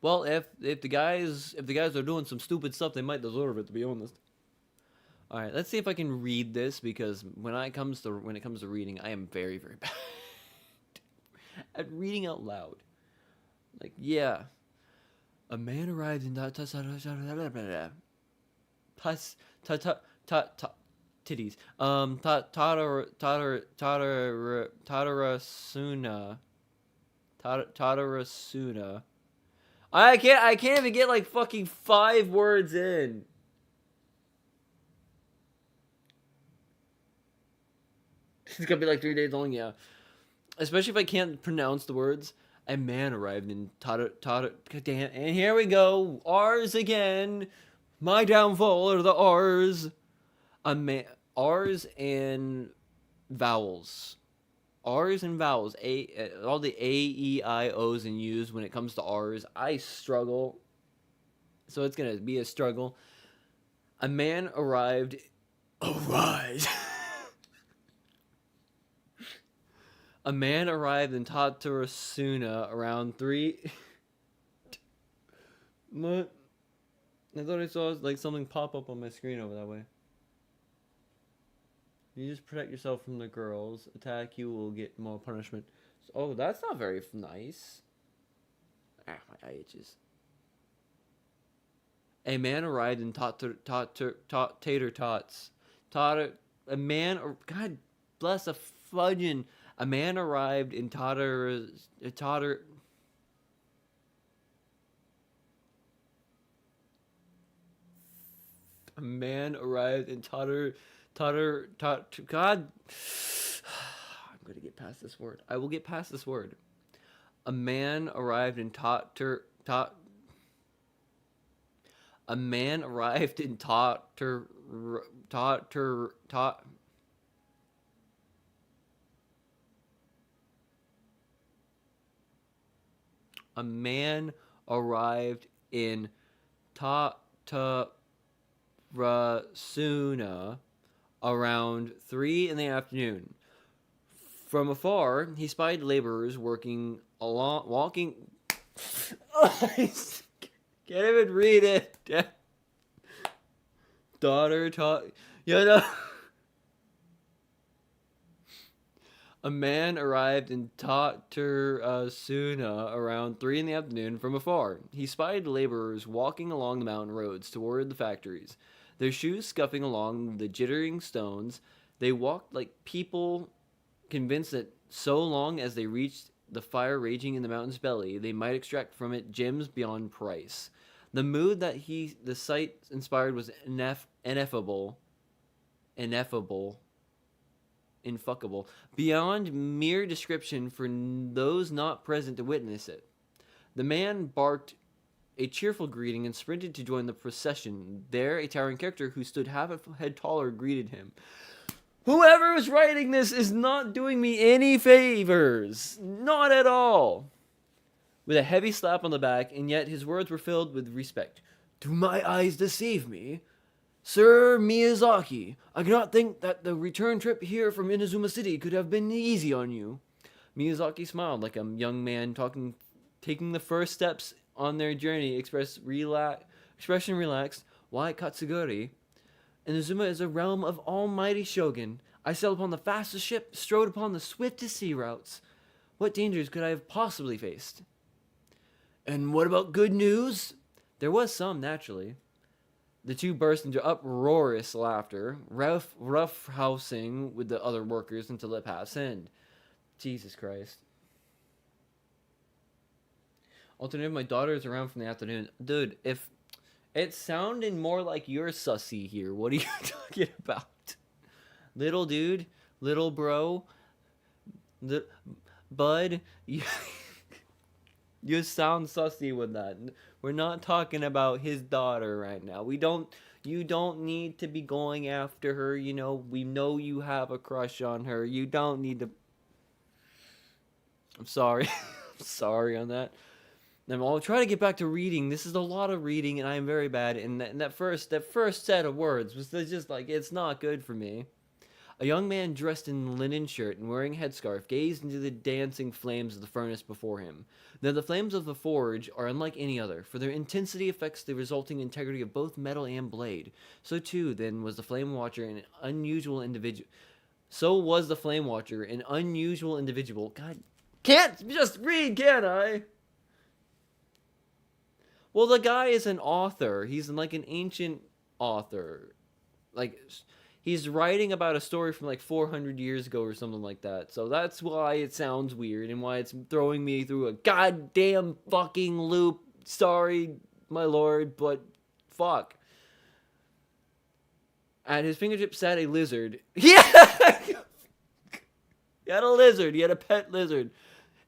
Well, if the guys are doing some stupid stuff, they might deserve it, to be honest. All right, let's see if I can read this, because when it comes to reading, I am very, very bad at reading out loud. Like, yeah, a man arrived in titties. Tatarasuna. I can't even get like fucking 5 words in. It's gonna be like 3 days long, yeah. Especially if I can't pronounce the words. A man arrived in damn, and here we go. R's again. My downfall are the R's. R's and vowels. R's and vowels. All the A, E, I, O's and U's when it comes to R's. I struggle. So it's gonna be a struggle. A man arrived. Arise. A man arrived in Tatarasuna around 3. What? I thought I saw like something pop up on my screen over that way. You just protect yourself from the girls. Attack you will get more punishment. Oh, that's not very nice. Ah, my eye itches. A man arrived in tater tots. A man, God bless a fudging. A man arrived in A man arrived in God. I'm gonna get past this word. I will get past this word. A man arrived in A man arrived in A man arrived in Rasuna around 3 in the afternoon. From afar, he spied laborers walking. Can't even read it. Daughter taught. A man arrived in Tatarasuna around 3 in the afternoon from afar. He spied laborers walking along the mountain roads toward the factories, their shoes scuffing along the jittering stones. They walked like people convinced that so long as they reached the fire raging in the mountain's belly, they might extract from it gems beyond price. The mood that the sight inspired was ineffable, infuckable, beyond mere description for those not present to witness it. The man barked a cheerful greeting and sprinted to join the procession. There, a towering character who stood half a head taller greeted him. Whoever is writing this is not doing me any favors. Not at all. With a heavy slap on the back, and yet his words were filled with respect. Do my eyes deceive me? Sir Miyazaki, I cannot think that the return trip here from Inazuma City could have been easy on you. Miyazaki smiled like a young man taking the first steps on their journey. Expression relaxed. Why Katsuguri? Inazuma is a realm of almighty Shogun. I sailed upon the fastest ship, strode upon the swiftest sea routes. What dangers could I have possibly faced? And what about good news? There was some, naturally. The two burst into uproarious laughter, roughhousing with the other workers until it passed end. Jesus Christ. Alternative, my daughter is around from the afternoon. Dude, if it's sounding more like you're sussy here, what are you talking about? Little dude, little bro, bud, you sound sussy with that. We're not talking about his daughter right now. You don't need to be going after her. You know, we know you have a crush on her. You don't need to. I'm sorry. I'm sorry on that. I'll try to get back to reading. This is a lot of reading, and I am very bad. And that first set of words was just like, it's not good for me. A young man dressed in linen shirt and wearing a headscarf gazed into the dancing flames of the furnace before him. Now, the flames of the forge are unlike any other, for their intensity affects the resulting integrity of both metal and blade. So too, then, was the Flame Watcher an unusual individual. God, can't just read, can I? Well, the guy is an author. He's like an ancient author. Like, he's writing about a story from like 400 years ago or something like that. So that's why it sounds weird and why it's throwing me through a goddamn fucking loop. Sorry, my lord, but fuck. At his fingertips sat a lizard. Yeah! He had a lizard. He had a pet lizard.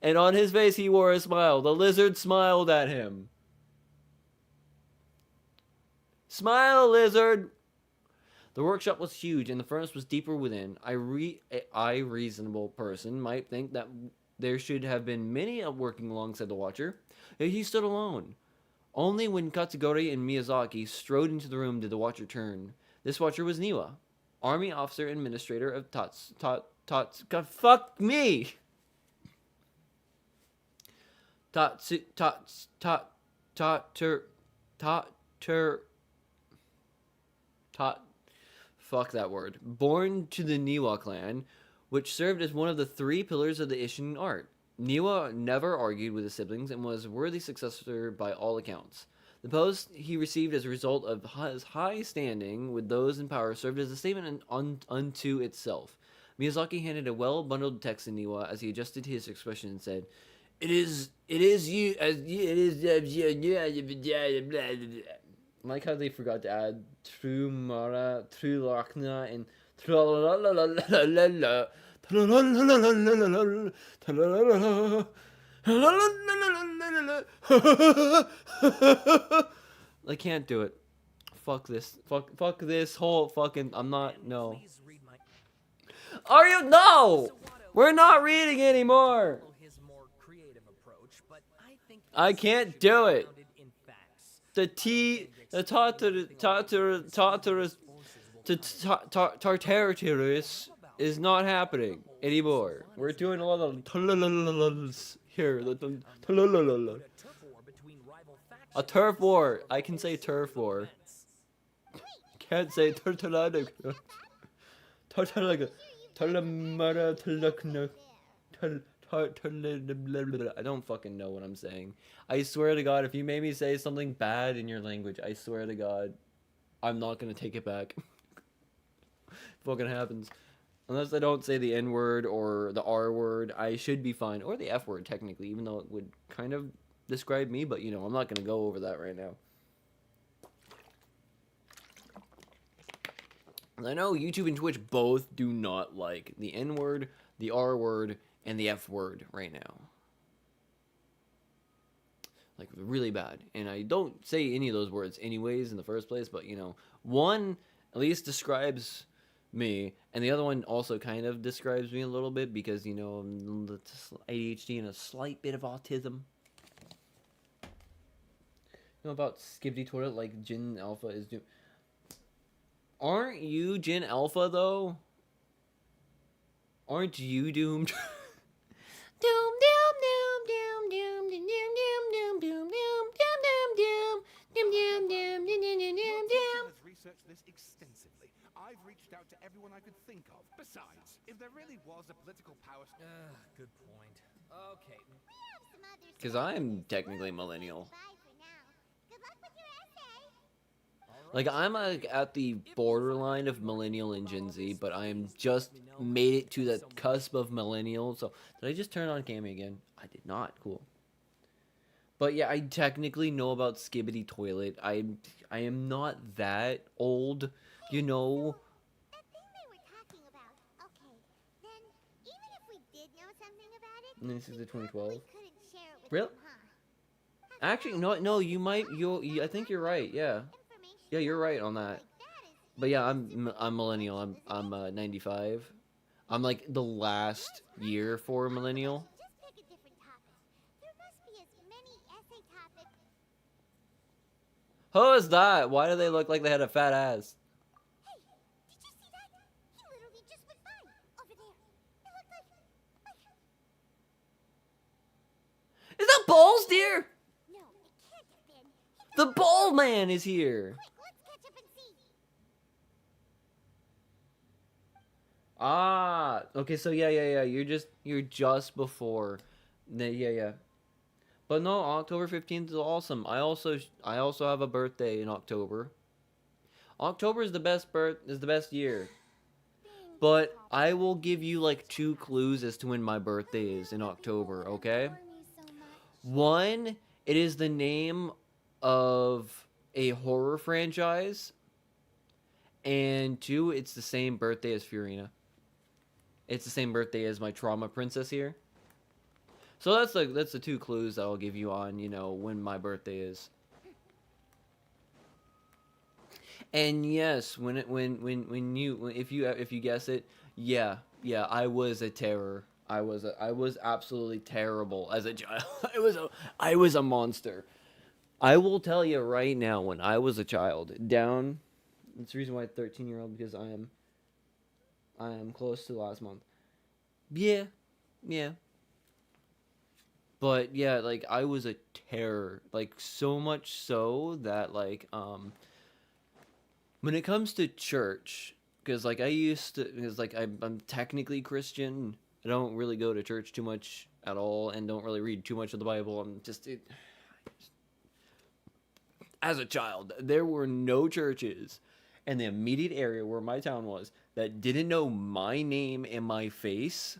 And on his face he wore a smile. The lizard smiled at him. Smile, lizard! The workshop was huge, and the furnace was deeper within. I, reasonable person, might think that there should have been many working alongside the Watcher. Yet he stood alone. Only when Katsugori and Miyazaki strode into the room did the Watcher turn. This Watcher was Niwa, army officer and administrator of God, fuck me! Fuck that word. Born to the Niwa clan, which served as one of the 3 pillars of the Ishin art. Niwa never argued with his siblings and was a worthy successor by all accounts. The post he received as a result of his high standing with those in power served as a statement unto itself. Miyazaki handed a well-bundled text to Niwa as he adjusted his expression and said, It is you, I like how they forgot to add True Mara, True Lakna, and I can't do it. Fuck this. Fuck this whole fucking. I'm not. No. Are you? No! We're not reading anymore! I can't do it. The T. The Tartarus is not happening anymore. We're doing a lot of here. A turf war. I can say turf war. Can't say turtleneck. Turtleneck. I don't fucking know what I'm saying. I swear to God, if you made me say something bad in your language, I swear to God, I'm not gonna take it back. Fucking happens. Unless I don't say the N word or the R word, I should be fine. Or the F word, technically, even though it would kind of describe me, but you know, I'm not gonna go over that right now. I know YouTube and Twitch both do not like the N word, the R word, and the F word right now. Like, really bad. And I don't say any of those words anyways in the first place, but, you know, one at least describes me, and the other one also kind of describes me a little bit because, you know, ADHD and a slight bit of autism. You know about Skibidi Toilet like Jin Alpha is doing? Aren't you Jin Alpha, though? Aren't you doomed? Doom doom doom doom doom doom doom doom doom doom doom doom doom doom doom doom doom doom doom. has researched this extensively. I've reached out to everyone I could think of. Besides, if there really was a political power... Good point. Okay. Because I'm technically millennial. Bye for now. Good luck with your essay. Like, I'm at the borderline of millennial and Gen Z, but I am just made it to the cusp of millennial. So, did I just turn on Cammy again? I did not. Cool. But yeah, I technically know about Skibidi Toilet. I am not that old, you know. That thing they were talking about. Okay, then even if we did know something about it, And this is the 2012. we couldn't share it with Really? them, huh? Actually, no, you might. I think you're right. Yeah, yeah, you're right on that. But yeah, I'm millennial. I'm 95. I'm like the last year for millennial. Just pick a different topic. There must be as many essay topics. Who is that? Why do they look like they had a fat ass? Hey, did you see that? He literally just went by over there. It looked like Is that Balls, dear? no, it can't have been. The Ball Man is here. Quick, let's catch up and see. Ah, okay, so yeah. You're just before. Yeah. But no, October 15th is awesome. I also have a birthday in October. October is the best year. But I will give you like 2 clues as to when my birthday is in October, okay? One, it is the name of a horror franchise. And 2, it's the same birthday as Furina. It's the same birthday as my trauma princess here. So that's the 2 clues that I'll give you on, you know, when my birthday is. And yes, if you guess it, yeah, I was a terror. I was absolutely terrible as a child. I was a monster. I will tell you right now, when I was a child, that's the reason why I'm 13-year-old, because I am close to last month. Yeah. But yeah, like, I was a terror, like, so much so that, like, when it comes to church, because like I'm technically Christian. I don't really go to church too much at all, and don't really read too much of the Bible. As a child, there were no churches in the immediate area where my town was that didn't know my name and my face,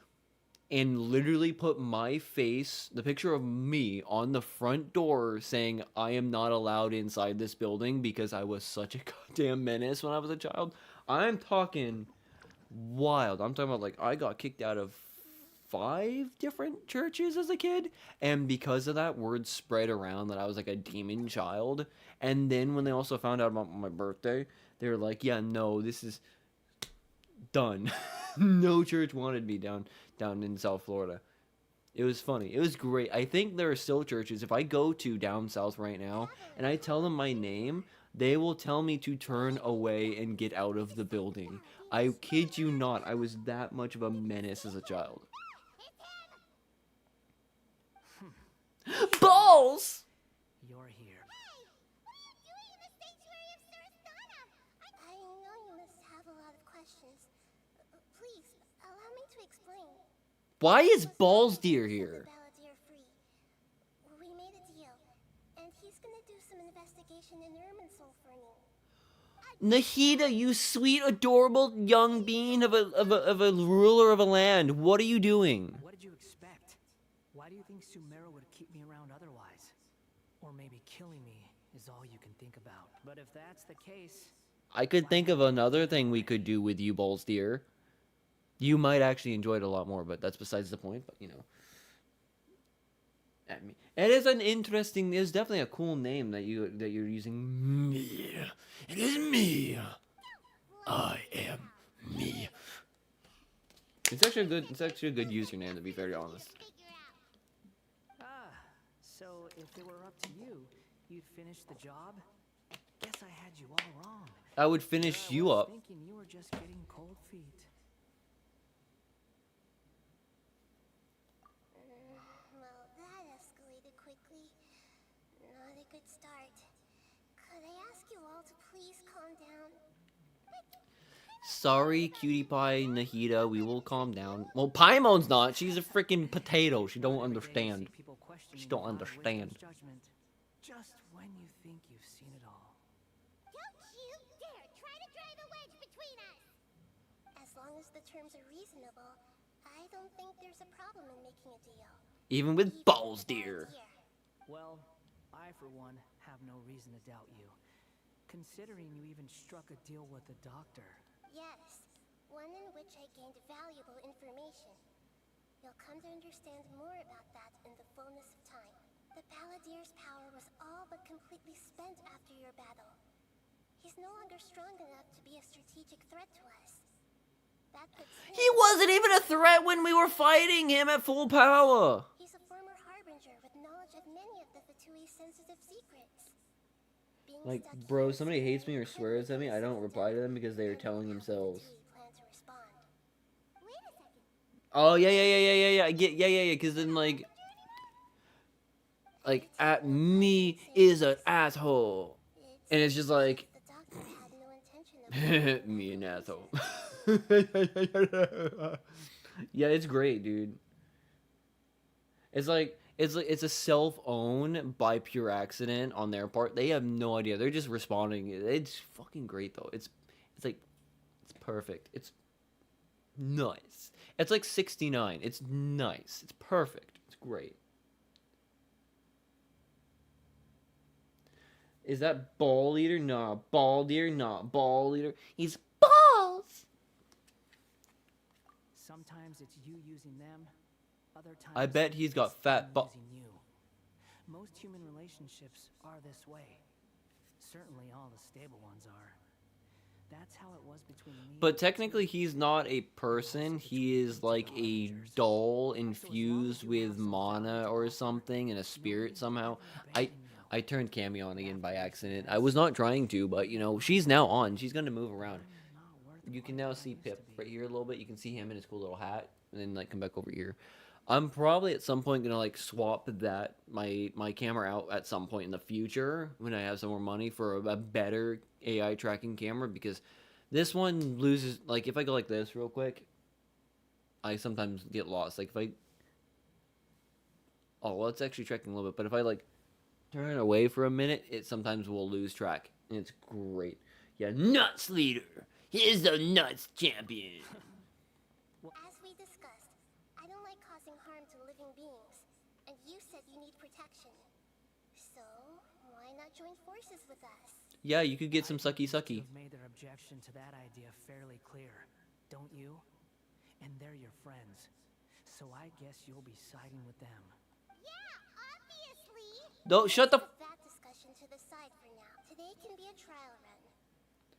and literally put my face, the picture of me, on the front door saying I am not allowed inside this building because I was such a goddamn menace when I was a child. I'm talking wild. I'm talking about, like, I got kicked out of 5 different churches as a kid, and because of that, word spread around that I was like a demon child. And then when they also found out about my birthday, they were like, yeah, no, this is done. No church wanted me down in South Florida. It was funny. It was great. I think there are still churches. If I go to down south right now and I tell them my name, they will tell me to turn away and get out of the building. I kid you not, I was that much of a menace as a child. Balls! You're here. I know you must have a lot of questions. Please, allow me to explain. Why is Balls Deer here? Balladeer free. We made a deal, and he's gonna do some investigation in Irminsul for me. Nahida, you sweet, adorable young being of a ruler of a land. What are you doing? What did you expect? Why do you think Sumera would keep me around otherwise? Or maybe killing me is all you can think about. But if that's the case, I could think of another thing we could do with you, Balls Deer. You might actually enjoy it a lot more, but that's besides the point. But you know, I mean, it is an interesting. It's definitely a cool name that you're using. Me, it is me. I am me. It's actually a good. It's actually a good username, to be very honest. so if it were up to you, you'd finish the job? Guess I had you all wrong. I would finish you up. Thinking you were just getting cold feet. Well, that escalated quickly. Not a good start. Could I ask you all to please calm down? Sorry, cutie pie Nahida. We will calm down. Well, Paimon's not. She's a freaking potato. She don't understand. She don't understand. Just when you think you've seen it all. Don't you dare try to drive a wedge between us! As long as the terms are reasonable, I don't think there's a problem in making a deal. Even with Balls Deer. Well, I for one have no reason to doubt you. Considering you even struck a deal with the doctor. Yes, one in which I gained valuable information. You'll come to understand more about that in the fullness of time. The Balladeer's power was all but completely spent after your battle. He's no longer strong enough to be a strategic threat to us. That puts him... He wasn't even a threat when we were fighting him at full power. He's a former harbinger with knowledge of many of the Fatui's sensitive secrets. Being Like, stuck bro, here somebody hates me or could swears at me, I don't result reply to them in- because they are and telling how the themselves. Fatui plan to respond. Wait a second. Oh, yeah, because then, like, at me is an asshole. And it's just like, The doctor had no intention of... me an asshole. Yeah, it's great, dude. It's like it's a self-own by pure accident on their part. They have no idea. They're just responding. It's fucking great though. It's perfect. It's nice. It's like 69. It's nice. It's perfect. It's great. Is that ball eater? Nah. Ball eater? Nah. Ball eater. He's balls. Sometimes it's you using them. Other times I bet he's got it's fat them bu- using you. Most human relationships are this way. Certainly all the stable ones are. That's how it was between me But and technically, Tatsu. he's not a person. He is like a doll infused with mana or something and a spirit somehow. I turned Cammy on again by accident. I was not trying to, but you know, she's now on. She's gonna move around. You can now see Pip right here a little bit. You can see him in his cool little hat, and then like come back over here. I'm probably at some point gonna like swap that my camera out at some point in the future when I have some more money for a better AI tracking camera, because this one loses. Like if I go like this real quick, I sometimes get lost. Like if I well, it's actually tracking a little bit, but if I like turn it away for a minute, it sometimes will lose track, and it's great. Yeah, nuts leader. Here's the nuts champion. As we discussed, I don't like causing harm to living beings, and you said you need protection. So, why not join forces with us? Yeah, you could get some sucky sucky. Have made their objection to that idea fairly clear, don't you? And they're your friends, so I guess you'll be siding with them. Yeah, obviously! No, shut the. Put that discussion to the side for now. Today can be a trial run.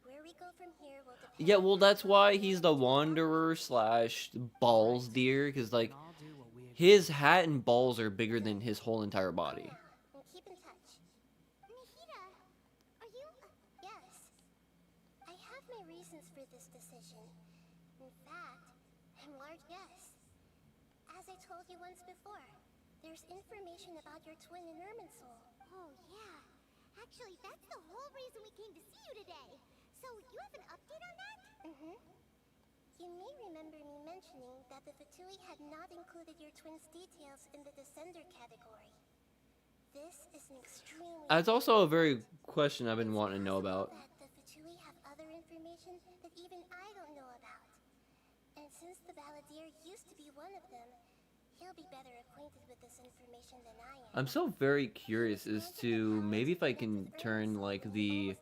Where we go from here will depend. Yeah, well, that's why he's the wanderer slash balls deer, because like I'll do what we his hat and balls are bigger than his whole entire body. And keep in touch. Nihida, are you... told you once before. There's information about your twin in Irminsul. Oh, yeah. Actually, that's the whole reason we came to see you today. So, you have an update on that? Mm-hmm. You may remember me mentioning that the Fatui had not included your twin's details in the Descender category. This is an extremely... That's also a very question I've been wanting to know about. That the Fatui have other information that even I don't know about. And since the Balladeer used to be one of them, he'll be better acquainted with this information than I am. I'm still very curious as to maybe if I can turn like the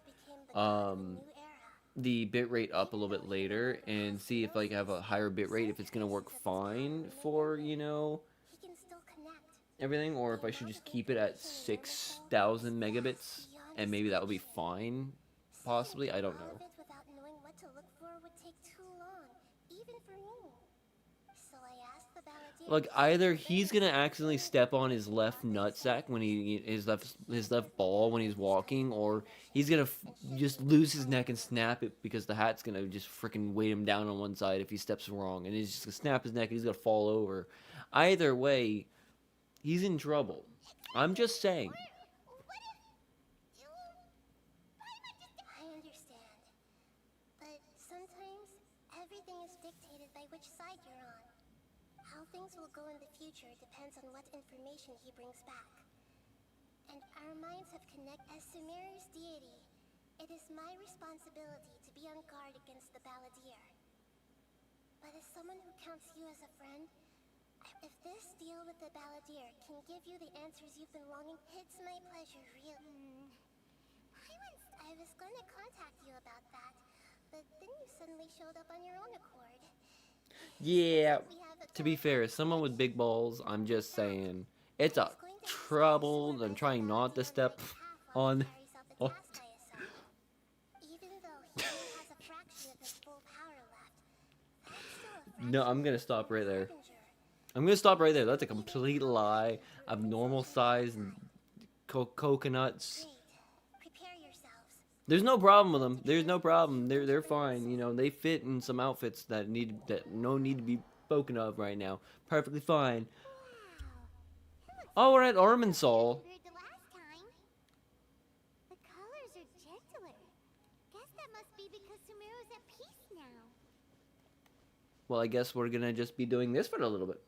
bitrate up a little bit later and see if like I have a higher bitrate, if it's gonna work fine for, you know, He can still connect. everything, or if I should just keep it at 6,000 megabits and maybe that would be fine, possibly. I don't All know. of it without knowing what to look for would take too long, even for me. So I asked the Balladeer. Like either he's gonna accidentally step on his left nutsack when his left ball when he's walking, or he's gonna just lose his neck and snap it because the hat's gonna just freaking weight him down on one side if he steps wrong, and he's just gonna snap his neck and he's gonna fall over. Either way, he's in trouble. I'm just saying. What if you... I understand. But sometimes, everything is dictated by which side you're on. How things will go in the future depends on what information he brings back. And our minds have connected. As Sumeru's deity, it is my responsibility to be on guard against the Balladeer. But as someone who counts you as a friend, if this deal with the Balladeer can give you the answers you've been longing, it's my pleasure, really. I was going to contact you about that, but then you suddenly showed up on your own accord. Yeah, to be fair, as someone with big balls, I'm just saying, it's a trouble. I'm trying not to step on. Oh. Even though he has a fraction of his full power left, that's still a No, I'm gonna stop right there. harbinger. I'm gonna stop right there. That's a complete lie. Abnormal size coconuts. Great. Prepare yourselves. There's no problem with them. There's no problem. They're fine. You know, they fit in some outfits that no need to be spoken of right now. Perfectly fine. Oh, we're at Armansol. Compared to last time. The colors are gentler. Guess that must be because Sumeru's at peace now. Well, I guess we're gonna just be doing this for a little bit.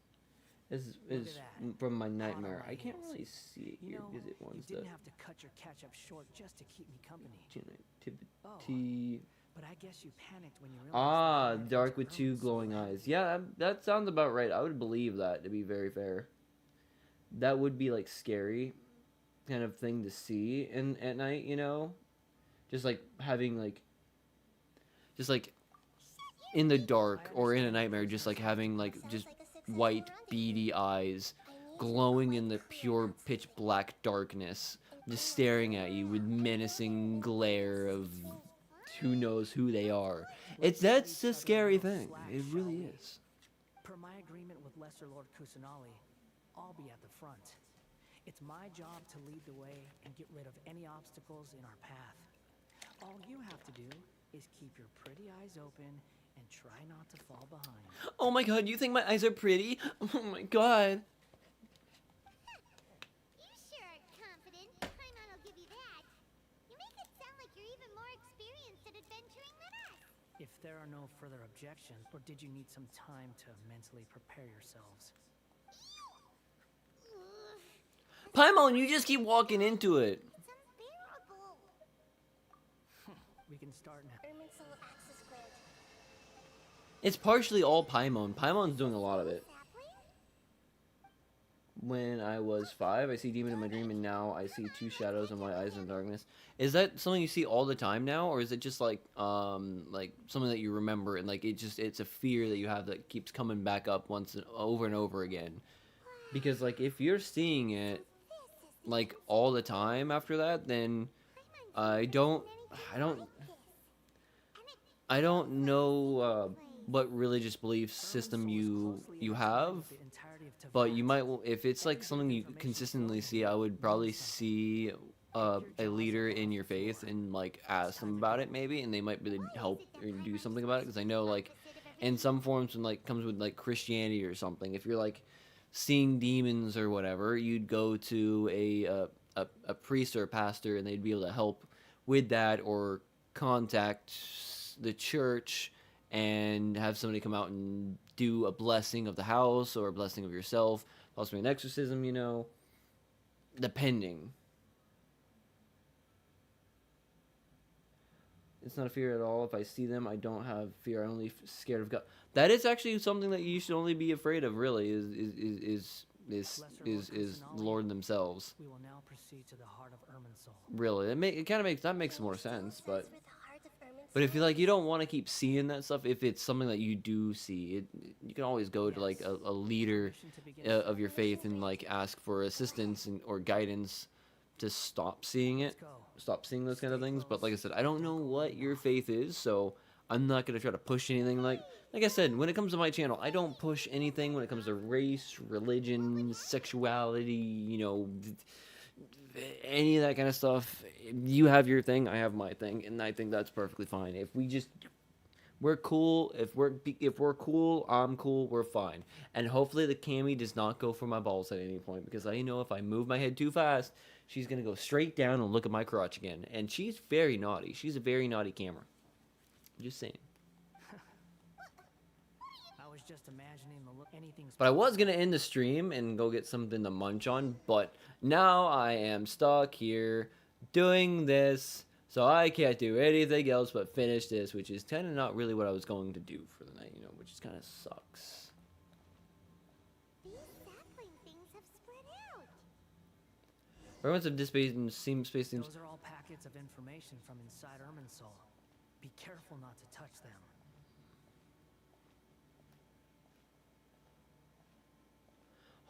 This is that. from my Hot on nightmare. my I can't heels. really see it You here know, because it you wants didn't to. have to cut your catch-up short just to keep me company. Connectivity. But I guess you panicked when you realized Ah, that you had dark to with two Irminsul, glowing right? eyes. Yeah, that sounds about right. I would believe that, to be very fair. That would be like scary kind of thing to see at night, you know? Just like having like in the dark or in a nightmare, just like having like just white beady eyes glowing in the pure pitch black darkness, just staring at you with menacing glare of who knows who they are. That's a scary thing. It really is. Per my agreement with Lesser Lord Kusanali, I'll be at the front. It's my job to lead the way and get rid of any obstacles in our path. All you have to do is keep your pretty eyes open and try not to fall behind. Oh my god, you think my eyes are pretty? Oh my god. You sure are confident. Paimon will give you that. You make it sound like you're even more experienced at adventuring than us. If there are no further objections, or did you need some time to mentally prepare yourselves? Paimon, you just keep walking into it. It's unbearable. We can start now. Irminsul access grid. It's partially all Paimon. Paimon's doing a lot of it. Sapling? When I was 5, I see demon in my dream, and now I see two shadows in my eyes in the darkness. Is that something you see all the time now, or is it just like something that you remember and like it's a fear that you have that keeps coming back up over and over again? Because like if you're seeing it like all the time after that, then I don't know what religious belief system you have. But you might, if it's like something you consistently see, I would probably see a leader in your faith and like ask them about it maybe, and they might really help or do something about it. Because I know like in some forms when like comes with like Christianity or something, if you're like seeing demons or whatever, you'd go to a priest or a pastor, and they'd be able to help with that, or contact the church and have somebody come out and do a blessing of the house or a blessing of yourself, possibly an exorcism, you know, depending. It's not a fear at all. If I see them, I don't have fear. I'm only scared of God. That is actually something that you should only be afraid of. Really, is the Lord themselves. We will now proceed to the heart of Irminsul. Really, it kind of makes more sense. But For the heart of Irminsul. if you like, you don't want to keep seeing that stuff. If it's something that you do see, you can always go to like a leader of your faith and like ask for assistance or guidance to stop seeing it. Stop seeing those kind of things. But like I said, I don't know what your faith is, so I'm not gonna try to push anything. Like I said, when it comes to my channel, I don't push anything when it comes to race, religion, sexuality, you know, any of that kind of stuff. You have your thing, I have my thing, and I think that's perfectly fine. If we're cool, if we're cool, I'm cool, we're fine. And hopefully the cami does not go for my balls at any point, because I know if I move my head too fast, she's gonna go straight down and look at my crotch again. And she's very naughty. She's a very naughty camera. Just saying. I was just imagining the look. Anything's. But I was gonna end the stream and go get something to munch on, but now I am stuck here doing this, so I can't do anything else but finish this, which is kind of not really what I was going to do for the night, you know, which kind of sucks. These sapling things have spread out. Everyone's of this space seems. Those are all packets of information from inside Irminsul. Be careful not to touch them.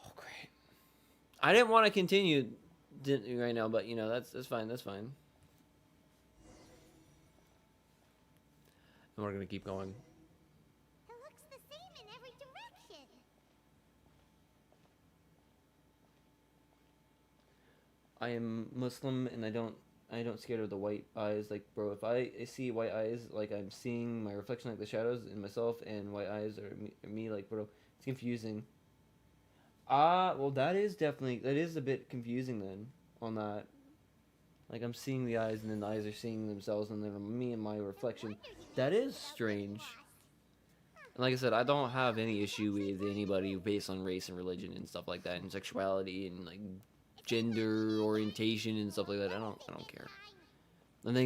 Oh great! I didn't want to continue right now, but you know that's fine. That's fine. And we're gonna keep going. It looks the same in every direction. I am Muslim, and I don't scared of the white eyes. Like, bro, if I see white eyes, like I'm seeing my reflection, like the shadows in myself, and white eyes are me, like, bro, it's confusing. Well, that is a bit confusing then, on that. Like, I'm seeing the eyes, and then the eyes are seeing themselves, and then me and my reflection. That is strange. And like I said, I don't have any issue with anybody based on race and religion and stuff like that, and sexuality and like gender orientation and stuff like that. I don't care.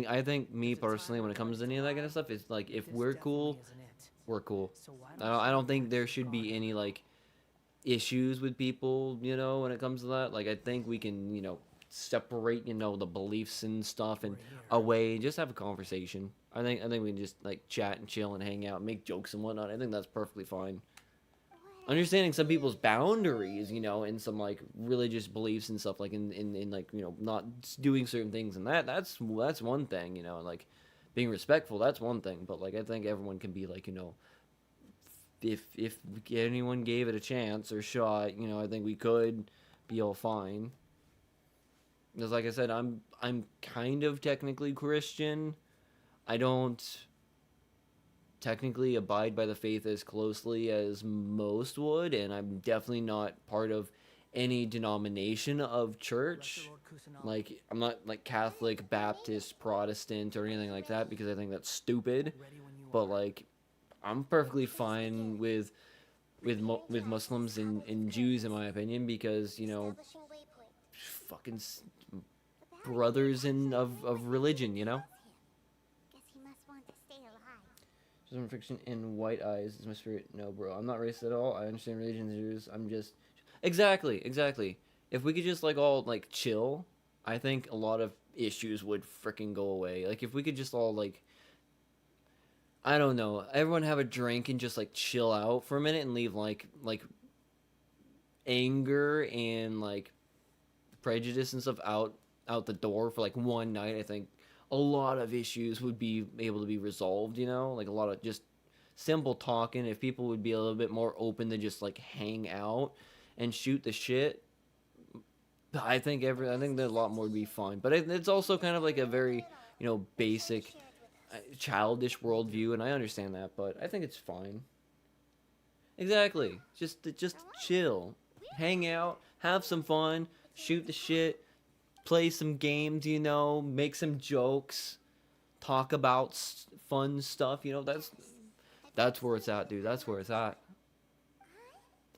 I think me personally, when it comes to any of that kind of stuff, it's like if we're cool, we're cool. I don't think there should be any like issues with people, you know, when it comes to that. Like I think we can, you know, separate, you know, the beliefs and stuff and away and just have a conversation. I think we can just like chat and chill and hang out and make jokes and whatnot. I think that's perfectly fine. Understanding some people's boundaries, you know, and some like religious beliefs and stuff, like in like, you know, not doing certain things, and that's one thing, you know, like being respectful, that's one thing. But like I think everyone can be like, you know, if anyone gave it a chance or shot, you know, I think we could be all fine. Because like I said, I'm kind of technically Christian. I don't technically abide by the faith as closely as most would, and I'm definitely not part of any denomination of church. Like, I'm not like Catholic, Baptist, Protestant, or anything like that, because I think that's stupid. But like, I'm perfectly fine with Muslims and Jews, in my opinion, because, you know, fucking brothers of religion, you know. Guess he must want to stay alive. Some fiction and white eyes is my spirit. No, bro, I'm not racist at all. I understand religion Jews. I'm just exactly. If we could just like all like chill, I think a lot of issues would freaking go away. Like if we could just all like, I don't know, everyone have a drink and just like chill out for a minute and leave like anger and like prejudice and stuff out the door for like one night. I think a lot of issues would be able to be resolved, you know, like a lot of just simple talking. If people would be a little bit more open to just like hang out and shoot the shit, I think that a lot more would be fine. But it's also kind of like a very, you know, basic childish worldview, and I understand that, but I think it's fine. Exactly. Just chill. We're hang out, have some fun, shoot the shit, play some games, you know, make some jokes, talk about fun stuff, you know. That's where it's at, dude. That's where it's at.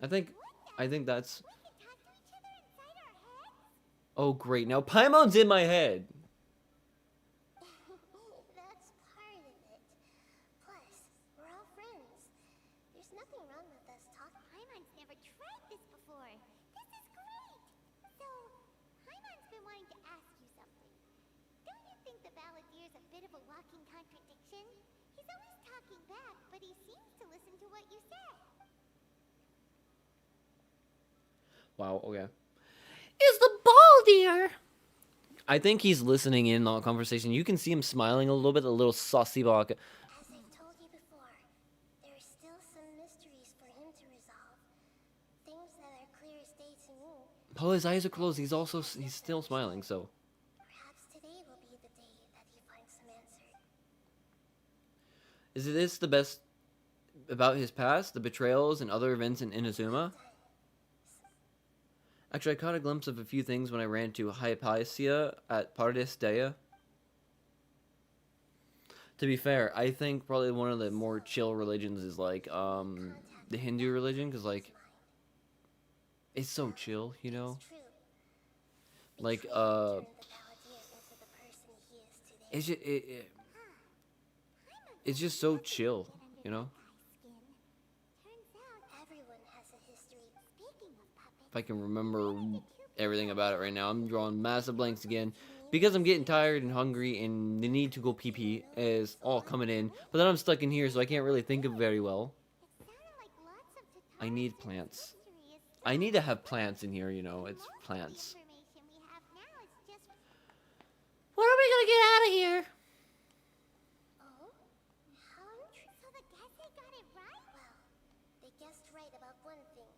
I think that's. We can talk to each other inside our heads? Oh great, now Paimon's in my head. That's part of it. Plus, we're all friends. There's nothing wrong with us talking. Paimon's never tried this before. This is great. So, Paimon's been wanting to ask you something. Don't you think the Balladeer's a bit of a walking contradiction? He's always talking back, but he seems to listen to what you say. Wow, okay. Is the ball dear? I think he's listening in on the conversation. You can see him smiling a little saucy baka. As I told you before, there are still some mysteries for him to resolve. Things that are clear as day to me. Oh, his eyes are closed. He's still smiling, so. Perhaps today will be the day that he finds some answer. Is this the best about his past, the betrayals, and other events in Inazuma? Actually, I caught a glimpse of a few things when I ran to Hypatia at Pardes Dea. To be fair, I think probably one of the more chill religions is like the Hindu religion, because like it's so chill, you know. True. Like Turned the Balladeer into the person he is today. it's just, it's just so chill, you know. Turns out everyone has a history. Speaking of puppets, If I can remember everything about it right now, I'm drawing massive blanks again because I'm getting tired and hungry, and the need to go pee pee is all coming in. But then I'm stuck in here, so I can't really think of it very well. it sounded like lots of I need plants. I need to have plants in here, you know. It's plants. information we have now is just When are we gonna get out of here? oh, how so the Gase got it right? Well, they guessed right about one thing.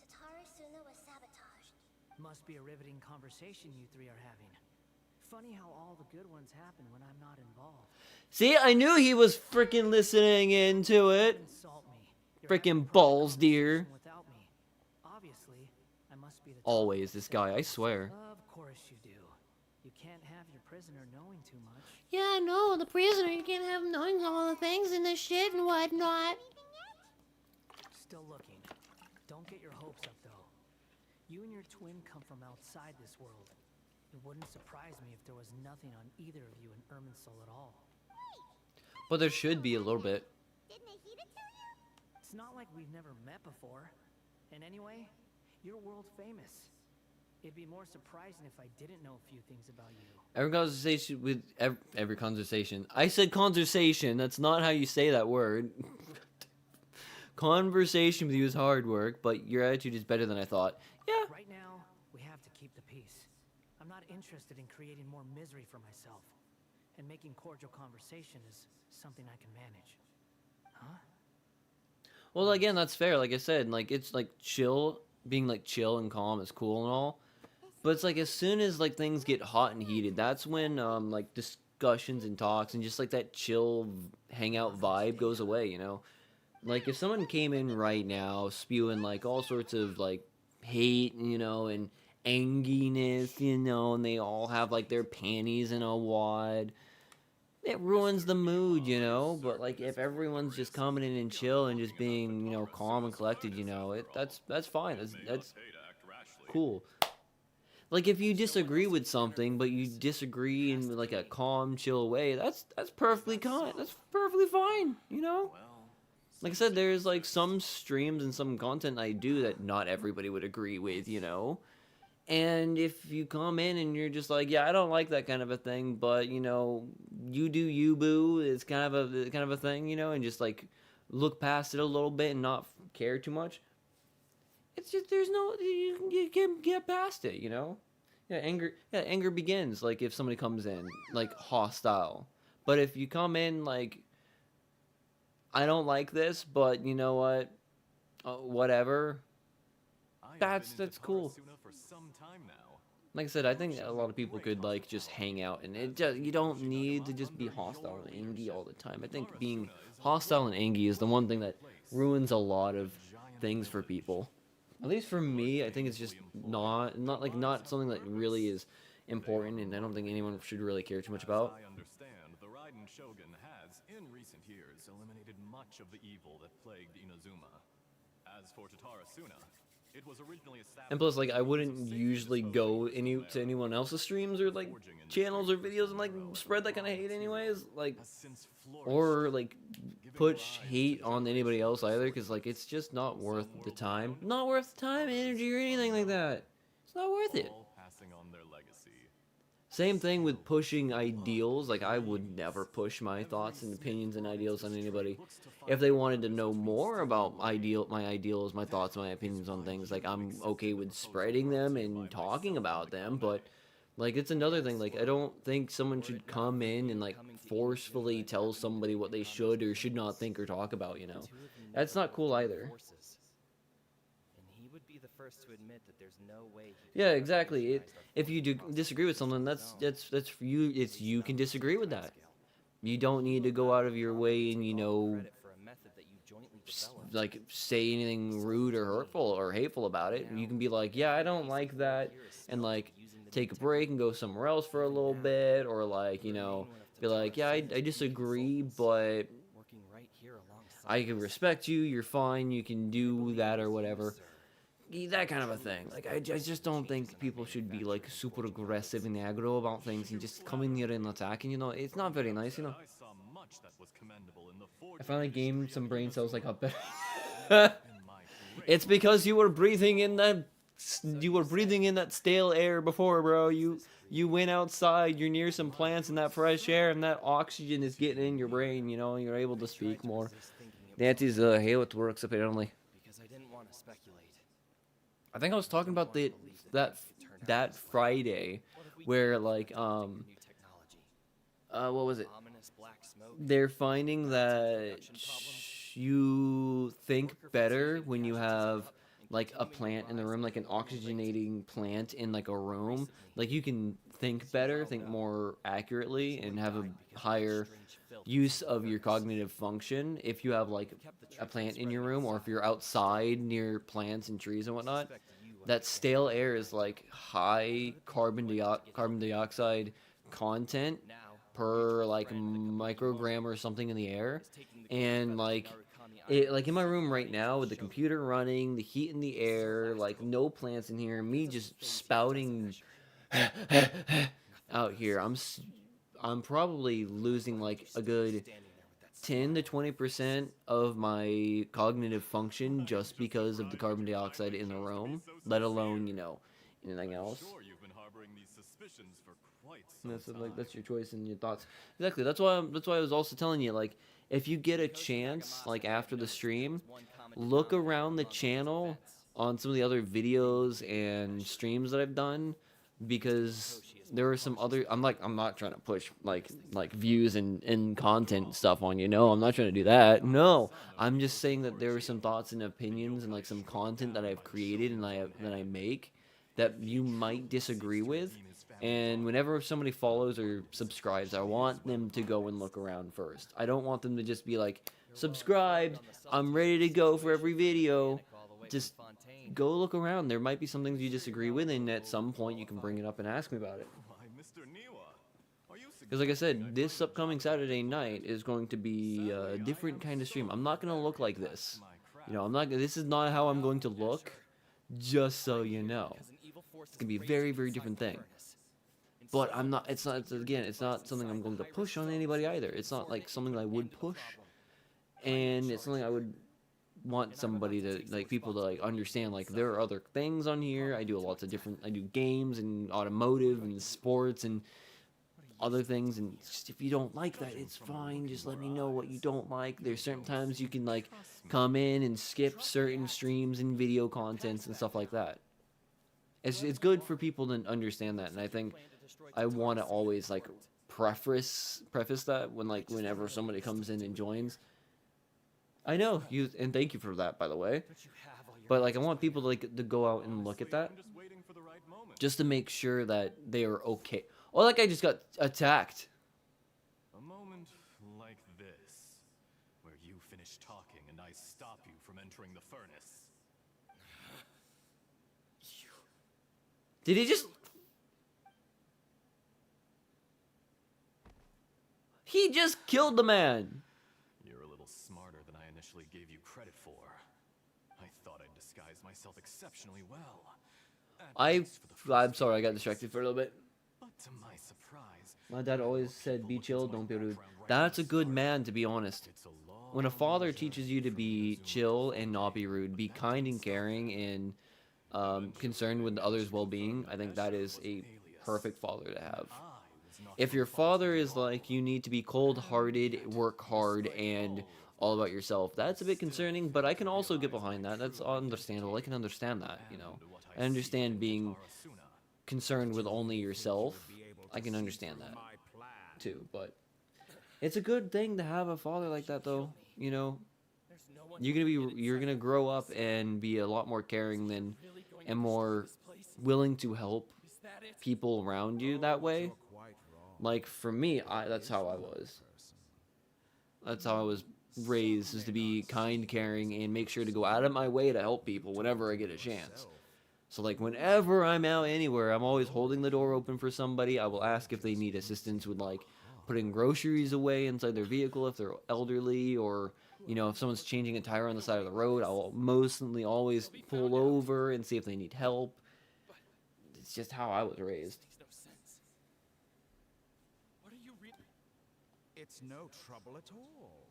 Tatara Suna was sabotaged. Must be a riveting conversation you three are having. Funny how all the good ones happen when I'm not involved. See, I knew he was freaking listening into it. Insult me. You're Frickin' having a proper balls, dear. conversation without me. Obviously, I must be the Always, this guy, I swear. Of course you do. You can't have your prisoner knowing too much. Yeah, I know, the prisoner. You can't have him knowing all the things and the shit and whatnot. Still looking. Don't get your hopes up, though. You and your twin come from outside this world. It wouldn't surprise me if there was nothing on either of you in Irminsul at all. But there should be a little bit. Didn't Nahida tell you? It's not like we've never met before. And anyway, you're world famous. It'd be more surprising if I didn't know a few things about you. Every conversation with every conversation. I said conversation. That's not how you say that word. Conversation with you is hard work, but your attitude is better than I thought. Yeah. Right now, we have to keep the peace. I'm not interested in creating more misery for myself. And making cordial conversation is something I can manage. Huh? Well, again, that's fair. Like I said, like it's like chill, being like chill and calm is cool and all. But it's like as soon as like things get hot and heated, that's when like discussions and talks and just like that chill hangout vibe goes away, you know? Like if someone came in right now spewing like all sorts of like hate, you know, and anginess, you know, and they all have like their panties in a wad, it ruins the mood, you know. But like if everyone's just coming in and chill and just being, you know, calm and collected, you know, that's fine. That's cool. Like if you disagree with something, but you disagree in like a calm, chill way, that's perfectly that's perfectly fine, you know. Like I said, there's like some streams and some content I do that not everybody would agree with, you know. And if you come in and you're just like, yeah, I don't like that kind of a thing, but you know, you do you, boo. It's kind of a thing, you know, and just like look past it a little bit and not care too much. It's just there's no you can get past it, you know. Yeah, anger begins like if somebody comes in like hostile. But if you come in like, I don't like this, but you know what, whatever. That's cool. Like I said, I think a lot of people could like just hang out, and you don't need to just be hostile and angry all the time. I think being hostile and angry is the one thing that ruins a lot of things for people. At least for me, I think it's just not something that really is important, and I don't think anyone should really care too much about. As I understand, the Raiden Shogun has, in recent years, eliminated much of the evil that plagued Inazuma. As for Tatara Suna, it was originally established. And plus, like, I wouldn't usually go to anyone else's streams or like channels or videos and like spread that kind of hate, anyways. Like, or like push hate on anybody else either, because like it's just not worth the time, energy, or anything like that. It's not worth it. All passing on their legacy. Same thing with pushing ideals. Like, I would never push my thoughts and opinions and ideals on anybody. If they wanted to know more about my ideals, my thoughts, my opinions on things, like, I'm okay with spreading them and talking about them. But like, it's another thing. Like, I don't think someone should come in and like forcefully tell somebody what they should or should not think or talk about. You know, that's not cool either. First to admit that there's no way. Yeah, exactly. If you do disagree with something, that's for you. It's you can disagree with that. You don't need to go out of your way and like say anything rude or hurtful or hateful about it. You can be like, yeah, I don't like that, and like take a break and go somewhere else for a little bit, or like, be like, yeah, I disagree, but I can respect you. You're fine. You can do that or whatever. That kind of a thing. Like, I just don't think people should be like super aggressive and aggro about things and just coming here and attacking. It's not very nice. I finally gained some brain cells. Like, up better. It's because you were breathing in that stale air before, bro. You went outside. You're near some plants and that fresh air and that oxygen is getting in your brain. You're able to speak more. That is how it works apparently. I think I was talking about that Friday where like what was it? They're finding that you think better when you have like a plant in the room, like an oxygenating plant in like a room. Like, you can think better, think more accurately, and have a higher use of your cognitive function if you have like a plant in your room, or if you're outside near plants and trees and whatnot. That stale air is like high carbon dioxide content per like microgram or something in the air, and like in my room right now with the computer running, the heat in the air, like no plants in here, me just spouting out here, I'm probably losing like a good 10 to 20% of my cognitive function just because of the carbon dioxide in the room, let alone, anything else. That's your choice and your thoughts. Exactly. That's why I was also telling you, like, if you get a chance, like after the stream, look around the channel on some of the other videos and streams that I've done, because there were some other. I'm not trying to push like views and content stuff on you. No, I'm not trying to do that. No, I'm just saying that there are some thoughts and opinions and like some content that I've created and that I make that you might disagree with. And whenever somebody follows or subscribes, I want them to go and look around first. I don't want them to just be like, subscribed, I'm ready to go for every video. Just go look around. There might be some things you disagree with, and at some point you can bring it up and ask me about it. Because like I said, this upcoming Saturday night is going to be a different kind of stream. I'm not going to look like this. This is not how I'm going to look, just so you know. It's going to be a very, very different thing. But it's not something I'm going to push on anybody either. It's not like something I would push. And it's something I would want somebody to, like, people to, like, understand, like, there are other things on here. I do I do games and automotive and sports and other things. And just, if you don't like that, it's fine. Just let me know what you don't like. There's certain times you can, like, come in and skip certain streams and video contents and stuff like that. It's good for people to understand that, and I think I want to always like preface that whenever somebody comes in and joins. I know you, and thank you for that, by the way. But like, I want people to go out and look at that, just to make sure that they are okay. Oh, that guy just got attacked. A moment like this, where you finish talking and I stop you from entering the furnace. Did he just... He just killed the man! You're a little smarter than I initially gave you credit for. I thought I'd disguise myself exceptionally well. At least for the first I'm sorry, I got few distracted days. for a little bit. But to my surprise, My dad more always said, people be looked chill, into my don't be rude. background right That's a from the good start. man, to be honest. It's a long When a father journey teaches you to from be Inazuma chill to and not be rude, be kind and caring and concerned with others' well-being, I think that is a perfect father to have. If your father is like, you need to be cold-hearted, work hard, and all about yourself, that's a bit concerning, but I can also get behind that. That's understandable. I can understand that, you know. I understand being concerned with only yourself. I can understand that, too, but it's a good thing to have a father like that, though, you know. You're gonna grow up and be a lot more caring than and more willing to help people around you that way. Like for me, that's how I was. That's how I was raised, is to be kind, caring, and make sure to go out of my way to help people whenever I get a chance. So like whenever I'm out anywhere, I'm always holding the door open for somebody. I will ask if they need assistance with like putting groceries away inside their vehicle if they're elderly, or you know, if someone's changing a tire on the side of the road, I will mostly always pull over and see if they need help. It's just how I was raised. It's no trouble at all.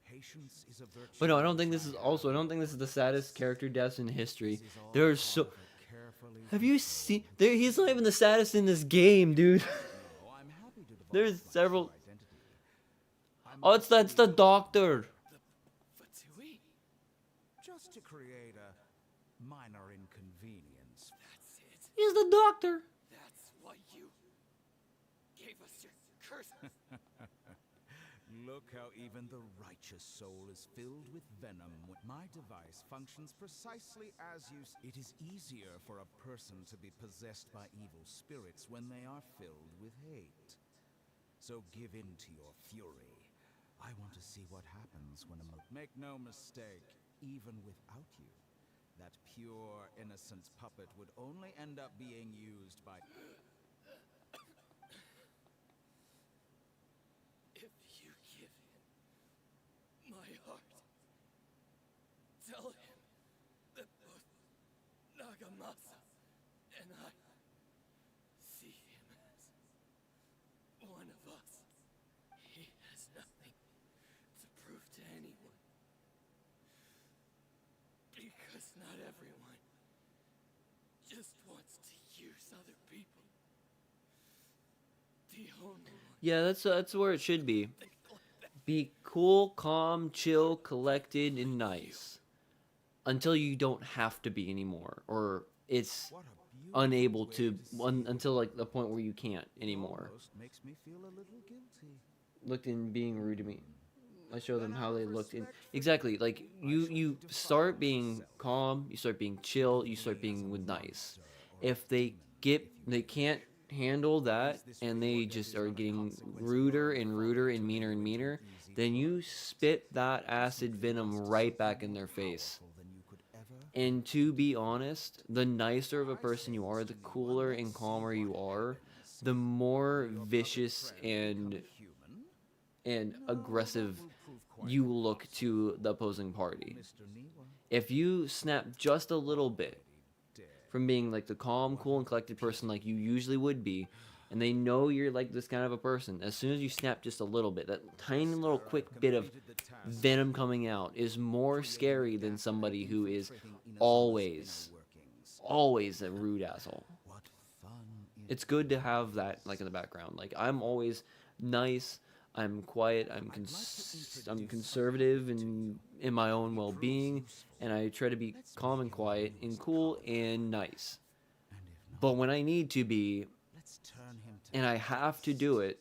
Patience is a virtue. But no, I don't think this is the saddest character deaths in history. There are so... Have you seen... He's not even the saddest in this game, dude. There's several... Oh, that's the doctor. Just to create a minor inconvenience. That's it. He's the doctor. That's why you gave us your curse. Look how even the righteous soul is filled with venom. My device functions precisely as you... It is easier for a person to be possessed by evil spirits when they are filled with hate. So give in to your fury. I want to see what happens when a... Make no mistake, even without you, that pure, innocent puppet would only end up being used by... If you give him my heart, tell him that both Nagamasa and I see him as one of us. He has nothing to prove to anyone. Because not everyone just wants to use other people. The only one. Yeah, that's where it should be. Be cool, calm, chill, collected, and nice. Until you don't have to be anymore. Or it's unable to... until like the point where you can't anymore. Almost makes me feel a little guilty. Looked in being rude to me. I show them how they looked in... Exactly, like, you start being calm, you start being chill, you start being with nice. If they can't handle that, and they just are getting ruder and ruder and meaner, then you spit that acid venom right back in their face. And to be honest, the nicer of a person you are, the cooler and calmer you are, the more vicious and aggressive you look to the opposing party. If you snap just a little bit from being like the calm, cool, and collected person like you usually would be, and they know you're like this kind of a person, as soon as you snap just a little bit, that tiny little quick bit of venom coming out is more scary than somebody who is always a rude asshole. It's good to have that like in the background. Like, I'm always nice, I'm quiet, I'm conservative in my own well-being, and I try to be calm and quiet and cool and nice. But when I need to be, and I have to do it,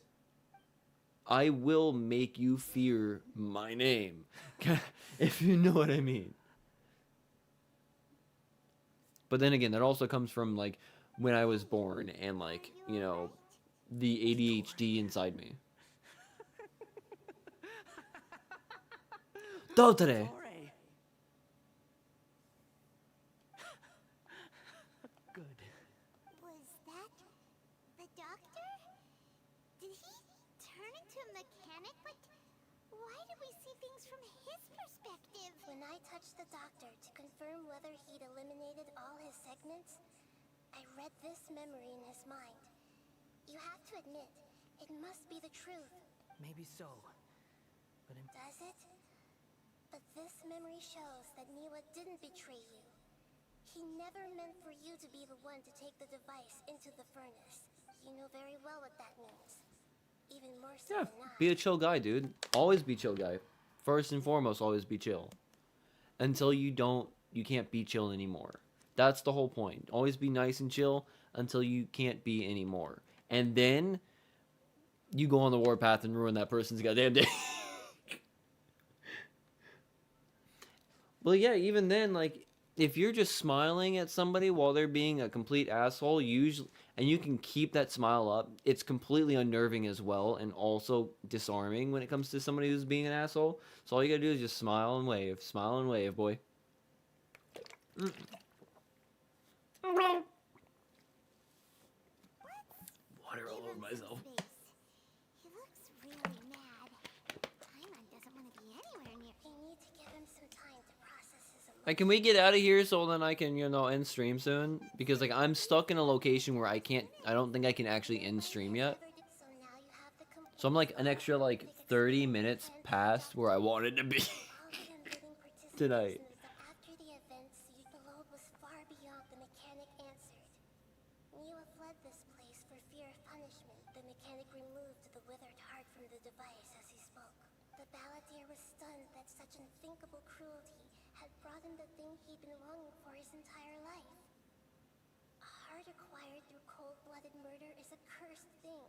I will make you fear my name, if you know what I mean. But then again, that also comes from like when I was born and like, you know, the ADHD inside me. Dotre! Good. Did he turn into a mechanic? But why do we see things from his perspective? When I touched the doctor to confirm whether he'd eliminated all his segments, I read this memory in his mind. You have to admit, it must be the truth. Maybe so. But Does it? But this memory shows that Niwa didn't betray you. He never meant for you to be the one to take the device into the furnace. You know very well what that means. Even more so Yeah, than I. be a chill guy, dude. Always be chill guy. First and foremost, always be chill. Until you can't be chill anymore. That's the whole point. Always be nice and chill until you can't be anymore. And then you go on the warpath and ruin that person's goddamn day. Well, yeah, even then, like, if you're just smiling at somebody while they're being a complete asshole, usually, and you can keep that smile up, it's completely unnerving as well, and also disarming when it comes to somebody who's being an asshole. So all you gotta do is just smile and wave, boy. Water all over myself. He looks really mad. Paimon doesn't want to be anywhere near. We need to give him some time to process his emotions. Like, can we get out of here so then I can, end stream soon? Because, like, I'm stuck in a location where I don't think I can actually end stream yet. So now you have the complete So I'm, like, an extra, 30 minutes past where I wanted to be all the unwitting participants tonight. knew that after the events, the load was far beyond the mechanic answered. Niwa fled this place for fear of punishment. The mechanic removed the withered heart from the device as he spoke. The balladeer was stunned that such unthinkable cruelty had brought him the thing he'd been longing for his entire life. A heart acquired through cold-blooded murder is a cursed thing,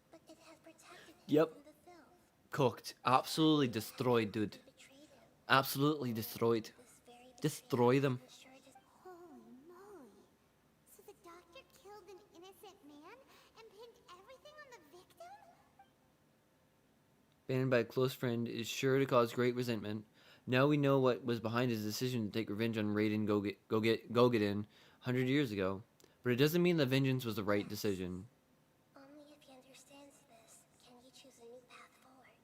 but it had protected him Yep. from the filth. Cooked. Absolutely destroyed, dude. Betrayed him. Absolutely destroyed. This very Destroy them. betrayal ensured his- Holy moly! So the doctor killed an innocent man and pinned everything on the victim? Banned by a close friend is sure to cause great resentment. Now we know what was behind his decision to take revenge on Raiden Gogadin 100 years ago. But it doesn't mean the vengeance was the right decision. Only if he understands this can he choose a new path forward.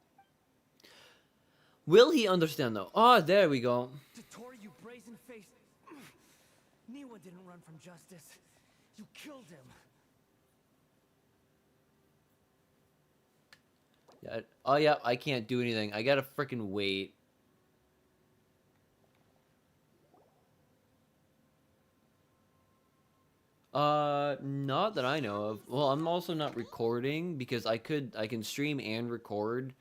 Will he understand, though? Ah, there we go. Tatori, you brazen-faced... Niwa didn't run from justice. You killed him. Yeah. Oh, yeah, I can't do anything. I gotta frickin' wait. Not that I know of. Well, I'm also not recording because I can stream and record.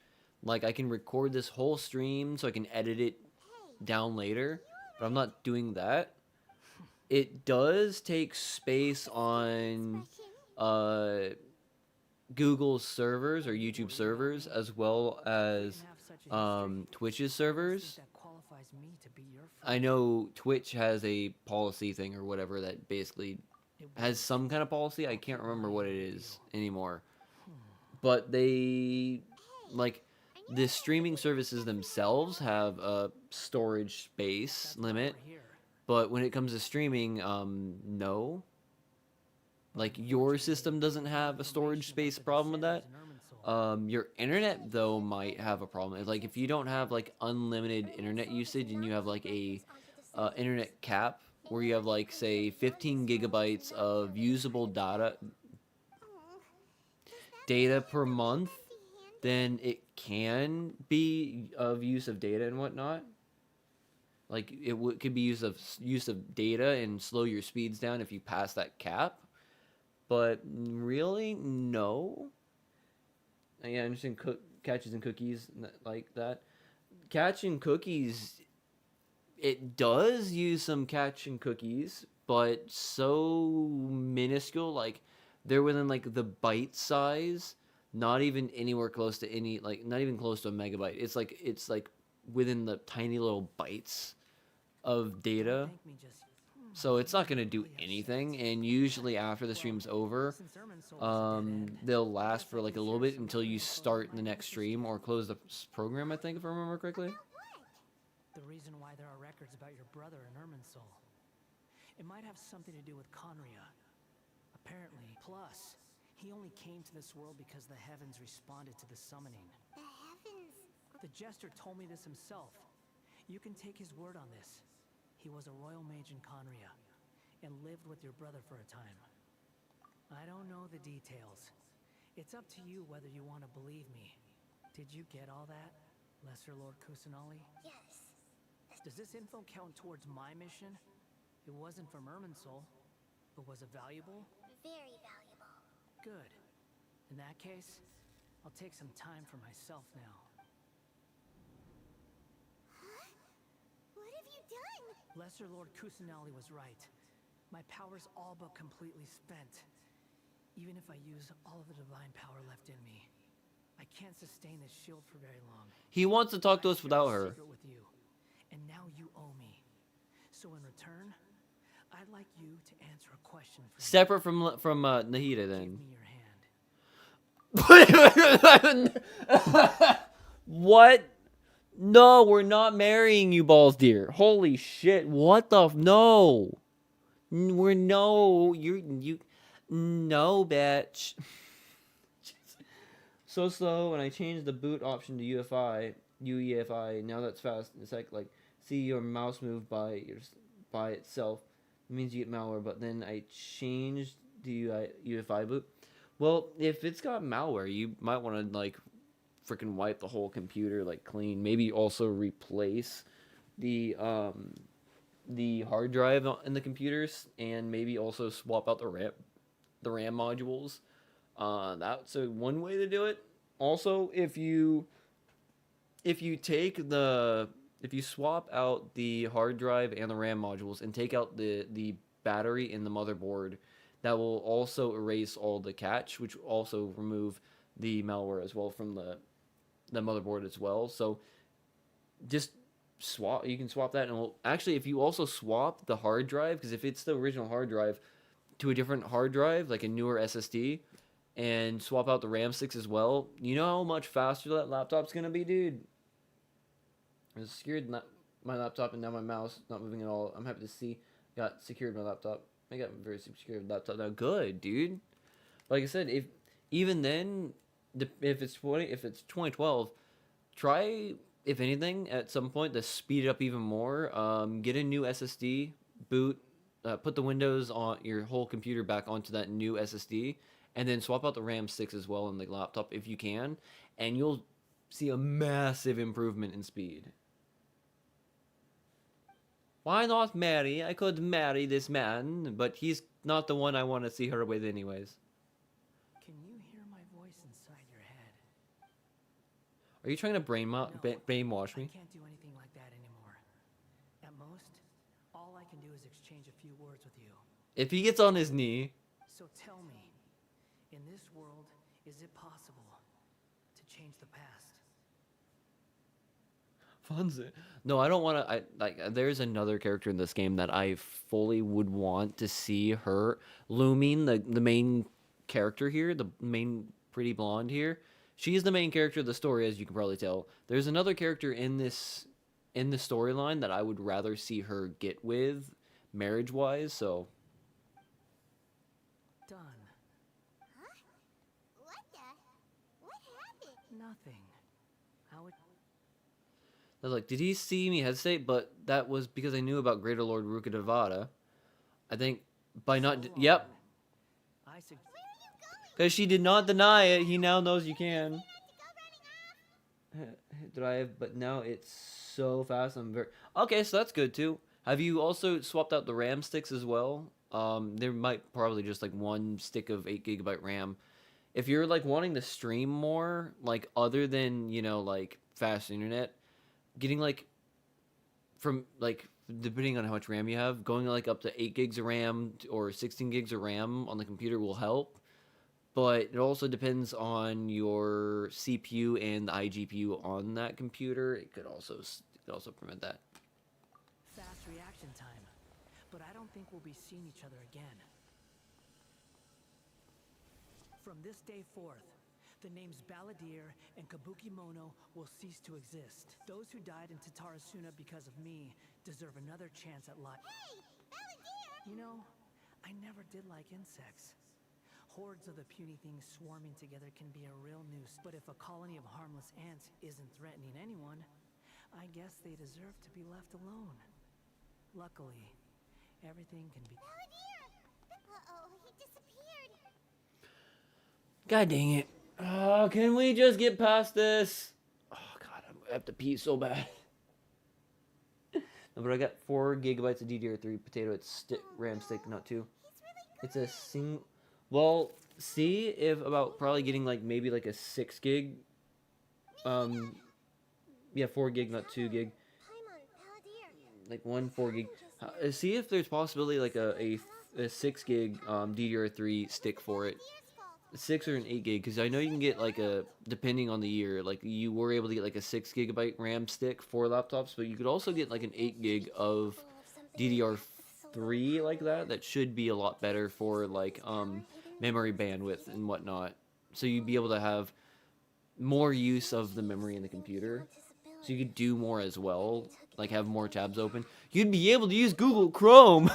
Like, I can record this whole stream so I can edit it down later, but I'm not doing that. It does take space on, Google's servers or YouTube servers, as well as, Twitch's servers. That qualifies me to be your friend. I know Twitch has a policy thing or whatever that basically has some kind of policy. I can't remember what it is anymore. But they, like, the streaming services themselves have a storage space limit. But when it comes to streaming, no. Like, your system doesn't have a storage space problem with that. Your internet, though, might have a problem. Like, if you don't have, like, unlimited internet usage and you have, like, a internet cap where you have, like, say, 15 gigabytes of usable data per month, then it can be of use of data and whatnot. Like, it could be use of data and slow your speeds down if you pass that cap. But really, no. Yeah, I understand catches and cookies like that. Catch and cookies, it does use some catch and cookies, but so minuscule. Like, they're within, like, the byte size. Not even anywhere close to not even close to a megabyte. It's like within the tiny little bytes of data. So it's not going to do anything, and usually after the stream's over, they'll last for, like, a little bit until you start the next stream or close the program, I think, if I remember correctly. The reason why there are records about your brother in Irminsul. It might have something to do with Conria. Apparently. Plus, He only came to this world because the heavens responded to the summoning. The heavens... The jester told me this himself. You can take his word on this. He was a royal mage in Conria, and lived with your brother for a time. I don't know the details. It's up to you whether you want to believe me. Did you get all that, Lesser Lord Kusanali? Yes. Does this info count towards my mission? It wasn't from Irminsul, but was it valuable? Very valuable. Good. In that case, I'll take some time for myself now. Huh? What have you done? Lesser Lord Kusanali was right. My power's all but completely spent. Even if I use all of the divine power left in me, I can't sustain this shield for very long. He wants to talk to us without her. Secret with you, and now you owe me. So in return, I'd like you to answer a question for Separate from Nahida, then. Give me your hand. What? No, we're not marrying you, balls, dear. Holy shit! What the? No, we're no. You. No, bitch. So slow, and I changed the boot option to UEFI. Now that's fast. It's like see your mouse move by itself. It means you get malware, but then I changed the UEFI boot. Well, if it's got malware, you might want to like freaking wipe the whole computer like clean. Maybe also replace the hard drive in the computers, and maybe also swap out the RAM modules. That's one way to do it. Also, if you swap out the hard drive and the RAM modules and take out the battery in the motherboard, that will also erase all the cache, which will also remove the malware as well from the motherboard as well. So just swap. You can swap that, and actually, if you also swap the hard drive, because if it's the original hard drive to a different hard drive, like a newer SSD, and swap out the RAM sticks as well, you know how much faster that laptop's gonna be, dude. I secured my laptop, and now my mouse not moving at all. I'm happy to see got secured my laptop. I got a very secured laptop now. Good, dude. Like I said, if even then, if it's 2012, try, if anything, at some point to speed it up even more. Get a new SSD, boot, put the Windows on your whole computer back onto that new SSD, and then swap out the RAM sticks as well in the laptop if you can, and you'll see a massive improvement in speed. Why not marry? I could marry this man, but he's not the one I want to see her with anyways. Can you hear my voice inside your head? Are you trying to brainwash me? I can't do anything like that anymore. At most, all I can do is exchange a few words with you. If he gets on his knee. So tell me, in this world, is it possible to change the past? Fonzie. No, I don't want to. There's another character in this game that I fully would want to see her. Lumine, the main character here, the main pretty blonde here. She's the main character of the story, as you can probably tell. There's another character in the storyline that I would rather see her get with, marriage-wise. So. Done. Huh? What happened? Nothing. How it... I was like, did he see me hesitate? But that was because I knew about Greater Lord Rukkhadevata. I think by not... Yep. Because she did not deny it. He now knows you can. Drive, but now it's so fast. I'm very... Okay, so that's good too. Have you also swapped out the RAM sticks as well? There might probably just like one stick of 8GB RAM. If you're like wanting to stream more, like other than, you know, like fast internet, getting like from like depending on how much RAM you have, going like up to 8 gigs of RAM or 16 gigs of RAM on the computer will help. But it also depends on your CPU and the iGPU on that computer. It could also prevent that. Fast reaction time. But I don't think we'll be seeing each other again. From this day forth, the names Balladeer and Kabukimono will cease to exist. Those who died in Tatarasuna because of me deserve another chance at life. Hey, Balladeer! You know, I never did like insects. Hordes of the puny things swarming together can be a real nuisance. But if a colony of harmless ants isn't threatening anyone, I guess they deserve to be left alone. Luckily, everything can be... Uh-oh, he disappeared. God dang it. Oh, can we just get past this? Oh, God, I have to pee so bad. No, but I got 4 gigabytes of DDR3 potato. It's RAM stick, not 2. It's a single... Well, see if about probably getting like maybe like a 6 gig. Yeah, 4 gig, not 2 gig. Like 4 gig. See if there's possibility like a 6 gig DDR3 stick for it. 6 or an 8 gig, because I know you can get like a, depending on the year, like you were able to get like a 6 gigabyte RAM stick for laptops, but you could also get like an 8 gig of DDR3 like that. That should be a lot better for like memory bandwidth and whatnot. So you'd be able to have more use of the memory in the computer. So you could do more as well, like have more tabs open. You'd be able to use Google Chrome.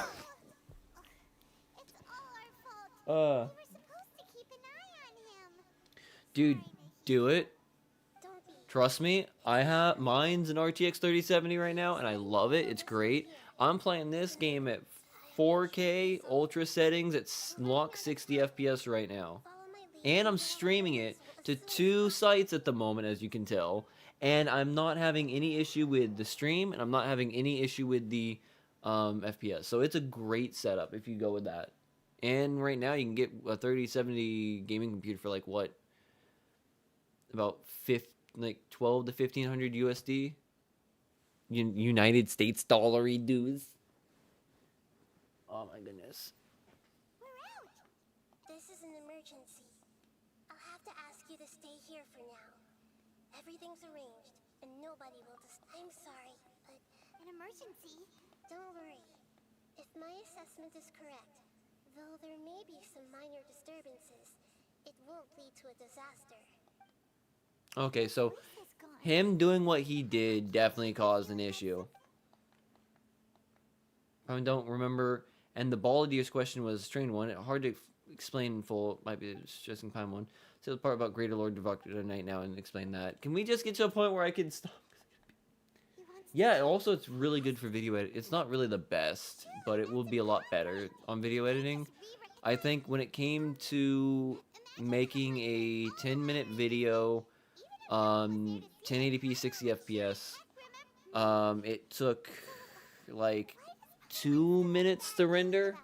Dude, do it. Trust me, I have mine's an RTX 3070 right now, and I love it. It's great. I'm playing this game at 4K ultra settings at lock 60 FPS right now, and I'm streaming it to 2 sites at the moment, as you can tell. And I'm not having any issue with the stream, and I'm not having any issue with the FPS. So it's a great setup if you go with that. And right now you can get a 3070 gaming computer for like what? About 12 to 1500 USD. United States dollary dues. Oh my goodness. We're out. This is an emergency. I'll have to ask you to stay here for now. Everything's arranged, and nobody will I'm sorry, but... An emergency? Don't worry. If my assessment is correct, though there may be some minor disturbances, it won't lead to a disaster. Okay, so him doing what he did definitely caused an issue. I don't remember, and the ball deer's question was a strange one. Hard to explain in full. Might be a stressing time one. So the part about Greater Lord Devoctor tonight now and explain that. Can we just get to a point where I can stop? Yeah, also it's really good for video edit. It's not really the best, but it will be a lot better on video editing. I think when it came to making a 10-minute video, 1080p 60 FPS, it took like 2 minutes to render.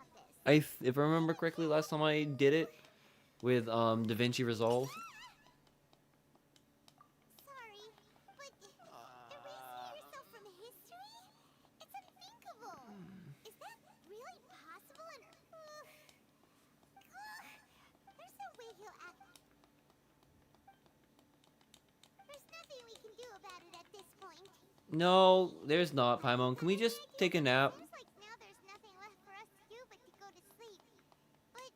If I remember correctly, last time I did it with DaVinci Resolve. Sorry, but erasing yourself from history? It's unthinkable. Is that really possible? And there's no way he'll act. There's nothing we can do about it at this point. No, there's not, Paimon. Can we just take a nap? Seems like now there's nothing left for us to do but to go to sleep. But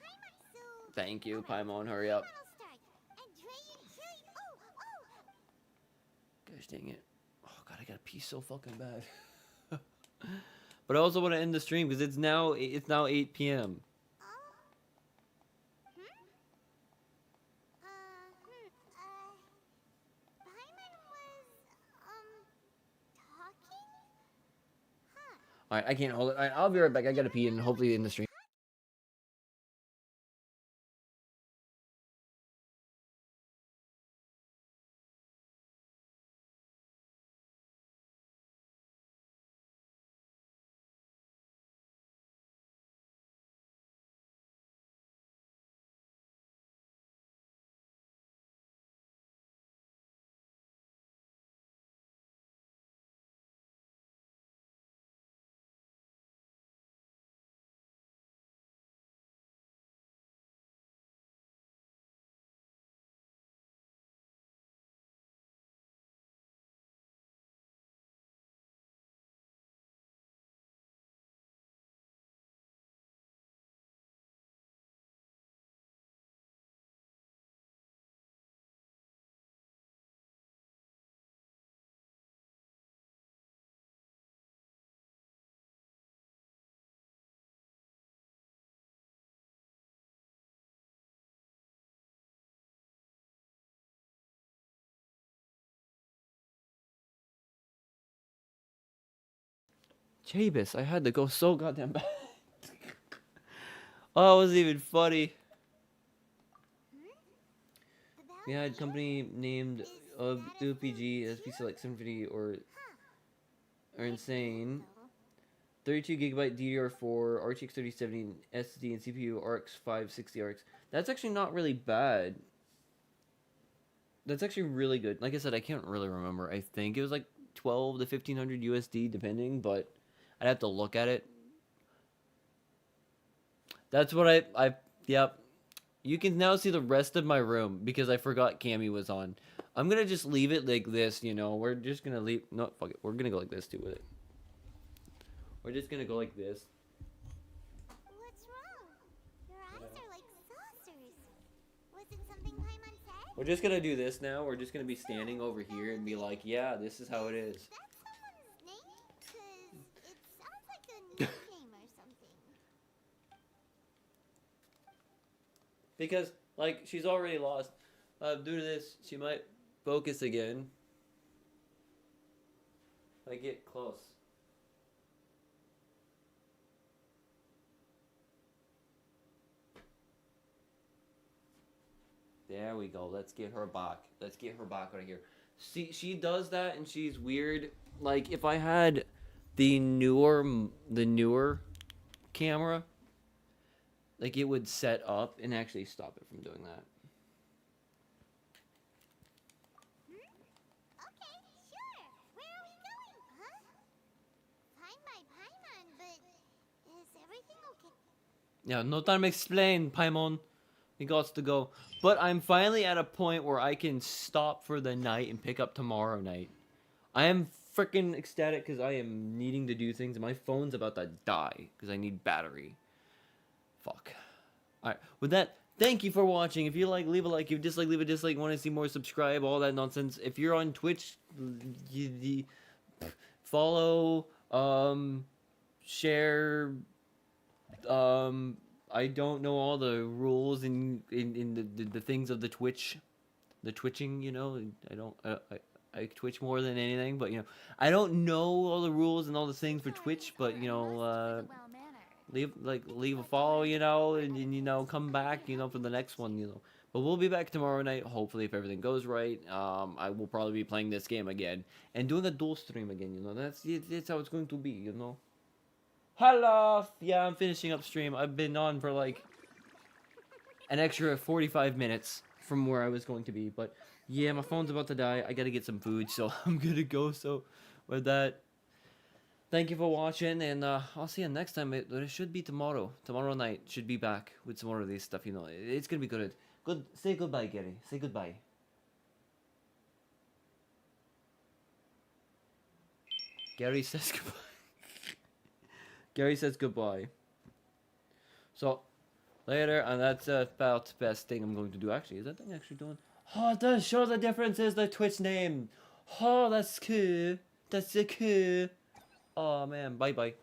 Paimon, Thank you, Paimon. Hurry up. Gosh dang it. Oh god, I gotta pee so fucking bad. But I also want to end the stream because it's now 8 p.m. Alright, I can't hold it. Alright, I'll be right back. I gotta pee and hopefully end the stream. Jabus, I had to go so goddamn bad. Oh, it wasn't even funny. We had a company named UPG, SPC like Symphony or insane. 32GB DDR4, RTX 3070 SSD, and CPU RX 560 RX. That's actually not really bad. That's actually really good. Like I said, I can't really remember. I think it was like 12 to 1500 USD depending, but I'd have to look at it. That's what yep. You can now see the rest of my room because I forgot Cammy was on. I'm gonna just leave it like this, you know. We're just gonna leave. No, fuck it. We're gonna go like this too with it. We're just gonna go like this. What's wrong? Your eyes are like saucers. Was it something Paimon said? We're just gonna do this now. We're just gonna be standing over here and be like, yeah, this is how it is. Is that someone's name? 'Cause it sounds like a new name or something. Because, like, she's already lost. Due to this, she might focus again. I get close. There we go. Let's get her back. Let's get her back out of here. See, she does that and she's weird. Like, if I had the newer camera, like, it would set up and actually stop it from doing that. Okay, sure. Where are we going? Huh? Find my Paimon, but is everything okay? Yeah, no time to explain, Paimon. We got to go. But I'm finally at a point where I can stop for the night and pick up tomorrow night. I am freaking ecstatic because I am needing to do things. My phone's about to die because I need battery. Fuck. Alright, with that, thank you for watching. If you like, leave a like. If you dislike, leave a dislike. Want to see more, subscribe, all that nonsense. If you're on Twitch, follow, share, I don't know all the rules in the things of the Twitch, the twitching, you know. I twitch more than anything, but you know, I don't know all the rules and all the things for Twitch, but you know, leave a follow, you know, and you know, come back, you know, for the next one, you know. But we'll be back tomorrow night, hopefully, if everything goes right. I will probably be playing this game again and doing a dual stream again, you know. That's how it's going to be, you know. Hello! Yeah, I'm finishing up stream. I've been on for like an extra 45 minutes from where I was going to be. But yeah, my phone's about to die. I gotta get some food, so I'm gonna go. So with that, thank you for watching, and I'll see you next time. It should be tomorrow. Tomorrow night should be back with some more of this stuff, you know. It's gonna be good. Good. Say goodbye, Gary. Say goodbye. Gary says goodbye. Gary says goodbye. So, later, and that's about the best thing I'm going to do. Actually, is that thing actually doing? Oh, it does show the difference is the Twitch name. Oh, that's cool. That's so cool. Oh, man. Bye-bye.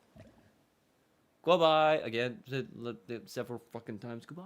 Goodbye. Again, several fucking times. Goodbye.